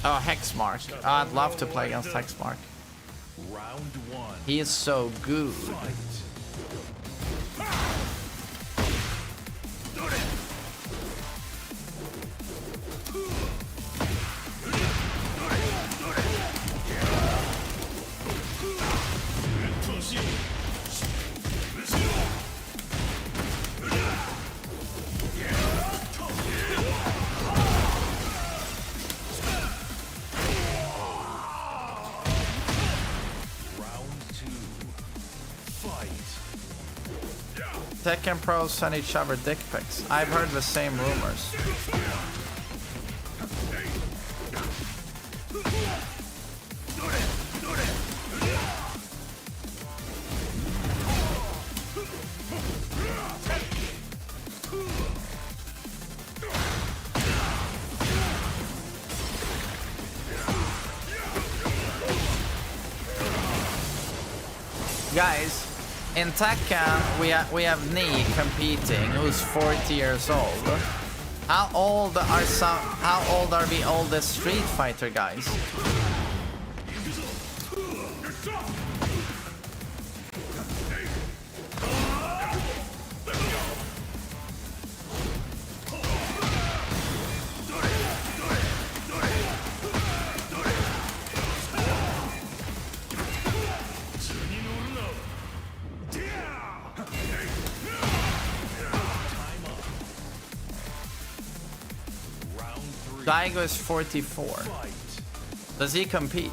Speaker 1: Oh, Hexmark. Oh, I'd love to play against Hexmark.
Speaker 2: Round one.
Speaker 1: He is so good.
Speaker 2: Fight.
Speaker 1: Tekken pros send each other dick pics. I've heard the same rumors. Guys, in Tekken we have Nee competing, who's 40 years old. How old are some? How old are the oldest Street Fighter guys? Daigo is 44. Does he compete?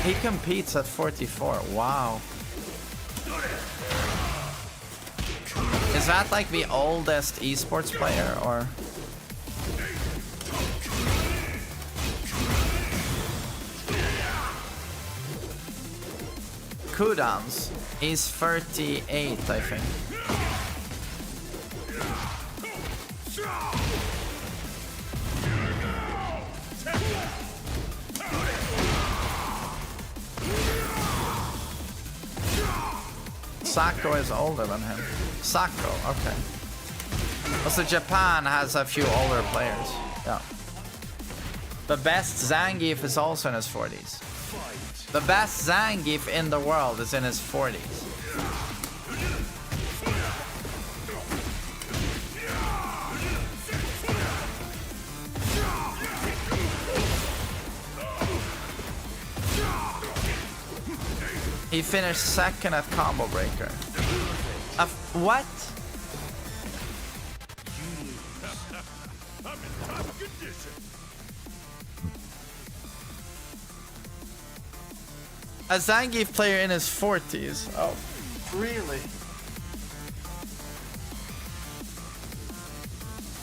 Speaker 1: He competes at 44. Wow. Is that like the oldest esports player or? Cooldowns. He's 38, I think. Sako is older than him. Sako, okay. Also, Japan has a few older players. Yeah. The best Zangief is also in his 40s. The best Zangief in the world is in his 40s. He finished second at Combo Breaker. What? A Zangief player in his 40s. Oh, really?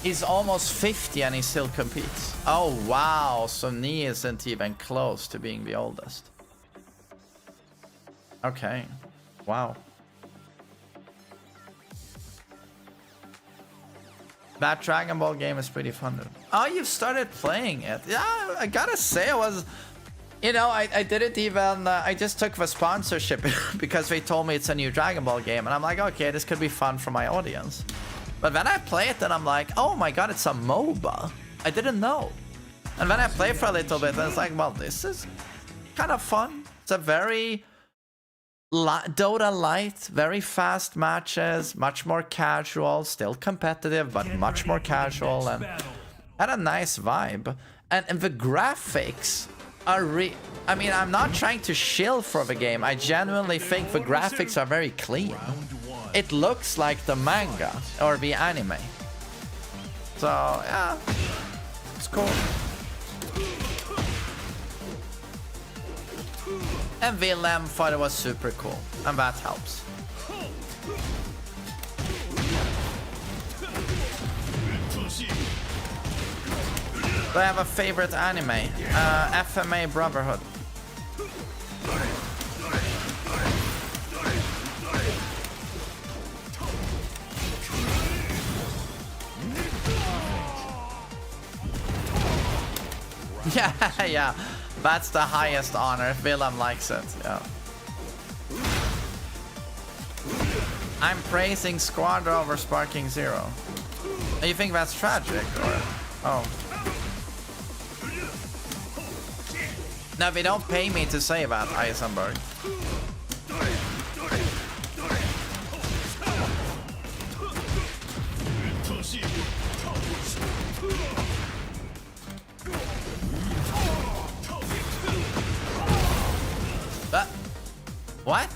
Speaker 1: He's almost 50 and he still competes. Oh, wow. So Ni isn't even close to being the oldest. Okay. Wow. That Dragon Ball game is pretty fun. Oh, you've started playing it. Yeah, I gotta say, I was... You know, I didn't even... I just took the sponsorship because they told me it's a new Dragon Ball game. And I'm like, okay, this could be fun for my audience. But then I play it and I'm like, oh my god, it's a MOBA. I didn't know. And then I play for a little bit and it's like, well, this is kind of fun. It's a very... Dota light, very fast matches, much more casual, still competitive, but much more casual, and had a nice vibe. And the graphics are I mean, I'm not trying to shill for the game. I genuinely think the graphics are very clean. It looks like the manga or the anime. So, yeah, it's cool. And Willem thought it was super cool, and that helps. Do I have a favorite anime? FMA Brotherhood. Yeah, yeah. That's the highest honor if Willem likes it, yeah. I'm praising Squadra over Sparking Zero. You think that's tragic, or? Oh. No, they don't pay me to say that, Eisenberg. What?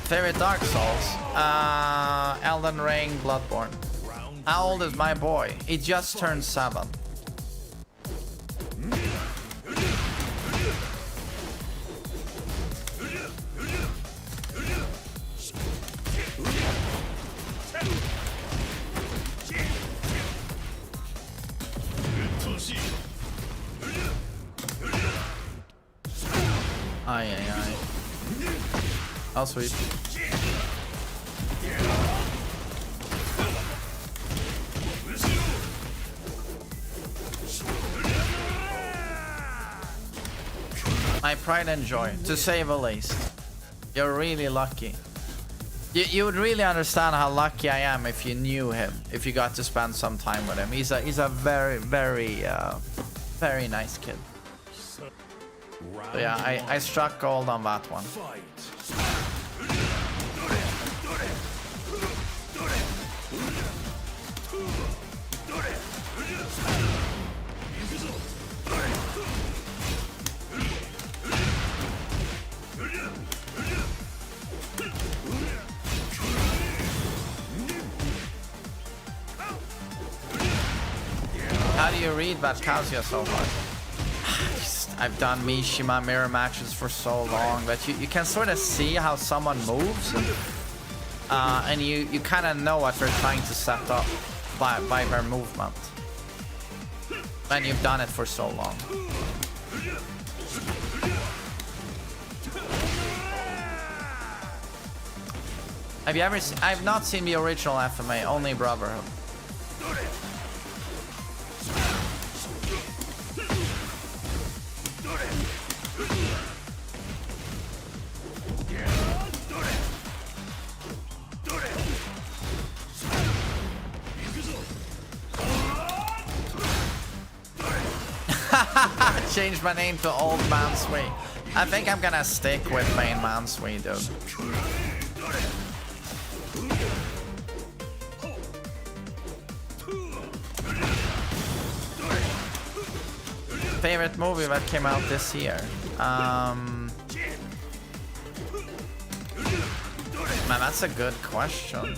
Speaker 1: Favorite Dark Souls? Elden Ring, Bloodborne. How old is my boy? He just turned 7. Aye, aye, aye. Oh, sweet. My pride and joy, to say the least. You're really lucky. You would really understand how lucky I am if you knew him, if you got to spend some time with him. He's a very, very, very nice kid. So yeah, I struck gold on that one. How do you read that Kazuya so far? I've done Mishima mirror matches for so long that you can sort of see how someone moves, and you kind of know what they're trying to set up by their movement. And you've done it for so long. Have you ever seen? I've not seen the original FMA, only Brotherhood. Change my name to Old Man Swe. I think I'm gonna stick with MainManSWE, dude. Favorite movie that came out this year? Man, that's a good question.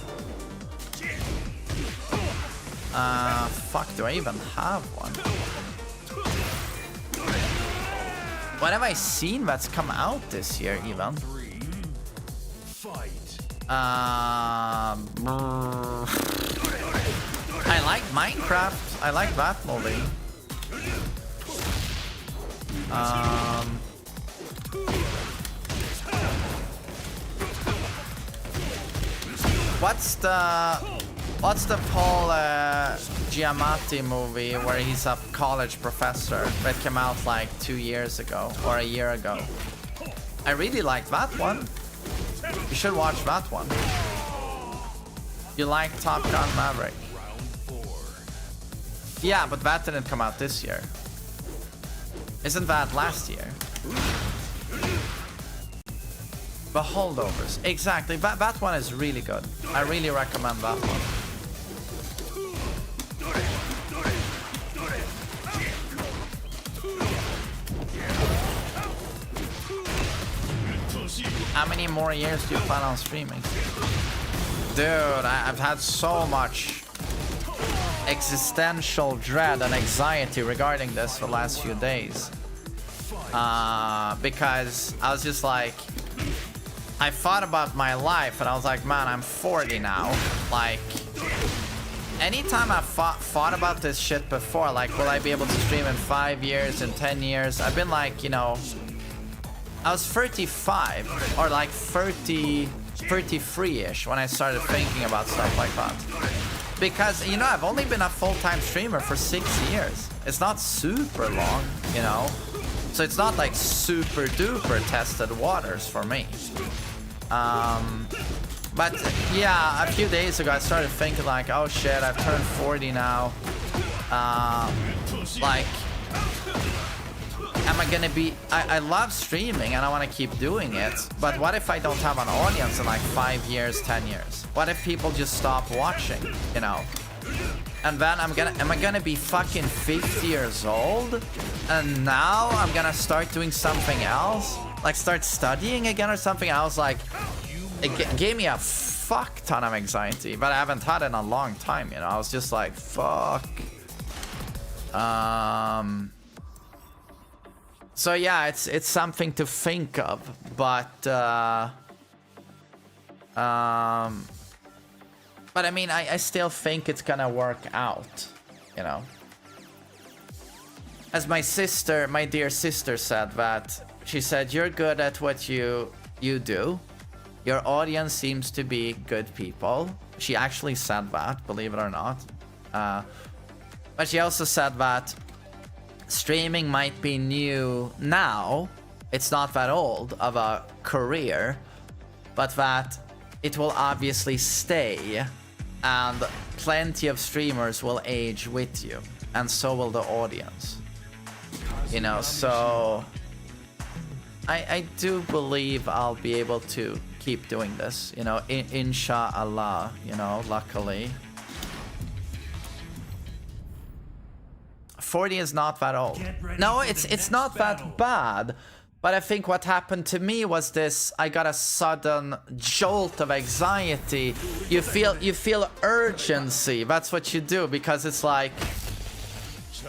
Speaker 1: Fuck, do I even have one? What have I seen that's come out this year, even? I like Minecraft. I like that movie. What's the Paul Giamatti movie where he's a college professor that came out like 2 years ago or a year ago? I really like that one. You should watch that one. You like Top Gun Maverick? Yeah, but that didn't come out this year. Isn't that last year? The Holdovers. Exactly. That one is really good. I really recommend that one. How many more years do you plan on streaming? Dude, I've had so much existential dread and anxiety regarding this for the last few days. Because I was just like, I thought about my life and I was like, man, I'm 40 now. Like, anytime I've thought about this shit before, like, will I be able to stream in 5 years, in 10 years? I've been like, you know, I was 35 or like 33-ish when I started thinking about stuff like that. Because, you know, I've only been a full-time streamer for 6 years. It's not super long, you know? So it's not like super duper tested waters for me. But yeah, a few days ago I started thinking like, oh shit, I've turned 40 now. Like, am I gonna be... I love streaming and I want to keep doing it, but what if I don't have an audience in like 5 years, 10 years? What if people just stop watching, you know? And then am I gonna be fucking 50 years old? And now I'm gonna start doing something else? Like start studying again or something? I was like, it gave me a fuck ton of anxiety, but I haven't had it in a long time, you know? I was just like, fuck. So yeah, it's something to think of, but I mean, I still think it's gonna work out, you know. As my dear sister said that, she said, you're good at what you do. Your audience seems to be good people. She actually said that, believe it or not. But she also said that streaming might be new now. it's not that old of a career, but that it will obviously stay, and plenty of streamers will age with you, and so will the audience. You know, so I do believe I'll be able to keep doing this, you know, inshallah, you know, luckily. 40 is not that old. No, it's not that bad. But I think what happened to me was this: I got a sudden jolt of anxiety. You feel urgency. That's what you do, because it's like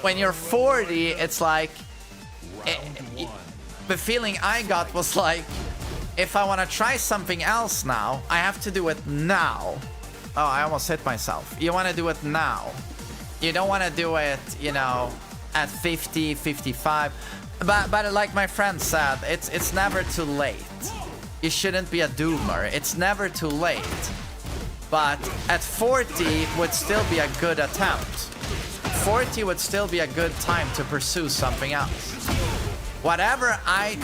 Speaker 1: when you're 40, it's like the feeling I got was like, if I want to try something else now, I have to do it now. Oh, I almost hit myself. You want to do it now. You don't want to do it, you know, at 50, 55. But like my friend said, it's never too late. You shouldn't be a doomer. It's never too late. But at 40 would still be a good attempt. 40 would still be a good time to pursue something else. Whatever I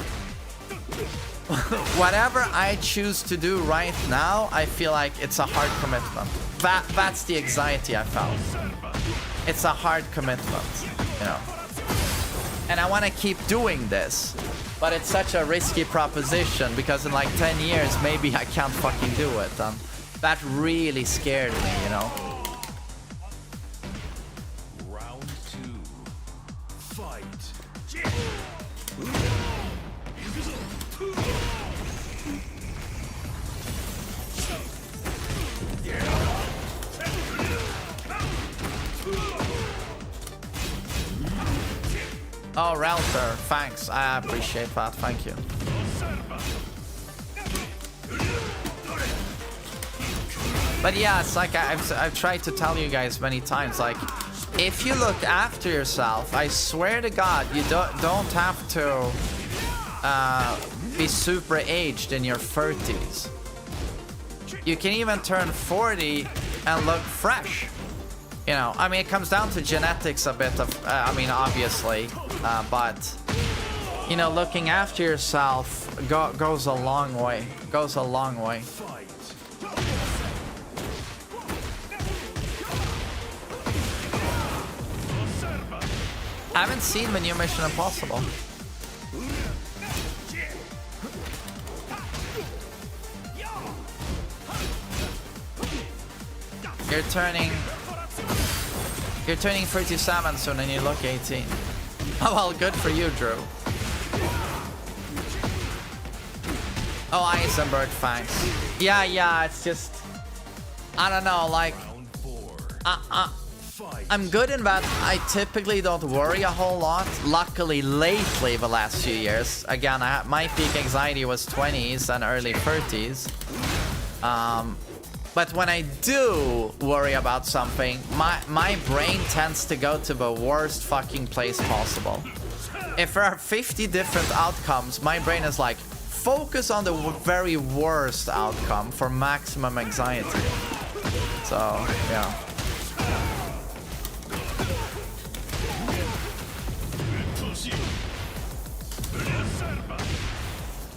Speaker 1: choose to do right now, I feel like it's a hard commitment. That's the anxiety I felt. It's a hard commitment, you know. And I want to keep doing this, but it's such a risky proposition, because in like 10 years maybe I can't fucking do it, and that really scared me, you know.
Speaker 2: Round 2. Fight.
Speaker 1: Oh, Relter, thanks. I appreciate that. Thank you. But yeah, it's like I've tried to tell you guys many times, like, if you look after yourself, I swear to God, you don't have to be super aged in your 30s. You can even turn 40 and look fresh. You know, I mean, it comes down to genetics a bit of, I mean, obviously, but, you know, looking after yourself goes a long way. Goes a long way. I haven't seen the new Mission Impossible. You're turning 37 soon and you look 18. Oh, well, good for you, Drew. Oh, Eisenberg, thanks. Yeah, it's just, I don't know, like, I'm good in that I typically don't worry a whole lot. Luckily, lately, the last few years, again, my peak anxiety was 20s and early 30s. But when I do worry about something, my brain tends to go to the worst fucking place possible. If there are 50 different outcomes, my brain is like, focus on the very worst outcome for maximum anxiety. So, yeah.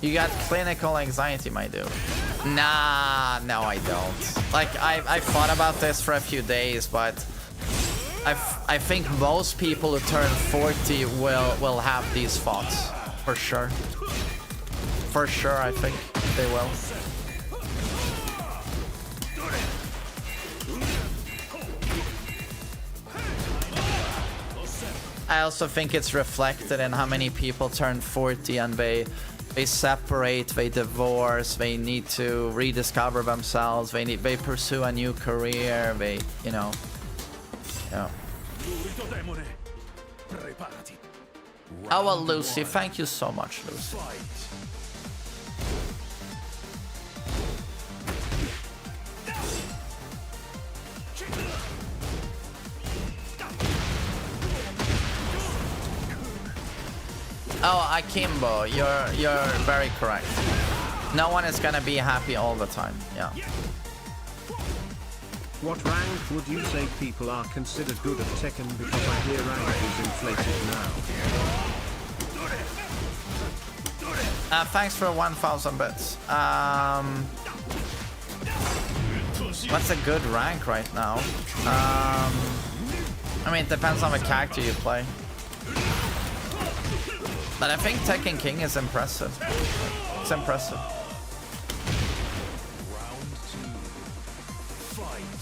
Speaker 1: You got clinical anxiety, my dude. Nah, no, I don't. Like, I thought about this for a few days, but I think most people who turn 40 will have these thoughts. For sure. For sure, I think they will. I also think it's reflected in how many people turn 40 and they separate, they divorce, they need to rediscover themselves, they pursue a new career, they, you know. Yeah. Oh, well, Lucy, thank you so much, Lucy. Oh, Akimbo, you're very correct. No one is gonna be happy all the time. Yeah.
Speaker 3: What rank would you say people are considered good at Tekken, because I hear rank is inflated now?
Speaker 1: Thanks for 1,000 bits. What's a good rank right now? I mean, it depends on the character you play. But I think Tekken King is impressive. It's impressive.
Speaker 2: Round 2. Fight.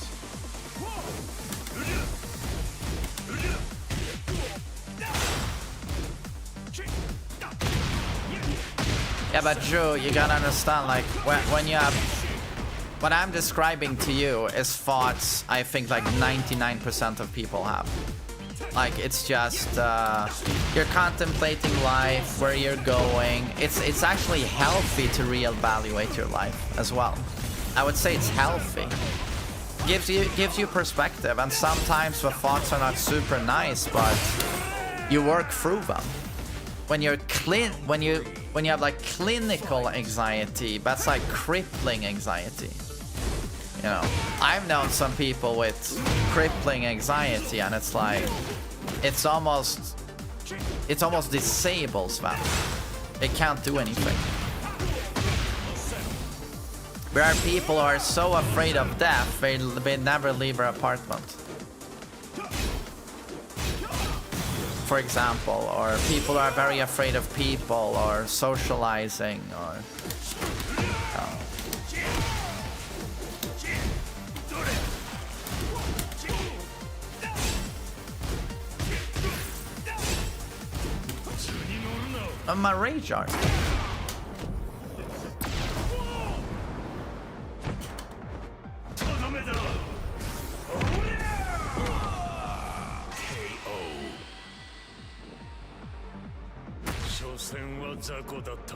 Speaker 1: Yeah, but Drew, you gotta understand, like, when you have... What I'm describing to you is thoughts I think like 99% of people have. Like, it's just, you're contemplating life, where you're going. It's actually healthy to reevaluate your life as well. I would say it's healthy. Gives you perspective, and sometimes the thoughts are not super nice, but you work through them. When you have like clinical anxiety, that's like crippling anxiety. You know, I've known some people with crippling anxiety, and it's like it almost disables them. They can't do anything. There are people who are so afraid of death they never leave their apartment, for example, or people who are very afraid of people or socializing, or my rage art.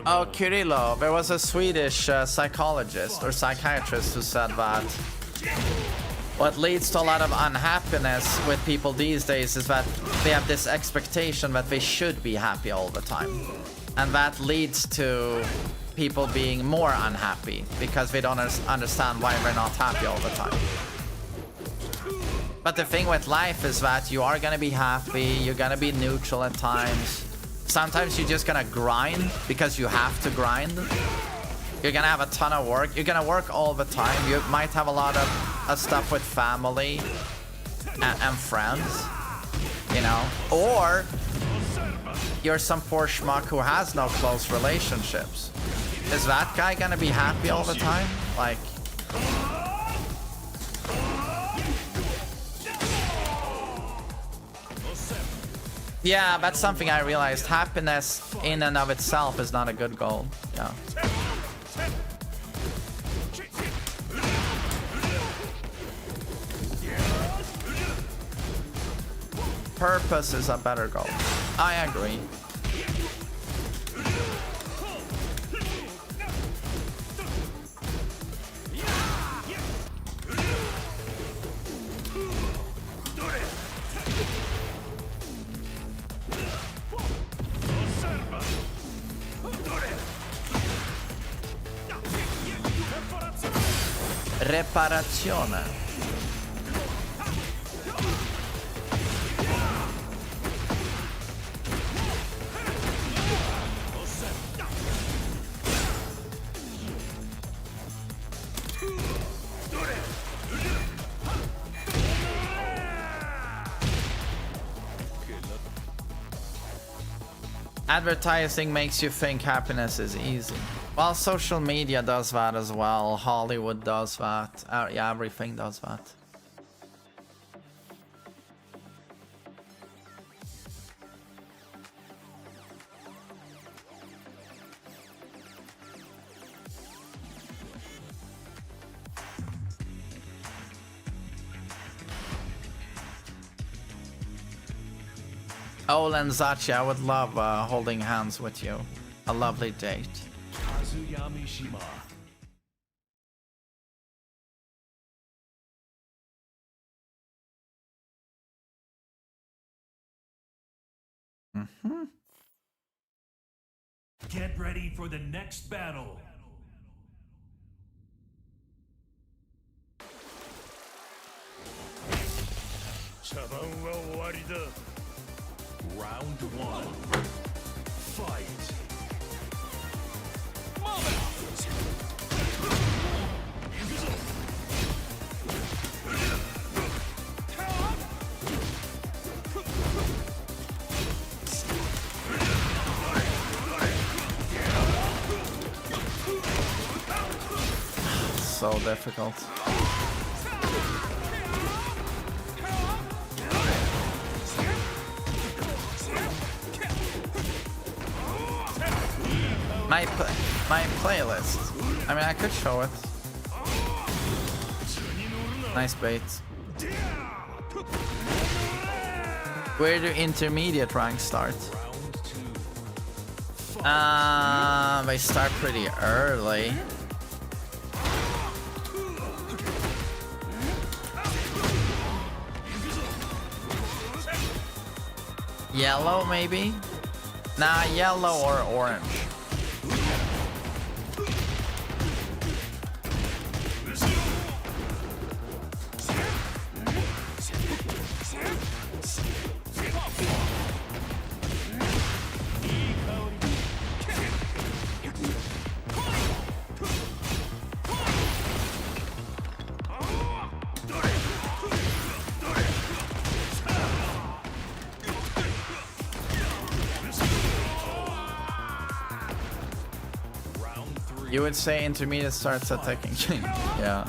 Speaker 1: Oh, Kirillo, there was a Swedish psychologist or psychiatrist who said that what leads to a lot of unhappiness with people these days is that they have this expectation that they should be happy all the time. And that leads to people being more unhappy because they don't understand why they're not happy all the time. But the thing with life is that you are gonna be happy, you're gonna be neutral at times. Sometimes you're just gonna grind because you have to grind. You're gonna have a ton of work. You're gonna work all the time. You might have a lot of stuff with family and friends, you know. Or you're some poor schmuck who has no close relationships. Is that guy gonna be happy all the time? Like... Yeah, that's something I realized. Happiness in and of itself is not a good goal. Yeah. Purpose is a better goal. I agree. Reparazione. Advertising makes you think happiness is easy. Well, social media does that as well. Hollywood does that. Yeah, everything does that. Oh, Lenzachi, I would love holding hands with you. A lovely date.
Speaker 2: Get ready for the next battle. Round 1. Fight.
Speaker 1: So difficult. My playlist. I mean, I could show it. Nice bait. Where do intermediate ranks start? They start pretty early. Yellow, maybe? Nah, yellow or orange. You would say intermediate starts at TEKKEN. Yeah.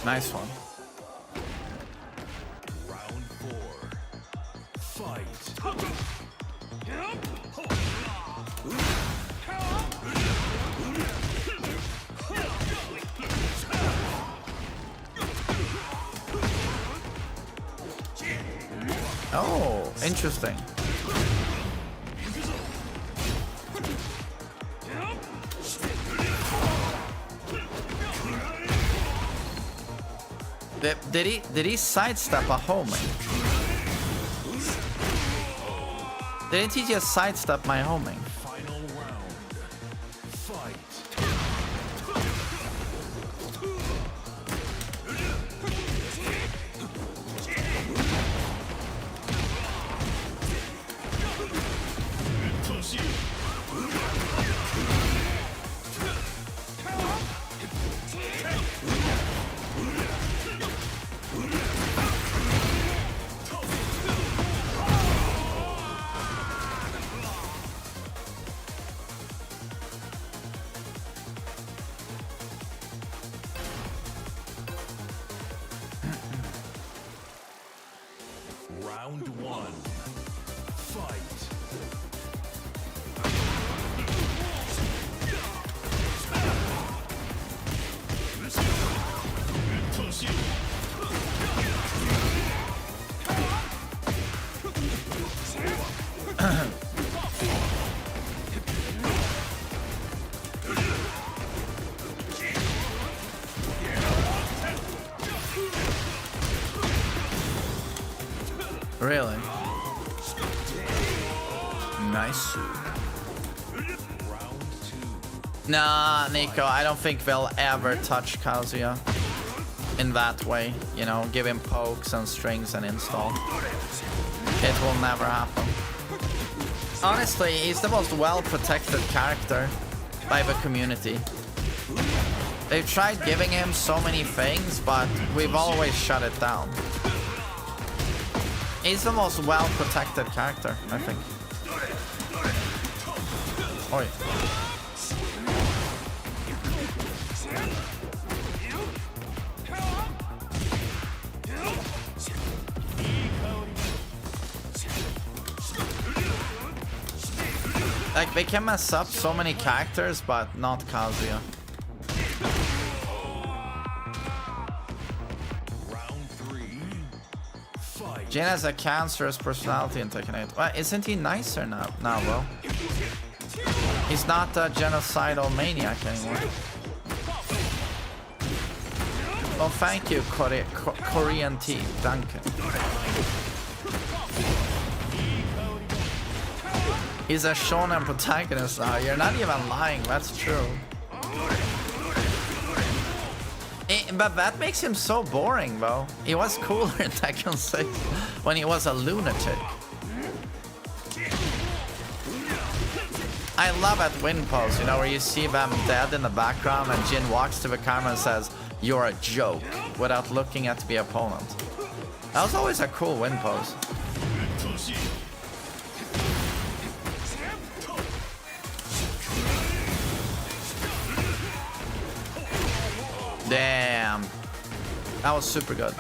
Speaker 1: Nice one.
Speaker 2: Round 4. Fight.
Speaker 1: Oh, interesting. Did he sidestep a homing? Didn't he just sidestep my homing?
Speaker 2: Final round. Fight. Round 1. Fight.
Speaker 1: Really? Nice. Nah, Nico, I don't think they'll ever touch Kazuya in that way. You know, give him pokes and strings and install. It will never happen. Honestly, he's the most well-protected character by the community. They've tried giving him so many things, but we've always shut it down. He's the most well-protected character, I think. Oi. Like, they can mess up so many characters, but not Kazuya. Jin has a cancerous personality in Tekken 8. Well, isn't he nicer now, bro? He's not a genocidal maniac anymore. Oh, thank you, Korean tea. Danke. He's a shonen protagonist now. You're not even lying. That's true. But that makes him so boring, though. He was cooler in Tekken 6 when he was a lunatic. I love at win pose, you know, where you see them dead in the background and Jin walks to the camera and says, "You're a joke," without looking at the opponent. That was always a cool win pose. Damn. That was super good.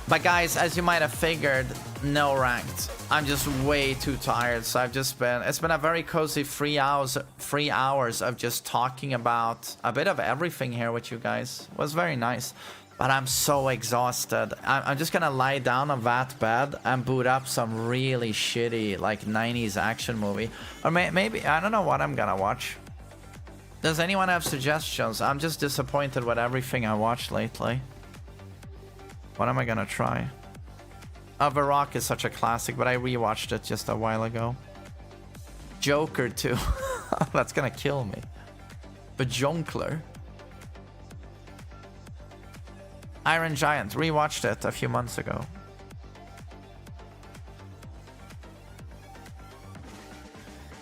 Speaker 1: But guys, as you might have figured, no ranked. I'm just way too tired, so it's been a very cozy 3 hours of just talking about a bit of everything here with you guys. It was very nice. But I'm so exhausted. I'm just gonna lie down on that bed and boot up some really shitty, like, 90s action movie. Or maybe, I don't know what I'm gonna watch. Does anyone have suggestions? I'm just disappointed with everything I watched lately. What am I gonna try? The Rock is such a classic, but I rewatched it just a while ago. Joker too. That's gonna kill me. But Jonkler. Iron Giant, rewatched it a few months ago.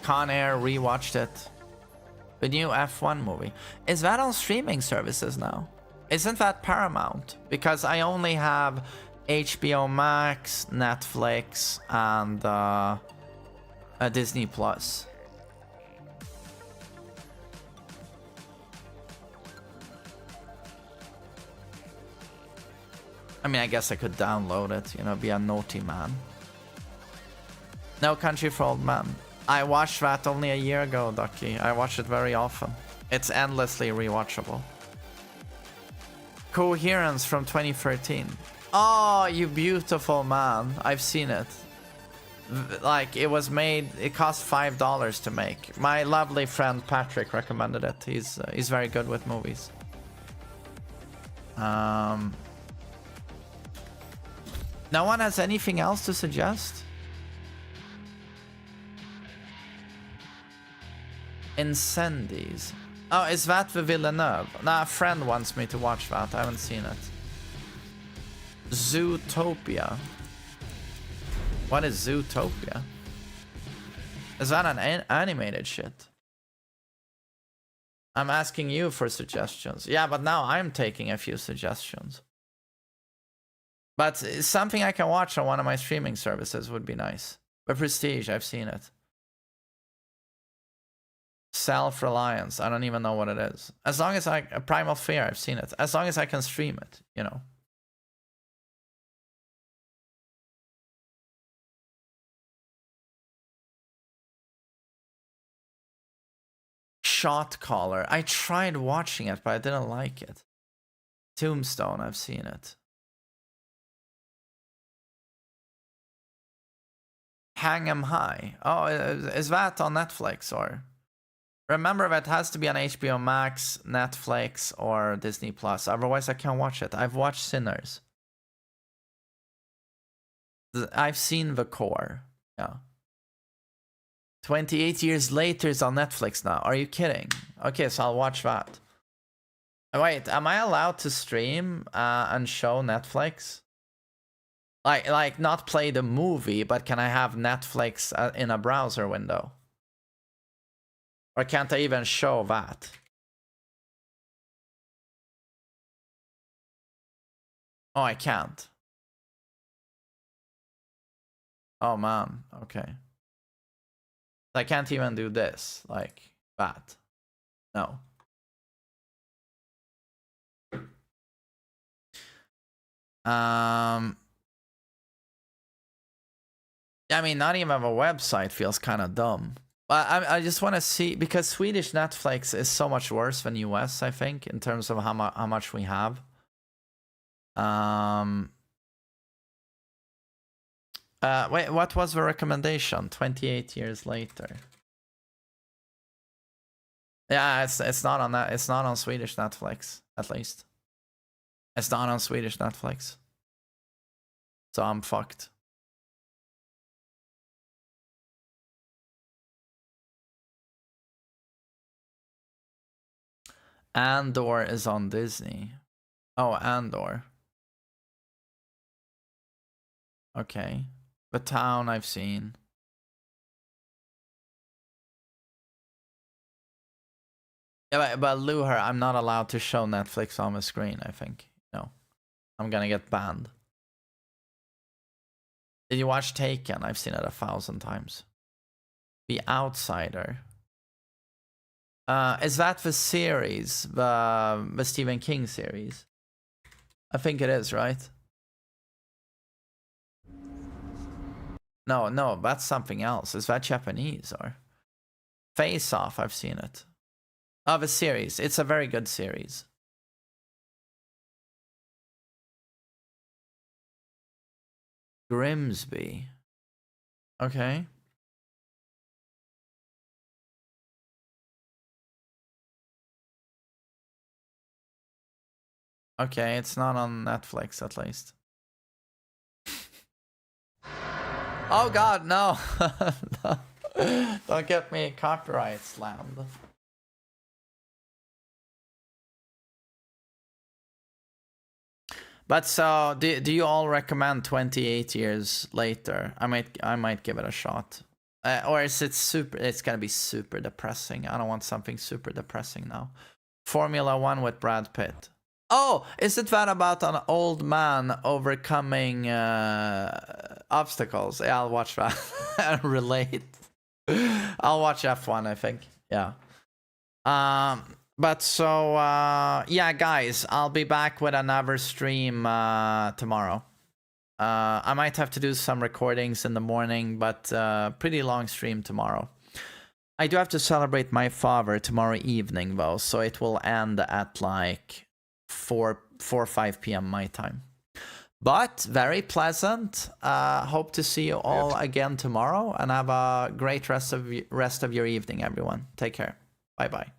Speaker 1: Con Air, rewatched it. The new F1 movie. Is that on streaming services now? Isn't that Paramount? Because I only have HBO Max, Netflix, and Disney Plus. I mean, I guess I could download it, you know, be a naughty man. No Country for Old Men. I watched that only a year ago, Ducky. I watch it very often. It's endlessly rewatchable. Coherence from 2013. Oh, you beautiful man. I've seen it. Like, it was made, it cost $5 to make. My lovely friend Patrick recommended it. He's very good with movies. No one has anything else to suggest? Incendies. Oh, is that the Villeneuve? Nah, a friend wants me to watch that. I haven't seen it. Zootopia. What is Zootopia? Is that an animated shit? I'm asking you for suggestions. Yeah, but now I'm taking a few suggestions. But something I can watch on one of my streaming services would be nice. But Prestige, I've seen it. Self-Reliance, I don't even know what it is. As long as Primal Fear, I've seen it. As long as I can stream it, you know. Shot Caller. I tried watching it, but I didn't like it. Tombstone, I've seen it. Hang 'em High. Oh, is that on Netflix or? Remember, that has to be on HBO Max, Netflix, or Disney Plus. Otherwise, I can't watch it. I've watched Sinners. I've seen The Core. Yeah. 28 years later is on Netflix now. Are you kidding? Okay, so I'll watch that. Wait, am I allowed to stream and show Netflix? Like not play the movie, but can I have Netflix in a browser window? Or can't I even show that? Oh, I can't. Oh man, okay. I can't even do this, like that. No. I mean, not even a website feels kind of dumb. I just want to see, because Swedish Netflix is so much worse than US, I think, in terms of how much we have. Wait, what was the recommendation? 28 years later. Yeah, it's not on that. It's not on Swedish Netflix, at least. It's not on Swedish Netflix. So I'm fucked. Andor is on Disney. Oh, Andor. Okay. The Town I've seen. Yeah, but Luher, I'm not allowed to show Netflix on the screen, I think. No. I'm gonna get banned. Did you watch Taken? I've seen it 1,000 times. The Outsider. Is that the series? The Stephen King series? I think it is, right? No, that's something else. Is that Japanese or? Face Off, I've seen it. Oh, the series. It's a very good series. Grimsby. Okay. Okay, it's not on Netflix at least. Oh god, no. No. Don't get me copyright slammed. But so, do you all recommend 28 Years Later? I might give it a shot. Or is it super? It's gonna be super depressing. I don't want something super depressing now. Formula One with Brad Pitt. Oh, is it that about an old man overcoming obstacles? Yeah, I'll watch that. Relate. I'll watch F1, I think. Yeah. But so, yeah, guys, I'll be back with another stream tomorrow. I might have to do some recordings in the morning, but pretty long stream tomorrow. I do have to celebrate my father tomorrow evening, though, so it will end at like 4 or 5 p.m. my time. But very pleasant. Hope to see you all again tomorrow, and have a great rest of your evening, everyone. Take care. Bye-bye.